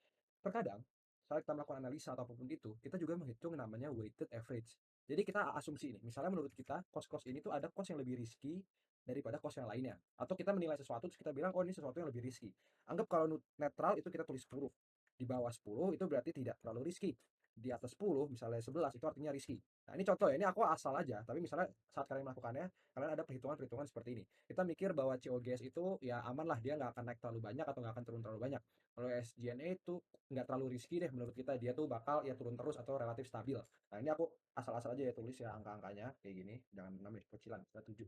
terkadang saat kita melakukan analisa atau apapun itu, kita juga menghitung namanya weighted average. Jadi kita asumsi ini, misalnya menurut kita cost-cost ini tuh ada cost yang lebih risky daripada cost yang lainnya. Atau kita menilai sesuatu terus kita bilang, oh ini sesuatu yang lebih risky. Anggap kalau netral itu kita tulis 10. Di bawah 10 itu berarti tidak terlalu risky. Di atas 10, misalnya 11 itu artinya risky. Nah ini contoh ya, ini aku asal aja. Tapi misalnya saat kalian melakukannya, kalian ada perhitungan-perhitungan seperti ini. Kita mikir bahwa COGS itu ya aman lah, dia nggak akan naik terlalu banyak atau nggak akan turun terlalu banyak. Kalau SG&A itu nggak terlalu risky deh menurut kita, dia tuh bakal ya turun terus atau relatif stabil. Nah ini aku asal-asal aja ya tulis ya angka-angkanya kayak gini, jangan namanya kecilan, kita 7.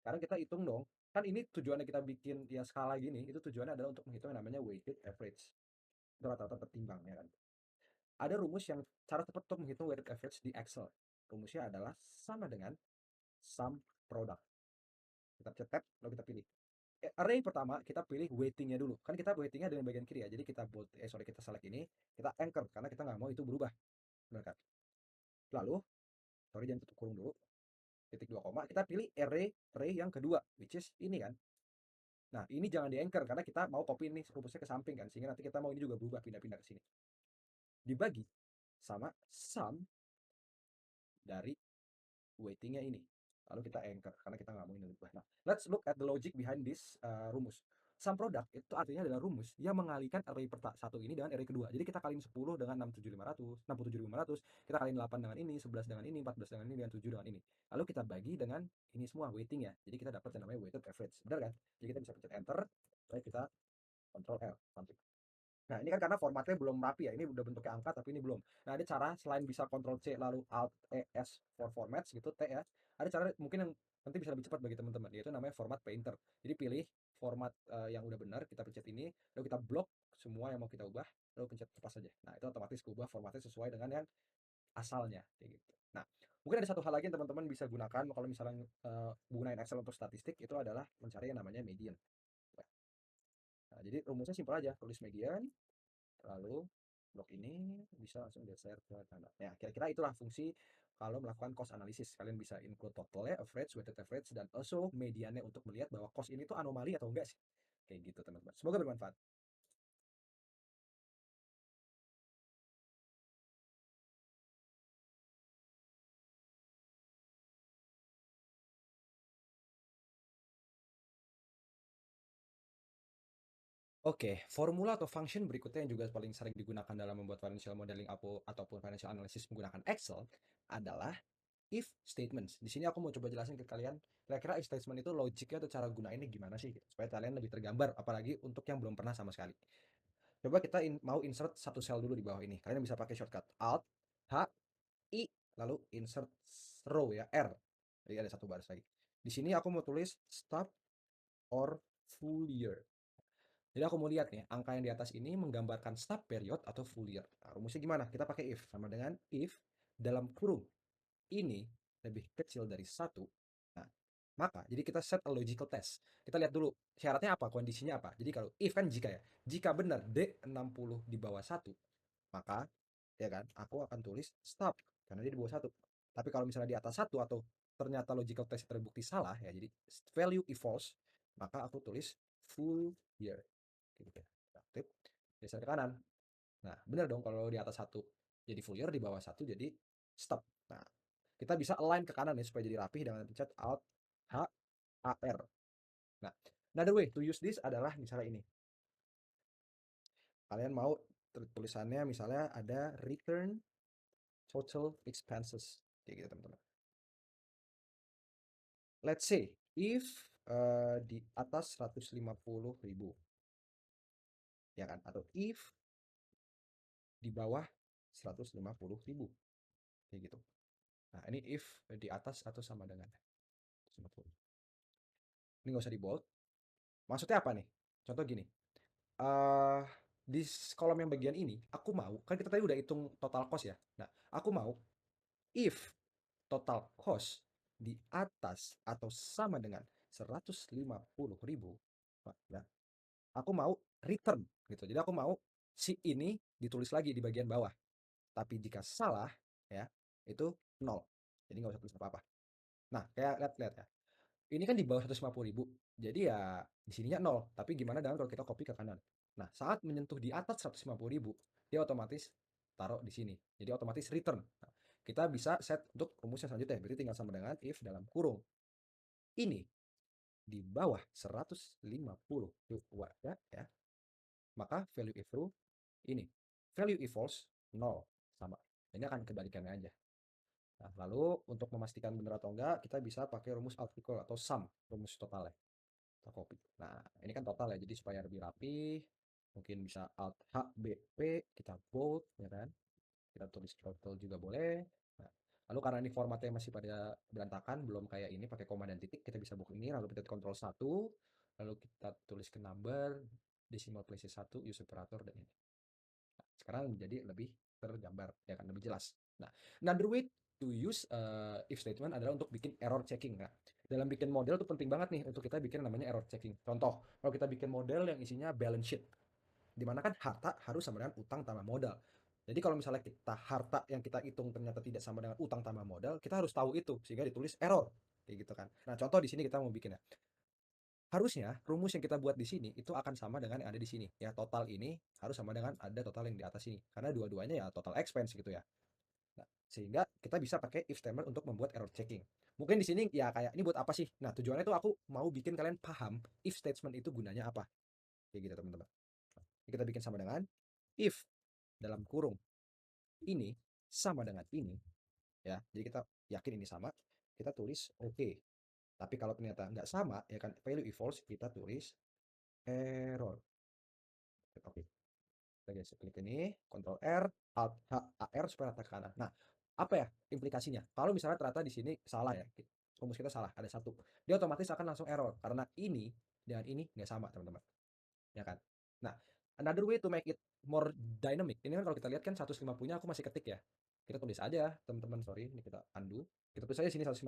Sekarang kita hitung dong, kan ini tujuannya kita bikin ya skala gini, itu tujuannya adalah untuk menghitung yang namanya weighted average. Itu rata-rata tertimbang ya kan. Ada rumus yang cara tepat untuk menghitung weighted average di Excel. Rumusnya adalah sama dengan sum product. Kita cetak, lalu kita pilih. Array pertama kita pilih weightingnya dulu. Kan kita weightingnya dengan bagian kiri ya. Jadi kita kita select ini, kita anchor karena kita nggak mau itu berubah. Benar kan? Lalu, sorry jangan tutup kurung dulu. Titik 2 koma, kita pilih array yang kedua, which is ini kan. Nah, ini jangan di-anchor karena kita mau copy ini rumusnya ke samping kan, sehingga nanti kita mau ini juga berubah pindah-pindah ke sini. Dibagi sama sum dari weightingnya ini. Lalu kita anchor karena kita nggak mau ini berubah. Nah, let's look at the logic behind this rumus. Sum product itu artinya adalah rumus yang mengalihkan array satu ini dengan array kedua. Jadi kita kaliin 10 dengan 67.500, kita kaliin 8 dengan ini, 11 dengan ini, 14 dengan ini, dan 7 dengan ini. Lalu kita bagi dengan ini semua weighting ya. Jadi kita dapat yang namanya weighted average. Benar kan? Jadi kita bisa pencet enter, lalu kita Ctrl L, sampai. Nah, ini kan karena formatnya belum rapi ya, ini udah bentuknya angka tapi ini belum. Nah, ada cara selain bisa Ctrl C lalu Alt E S for formats gitu, T ya. Ada cara mungkin yang nanti bisa lebih cepat bagi teman-teman, yaitu namanya format painter. Jadi pilih format yang udah benar, kita pencet ini, lalu kita blok semua yang mau kita ubah, lalu pencet lepas saja. Nah, itu otomatis ubah formatnya sesuai dengan yang asalnya kayak gitu. Nah, mungkin ada satu hal lagi yang teman-teman bisa gunakan kalau misalnya gunain Excel untuk statistik itu adalah mencari yang namanya median. Nah, jadi rumusnya simpel aja, tulis median, lalu blok ini bisa langsung geser ke kanan. Ya, kira-kira itulah fungsi kalau melakukan cost analysis. Kalian bisa include totalnya, average, weighted average, dan also mediannya untuk melihat bahwa cost ini tuh anomali atau enggak sih. Kayak gitu teman-teman. Semoga bermanfaat. Oke, formula atau function berikutnya yang juga paling sering digunakan dalam membuat financial modeling ataupun financial analysis menggunakan Excel adalah if statements. Di sini aku mau coba jelasin ke kalian, kira-kira if statement itu logiknya atau cara gunainnya gimana sih, gitu, supaya kalian lebih tergambar, apalagi untuk yang belum pernah sama sekali. Coba kita mau insert satu sel dulu di bawah ini. Kalian bisa pakai shortcut Alt, H, I, lalu insert row ya, R. Jadi ada satu baris lagi. Di sini aku mau tulis stop or full year. Jadi aku mau lihat nih, angka yang di atas ini menggambarkan stop period atau full year. Nah, rumusnya gimana? Kita pakai if, sama dengan if dalam kurung ini lebih kecil dari satu. Nah, maka jadi kita set a logical test. Kita lihat dulu syaratnya apa, kondisinya apa. Jadi kalau if kan jika ya. Jika benar D60 di bawah satu, maka ya kan, aku akan tulis stop karena dia di bawah satu. Tapi kalau misalnya di atas satu atau ternyata logical test terbukti salah ya, jadi value if false, maka aku tulis full year. Gitu ya. Aktif, geser ke kanan. Nah, benar dong kalau di atas satu jadi full year, di bawah satu jadi stop. Nah, kita bisa align ke kanan ya supaya jadi rapih dengan pencet Alt H A R. Nah, another way to use this adalah misalnya ini. Kalian mau tulisannya misalnya ada return total expenses kayak gitu teman-teman. Let's say if di atas 150.000 ya kan, atau if di bawah 150.000 kayak gitu. Nah, ini if di atas atau sama dengan 150. Ini nggak usah di bold. Maksudnya apa nih? Contoh gini. eh di kolom yang bagian ini, aku mau, kan kita tadi udah hitung total cost ya. Nah, aku mau if total cost di atas atau sama dengan 150.000, nah, aku mau return gitu. Jadi aku mau si ini ditulis lagi di bagian bawah. Tapi jika salah, ya, itu nol. Jadi nggak usah tulis apa-apa. Nah, kayak lihat-lihat ya. Ini kan di bawah 150.000. Jadi ya di sininya nol. Tapi gimana dengan kalau kita copy ke kanan? Nah, saat menyentuh di atas 150.000, dia otomatis taruh di sini. Jadi otomatis return. Nah, kita bisa set untuk rumus yang selanjutnya. Berarti tinggal sama dengan if dalam kurung. Ini di bawah 150 ya, ya. Maka value if true ini. Value if false 0 sama. Ini akan kebalikannya aja. Nah, lalu untuk memastikan benar atau enggak, kita bisa pakai rumus artikel atau sum, rumus totalnya. Kita copy. Nah, ini kan total ya, jadi supaya lebih rapi, mungkin bisa Alt H B P, kita bold, ya kan? Kita tulis total juga boleh. Nah, lalu karena ini formatnya masih pada berantakan, belum kayak ini pakai koma dan titik, kita bisa buka ini, lalu kita Ctrl 1, lalu kita tulis ke number, decimal places 1, use operator, dan ini. Nah, sekarang menjadi lebih tergambar, ya kan, lebih jelas. Nah, another way to use if statement adalah untuk bikin error checking. Nah, dalam bikin model itu penting banget nih untuk kita bikin namanya error checking. Contoh, kalau kita bikin model yang isinya balance sheet, di mana kan harta harus sama dengan utang tambah modal. Jadi kalau misalnya kita harta yang kita hitung ternyata tidak sama dengan utang tambah modal, kita harus tahu itu sehingga ditulis error kayak gitu kan. Nah, contoh di sini kita mau bikin ya. Harusnya rumus yang kita buat di sini itu akan sama dengan yang ada di sini. Ya, total ini harus sama dengan ada total yang di atas ini. Karena dua-duanya ya total expense gitu ya. Nah, sehingga kita bisa pakai if statement untuk membuat error checking. Mungkin di sini ya kayak ini buat apa sih? Nah, tujuannya itu aku mau bikin kalian paham if statement itu gunanya apa. Kayak gitu, teman-teman. Kita bikin sama dengan if dalam kurung ini sama dengan ini ya. Jadi kita yakin ini sama, kita tulis oke. Tapi kalau ternyata nggak sama ya kan value if false kita tulis error. Oke. Kita geser klik ini, Ctrl R, Alt H, A R supaya rata ke kanan. Nah, apa ya implikasinya? Kalau misalnya ternyata di sini salah ya, rumus kita salah, ada satu, dia otomatis akan langsung error karena ini dengan ini nggak sama, teman-teman. Ya kan? Nah, another way to make it more dynamic. Ini kan kalau kita lihat kan 150-nya aku masih ketik ya. Kita tulis aja, teman-teman, sorry, ini kita undo. Kita tulis aja sini 150.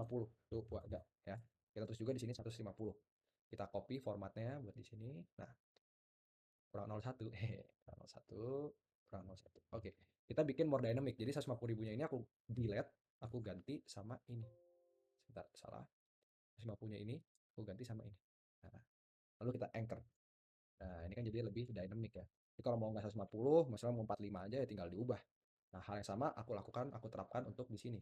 Tuh, enggak ya. Kita tulis juga di sini 150. Kita copy formatnya buat di sini. Nah, kurang 01 kurang 01 kurang 01 oke, kita bikin more dynamic. Jadi 150 ribunya ini aku delete, aku ganti sama ini. Sebentar, salah. 150 nya ini aku ganti sama ini. Nah, lalu kita anchor. Nah, ini kan jadi lebih dynamic ya. Jadi kalau mau nggak 150, misalnya mau 45 aja ya tinggal diubah. Nah, hal yang sama aku lakukan, aku terapkan untuk di sini.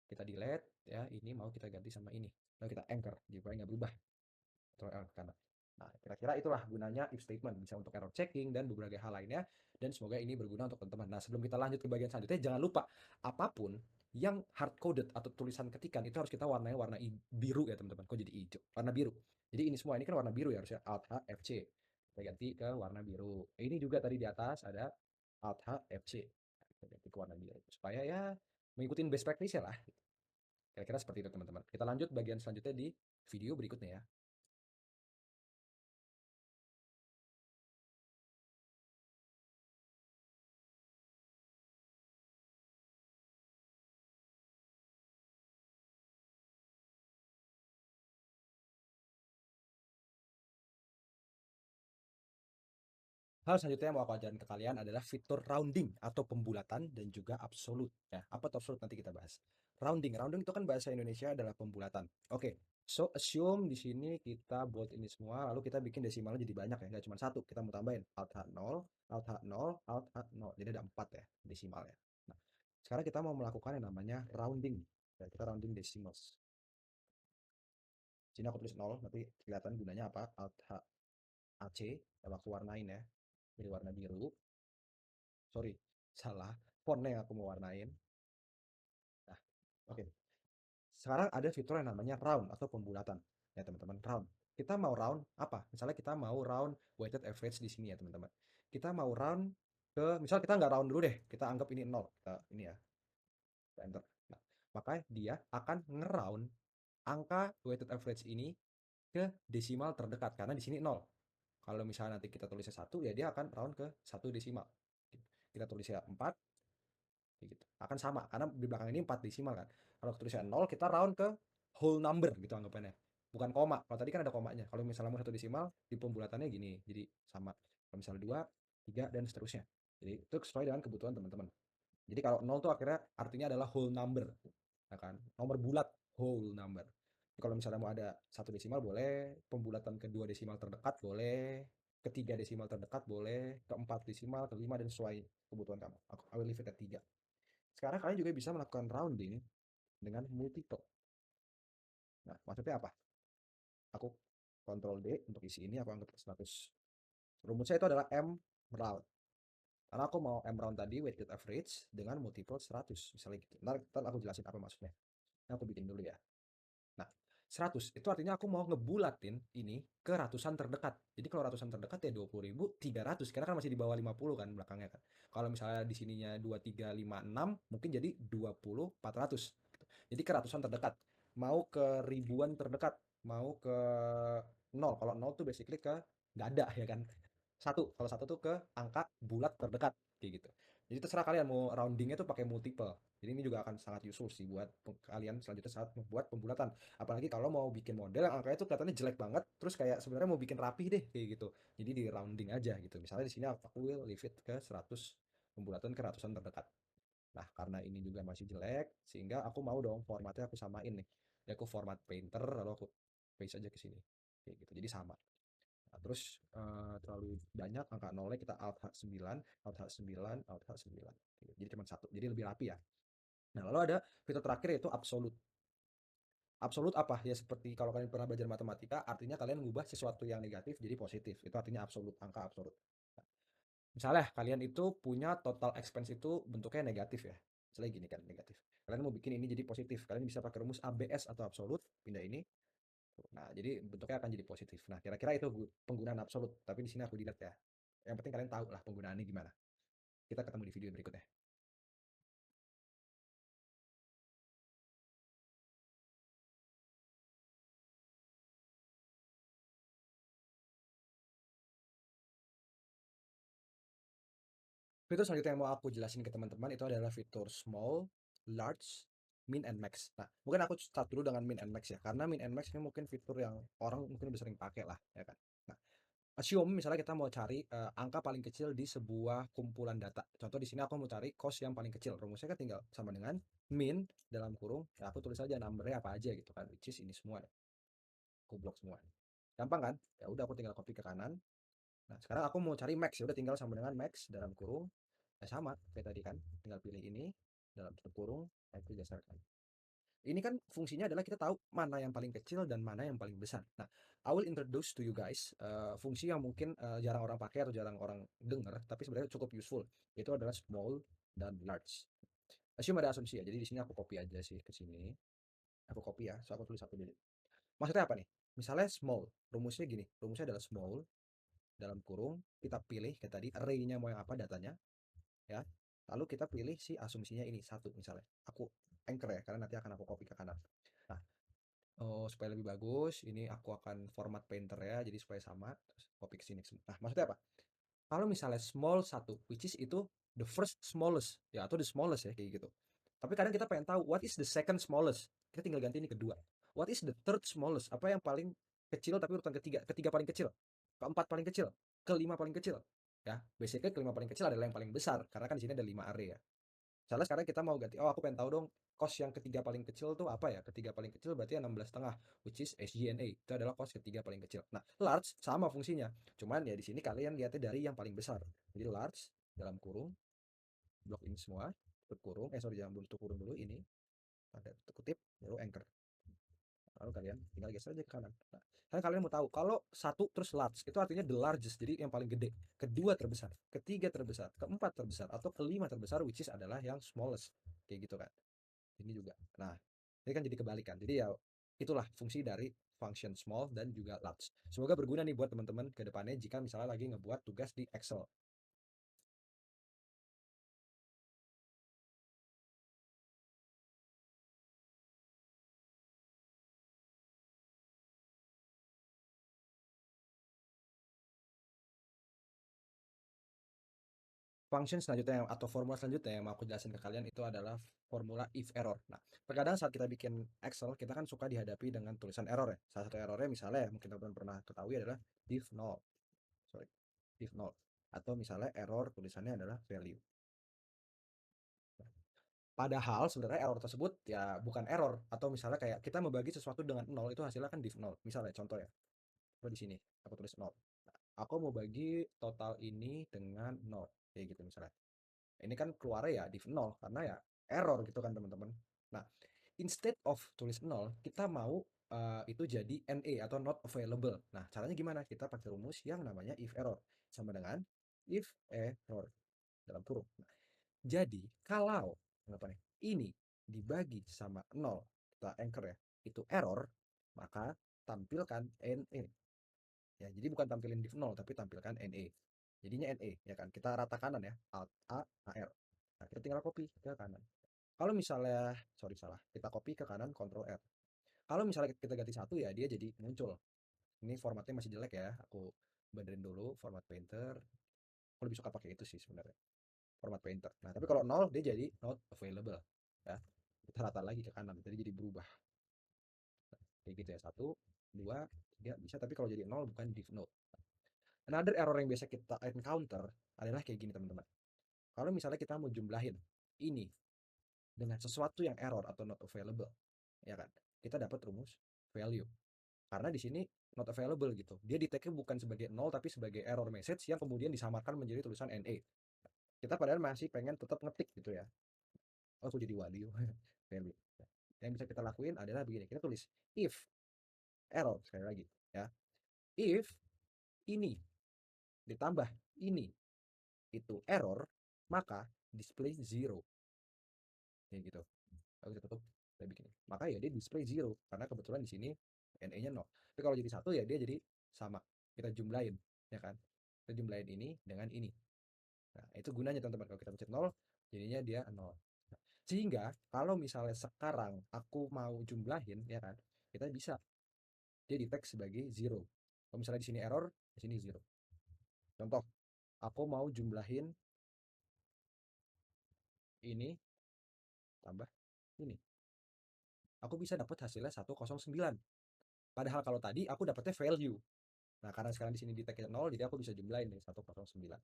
Kita delete ya, ini mau kita ganti sama ini. Lalu kita anchor, supaya nggak berubah. Ctrl L ke kanan. Nah, kira-kira itulah gunanya if statement, bisa untuk error checking dan beberapa hal lainnya, dan semoga ini berguna untuk teman-teman. Nah, sebelum kita lanjut ke bagian selanjutnya, jangan lupa apapun yang hard coded atau tulisan ketikan itu harus kita warnai warna biru ya teman-teman. Kok jadi hijau? Warna biru. Jadi ini semua ini kan warna biru ya, harusnya Alt H F C. Kita ganti ke warna biru. Ini juga tadi di atas ada Alt H F C. Kita ganti ke warna biru supaya ya mengikuti best practice ya lah. Kira-kira seperti itu teman-teman. Kita lanjut bagian selanjutnya di video berikutnya ya. Hal selanjutnya yang mau aku ajarin ke kalian adalah fitur rounding atau pembulatan dan juga absolute. Ya, apa itu absolute nanti kita bahas. Rounding, rounding itu kan bahasa Indonesia adalah pembulatan. Oke, so assume di sini kita buat ini semua, lalu kita bikin desimalnya jadi banyak ya, nggak cuma satu. Kita mau tambahin alt h0, alt h0, alt h0. Jadi ada 4 ya desimalnya. Nah, sekarang kita mau melakukan yang namanya rounding. Ya, kita rounding decimals. Sini aku tulis 0, nanti kelihatan gunanya apa. Alt h AC, kalau aku warnain ya. Jadi warna biru. Sorry, salah. Fontnya yang aku mau warnain. Nah, oke. Sekarang ada fitur yang namanya round atau pembulatan. Ya, teman-teman, round. Kita mau round apa? Misalnya kita mau round weighted average di sini ya, teman-teman. Kita mau round ke, misal kita nggak round dulu deh. Kita anggap ini 0. Kita, ini ya, kita enter. Nah, maka dia akan ngeround angka weighted average ini ke desimal terdekat. Karena di sini 0. Kalau misalnya nanti kita tulisnya 1, ya dia akan round ke 1 desimal. Kita tulisnya 4, kayak gitu. Akan sama karena di belakang ini 4 desimal kan. Kalau tulisnya 0 kita round ke whole number gitu anggapannya. Bukan koma. Kalau tadi kan ada komanya. Kalau misalnya mau satu desimal di pembulatannya gini. Jadi sama. Kalau misalnya 2, 3 dan seterusnya. Jadi itu sesuai dengan kebutuhan teman-teman. Jadi kalau 0 tuh akhirnya artinya adalah whole number. Ya kan? Nomor bulat whole number. Jadi kalau misalnya mau ada satu desimal boleh, pembulatan kedua desimal terdekat boleh, ketiga desimal terdekat boleh, keempat desimal, kelima dan sesuai kebutuhan kamu. Aku I will leave it at 3. Sekarang kalian juga bisa melakukan rounding dengan multiple. Nah, maksudnya apa? Aku Ctrl D untuk isi ini, aku anggap 100. Rumusnya itu adalah M round. Karena aku mau M round tadi, weighted average, dengan multiple 100. Misalnya gitu. Ntar aku jelasin apa maksudnya. Nah, aku bikin dulu ya. Nah, 100 itu artinya aku mau ngebulatin ini ke ratusan terdekat. Jadi kalau ratusan terdekat ya 20.300 karena kan masih di bawah 50 kan belakangnya kan. Kalau misalnya di sininya 2356 mungkin jadi 20.400. Jadi ke ratusan terdekat. Mau ke ribuan terdekat, mau ke nol. Kalau nol tuh basically ke nggak ada ya kan. Satu, kalau satu tuh ke angka bulat terdekat kayak gitu. Jadi terserah kalian mau roundingnya tuh pakai multiple. Jadi ini juga akan sangat useful sih buat kalian selanjutnya saat membuat pembulatan. Apalagi kalau mau bikin model yang angkanya tuh kelihatannya jelek banget, terus kayak sebenarnya mau bikin rapih deh kayak gitu. Jadi di rounding aja gitu. Misalnya di sini aku will leave it ke 100, pembulatan ke ratusan terdekat. Nah, karena ini juga masih jelek, sehingga aku mau dong formatnya aku samain nih. Jadi aku format painter, lalu aku paste aja ke sini. kayak gitu. Jadi sama. Nah, terus terlalu banyak angka nolnya kita alt H9, alt H9, alt H9. Jadi cuma satu. Jadi lebih rapi ya. Nah, lalu ada fitur terakhir yaitu absolute. Absolut apa? Ya seperti kalau kalian pernah belajar matematika, artinya kalian mengubah sesuatu yang negatif jadi positif. Itu artinya absolut, angka absolut. Nah, misalnya kalian itu punya total expense itu bentuknya negatif ya. Misalnya gini kan, negatif. Kalian mau bikin ini jadi positif. Kalian bisa pakai rumus ABS atau absolut, pindah ini. Nah, jadi bentuknya akan jadi positif. Nah, kira-kira itu penggunaan absolut. Tapi di sini aku delete ya. Yang penting kalian tahu lah penggunaannya gimana. Kita ketemu di video berikutnya. Fitur selanjutnya yang mau aku jelasin ke teman-teman itu adalah fitur small, large, min and max. Nah, mungkin aku start dulu dengan min and max ya, karena min and max ini mungkin fitur yang orang mungkin udah sering pakai lah, ya kan. Nah, assume misalnya kita mau cari angka paling kecil di sebuah kumpulan data. Contoh di sini aku mau cari cost yang paling kecil. Rumusnya kan tinggal sama dengan min dalam kurung, ya aku tulis aja numbernya apa aja gitu kan, which is ini semua. Aku blok semua. Gampang kan? Ya udah aku tinggal copy ke kanan. Nah, sekarang aku mau cari max, ya udah tinggal sama dengan max dalam kurung. Ya sama kayak tadi kan, tinggal pilih ini dalam tutup kurung, itu dasarkan. Ini kan fungsinya adalah kita tahu mana yang paling kecil dan mana yang paling besar. Nah, I will introduce to you guys fungsi yang mungkin jarang orang pakai atau jarang orang dengar, tapi sebenarnya cukup useful. Itu adalah small dan large. Assume ada asumsi ya. Jadi di sini aku copy aja sih ke sini. Aku copy ya, so aku tulis satu dulu. Maksudnya apa nih? Misalnya small, rumusnya gini. Rumusnya adalah small dalam kurung, kita pilih kayak tadi array-nya mau yang apa datanya, ya. Lalu kita pilih si asumsinya ini satu misalnya. Aku anchor ya, karena nanti akan aku copy ke kanan. Nah, supaya lebih bagus, ini aku akan format painter ya, jadi supaya sama. Terus copy ke sini. Nah, maksudnya apa? Kalau misalnya small satu, which is itu the first smallest, ya atau the smallest ya kayak gitu. Tapi kadang kita pengen tahu what is the second smallest. Kita tinggal ganti ini kedua. What is the third smallest? Apa yang paling kecil tapi urutan ketiga, ketiga paling kecil, keempat paling kecil, kelima paling kecil. Ya, basically kelima paling kecil adalah yang paling besar karena kan di sini ada 5 area. Misalnya sekarang kita mau ganti, oh aku pengen tahu dong cost yang ketiga paling kecil tuh apa ya? Ketiga paling kecil berarti 16,5, which is SG&A. Itu adalah cost ketiga paling kecil. Nah, large sama fungsinya. Cuman ya di sini kalian lihatnya dari yang paling besar. Jadi large dalam kurung, blok ini semua, tutup kurung, sorry jangan belum tutup kurung dulu ini. Ada tutup kutip, lalu anchor. Lalu kalian tinggal geser aja ke kanan. Nah, kan kalian mau tahu kalau satu terus large itu artinya the largest, jadi yang paling gede, kedua terbesar, ketiga terbesar, keempat terbesar, atau kelima terbesar, which is adalah yang smallest, kayak gitu kan. Ini juga. Nah, ini kan jadi kebalikan. Jadi ya itulah fungsi dari function small dan juga large. Semoga berguna nih buat teman-teman ke depannya jika misalnya lagi ngebuat tugas di Excel. Function selanjutnya atau formula selanjutnya yang mau aku jelasin ke kalian itu adalah formula if error. Nah, terkadang saat kita bikin Excel, kita kan suka dihadapi dengan tulisan error ya. Salah satu errornya misalnya ya, mungkin teman-teman pernah ketahui adalah div 0. Sorry, div 0. Atau misalnya error tulisannya adalah value. Padahal sebenarnya error tersebut ya bukan error, atau misalnya kayak kita membagi sesuatu dengan 0 itu hasilnya kan div 0. Misalnya contoh ya, di sini aku tulis 0. Nah, aku mau bagi total ini dengan 0 kayak gitu misalnya. Ini kan keluar ya div 0 karena ya error gitu kan teman-teman. Nah, instead of tulis 0, kita mau itu jadi NA atau not available. Nah, caranya gimana? Kita pakai rumus yang namanya if error. Sama dengan if error dalam kurung. Nah, jadi kalau apa nih? Ini dibagi sama 0, kita anchor ya, itu error, maka tampilkan NA. Ya, jadi bukan tampilin div 0 tapi tampilkan NA. Jadinya NA ya kan. Kita rata kanan ya, Alt A AR. Nah, kita tinggal copy ke kanan. Kalau misalnya sorry salah, kita copy ke kanan Ctrl R. Kalau misalnya kita ganti satu ya dia jadi muncul. Ini formatnya masih jelek ya. Aku benerin dulu format painter. Aku lebih suka pakai itu sih sebenarnya. Format painter. Nah, tapi kalau nol dia jadi not available. Ya. Kita rata lagi ke kanan. Jadi berubah. Kayak gitu ya. Satu, dua, tiga bisa. Tapi kalau jadi nol bukan div node. Another error yang biasa kita encounter adalah kayak gini teman-teman. Kalau misalnya kita mau jumlahin ini dengan sesuatu yang error atau not available, ya kan? Kita dapat rumus value. Karena di sini not available gitu. Dia di-tag-nya bukan sebagai 0 tapi sebagai error message yang kemudian disamarkan menjadi tulisan NA. Kita padahal masih pengen tetap ngetik gitu ya. Oh, aku jadi value. Value. Yang bisa kita lakuin adalah begini. Kita tulis if error sekali lagi ya. If ini ditambah ini itu error, maka display 0. Kayak gitu. Kalau kita tutup, kita bikin. Maka ya dia display 0 karena kebetulan di sini NA-nya 0. Tapi kalau jadi 1 ya dia jadi sama. Kita jumlahin, ya kan? Kita jumlahin ini dengan ini. Nah, itu gunanya teman-teman. Kalau kita pencet 0, jadinya dia 0. Nah, sehingga kalau misalnya sekarang aku mau jumlahin, ya kan? Kita bisa. Dia di tag sebagai 0. Kalau misalnya di sini error, di sini 0. Contoh, aku mau jumlahin ini tambah ini. Aku bisa dapat hasilnya 109. Padahal kalau tadi aku dapatnya value. Nah, karena sekarang di sini di tag 0, jadi aku bisa jumlahin nih 109.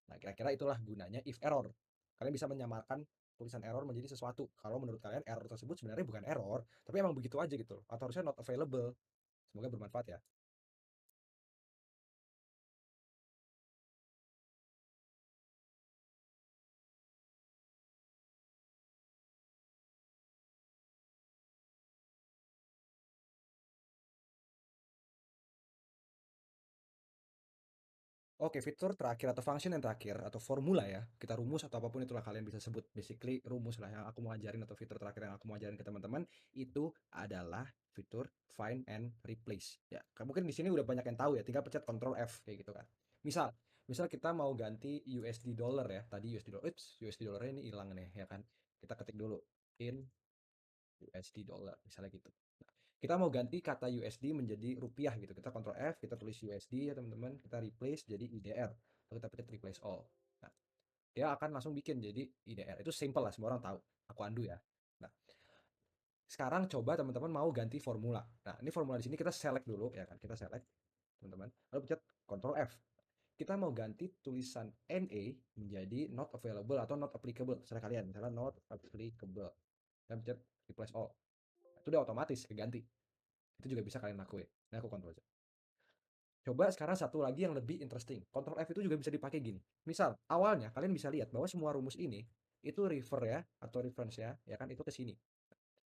Nah, kira-kira itulah gunanya if error. Kalian bisa menyamarkan tulisan error menjadi sesuatu. Kalau menurut kalian error tersebut sebenarnya bukan error, tapi emang begitu aja gitu. Atau harusnya not available. Semoga bermanfaat ya. Oke, fitur terakhir atau function yang terakhir atau formula ya, kita rumus atau apapun itulah kalian bisa sebut. Basically rumus lah yang aku mau ajarin atau fitur terakhir yang aku mau ajarin ke teman-teman itu adalah fitur find and replace. Ya, mungkin di sini udah banyak yang tahu ya, tinggal pencet Ctrl F kayak gitu kan. Misal kita mau ganti USD dollar ya, tadi USD dollar, USD dollarnya ini hilang nih ya kan. Kita ketik dulu in USD dollar misalnya gitu. Kita mau ganti kata USD menjadi rupiah gitu. Kita Ctrl F, kita tulis USD ya teman-teman, kita replace jadi IDR. Lalu kita pencet replace all. Nah, dia akan langsung bikin jadi IDR. Itu simple lah, semua orang tahu. Aku undo ya. Nah, sekarang coba teman-teman mau ganti formula. Nah, ini formula di sini kita select dulu ya kan. Kita select teman-teman. Lalu pencet Ctrl F. Kita mau ganti tulisan NA menjadi not available atau not applicable. Terserah kalian, misalnya not applicable. Dan pencet replace all. Nah, itu udah otomatis keganti. Itu juga bisa kalian lakuin. Nah, aku kontrol aja. Coba sekarang satu lagi yang lebih interesting. Ctrl F itu juga bisa dipakai gini. Misal, awalnya kalian bisa lihat bahwa semua rumus ini itu refer ya atau reference ya kan itu ke sini.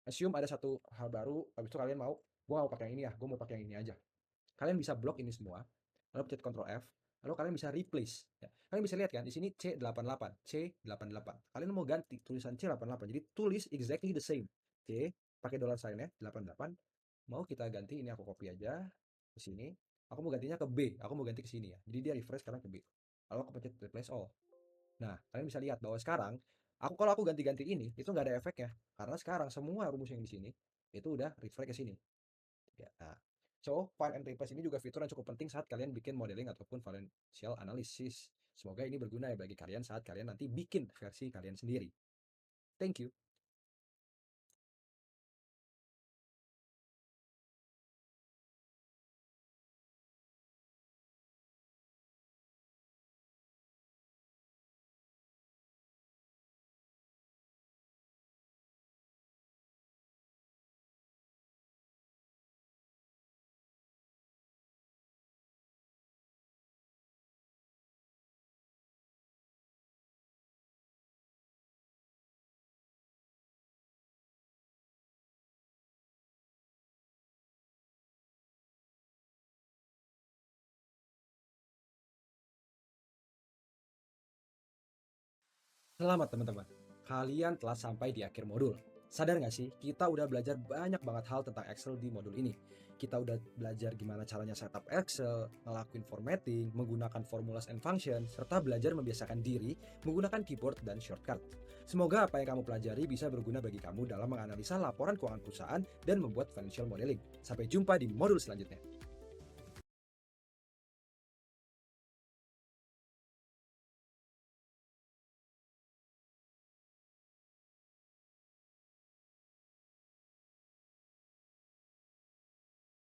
Assume ada satu hal baru, habis itu kalian mau, gua mau pakai yang ini ya, gua mau pakai yang ini aja. Kalian bisa blok ini semua, lalu pencet Ctrl F, lalu kalian bisa replace. Ya. Kalian bisa lihat kan di sini C88, C88. Kalian mau ganti tulisan C88, jadi tulis exactly the same. C pakai dollar sign ya 88. Mau kita ganti ini aku copy aja ke sini. Aku mau gantinya ke B, aku mau ganti ke sini ya. Jadi dia refresh sekarang ke B. Lalu aku pencet replace all. Nah, kalian bisa lihat bahwa sekarang kalau aku ganti-ganti ini itu nggak ada efeknya karena sekarang semua rumus yang di sini itu udah refresh ke sini. Ya. Nah, so find and replace ini juga fitur yang cukup penting saat kalian bikin modeling ataupun financial analysis. Semoga ini berguna ya bagi kalian saat kalian nanti bikin versi kalian sendiri. Thank you. Selamat teman-teman, kalian telah sampai di akhir modul. Sadar nggak sih, kita udah belajar banyak banget hal tentang Excel di modul ini. Kita udah belajar gimana caranya setup Excel, ngelakuin formatting, menggunakan formulas and function, serta belajar membiasakan diri menggunakan keyboard dan shortcut. Semoga apa yang kamu pelajari bisa berguna bagi kamu dalam menganalisa laporan keuangan perusahaan dan membuat financial modeling. Sampai jumpa di modul selanjutnya.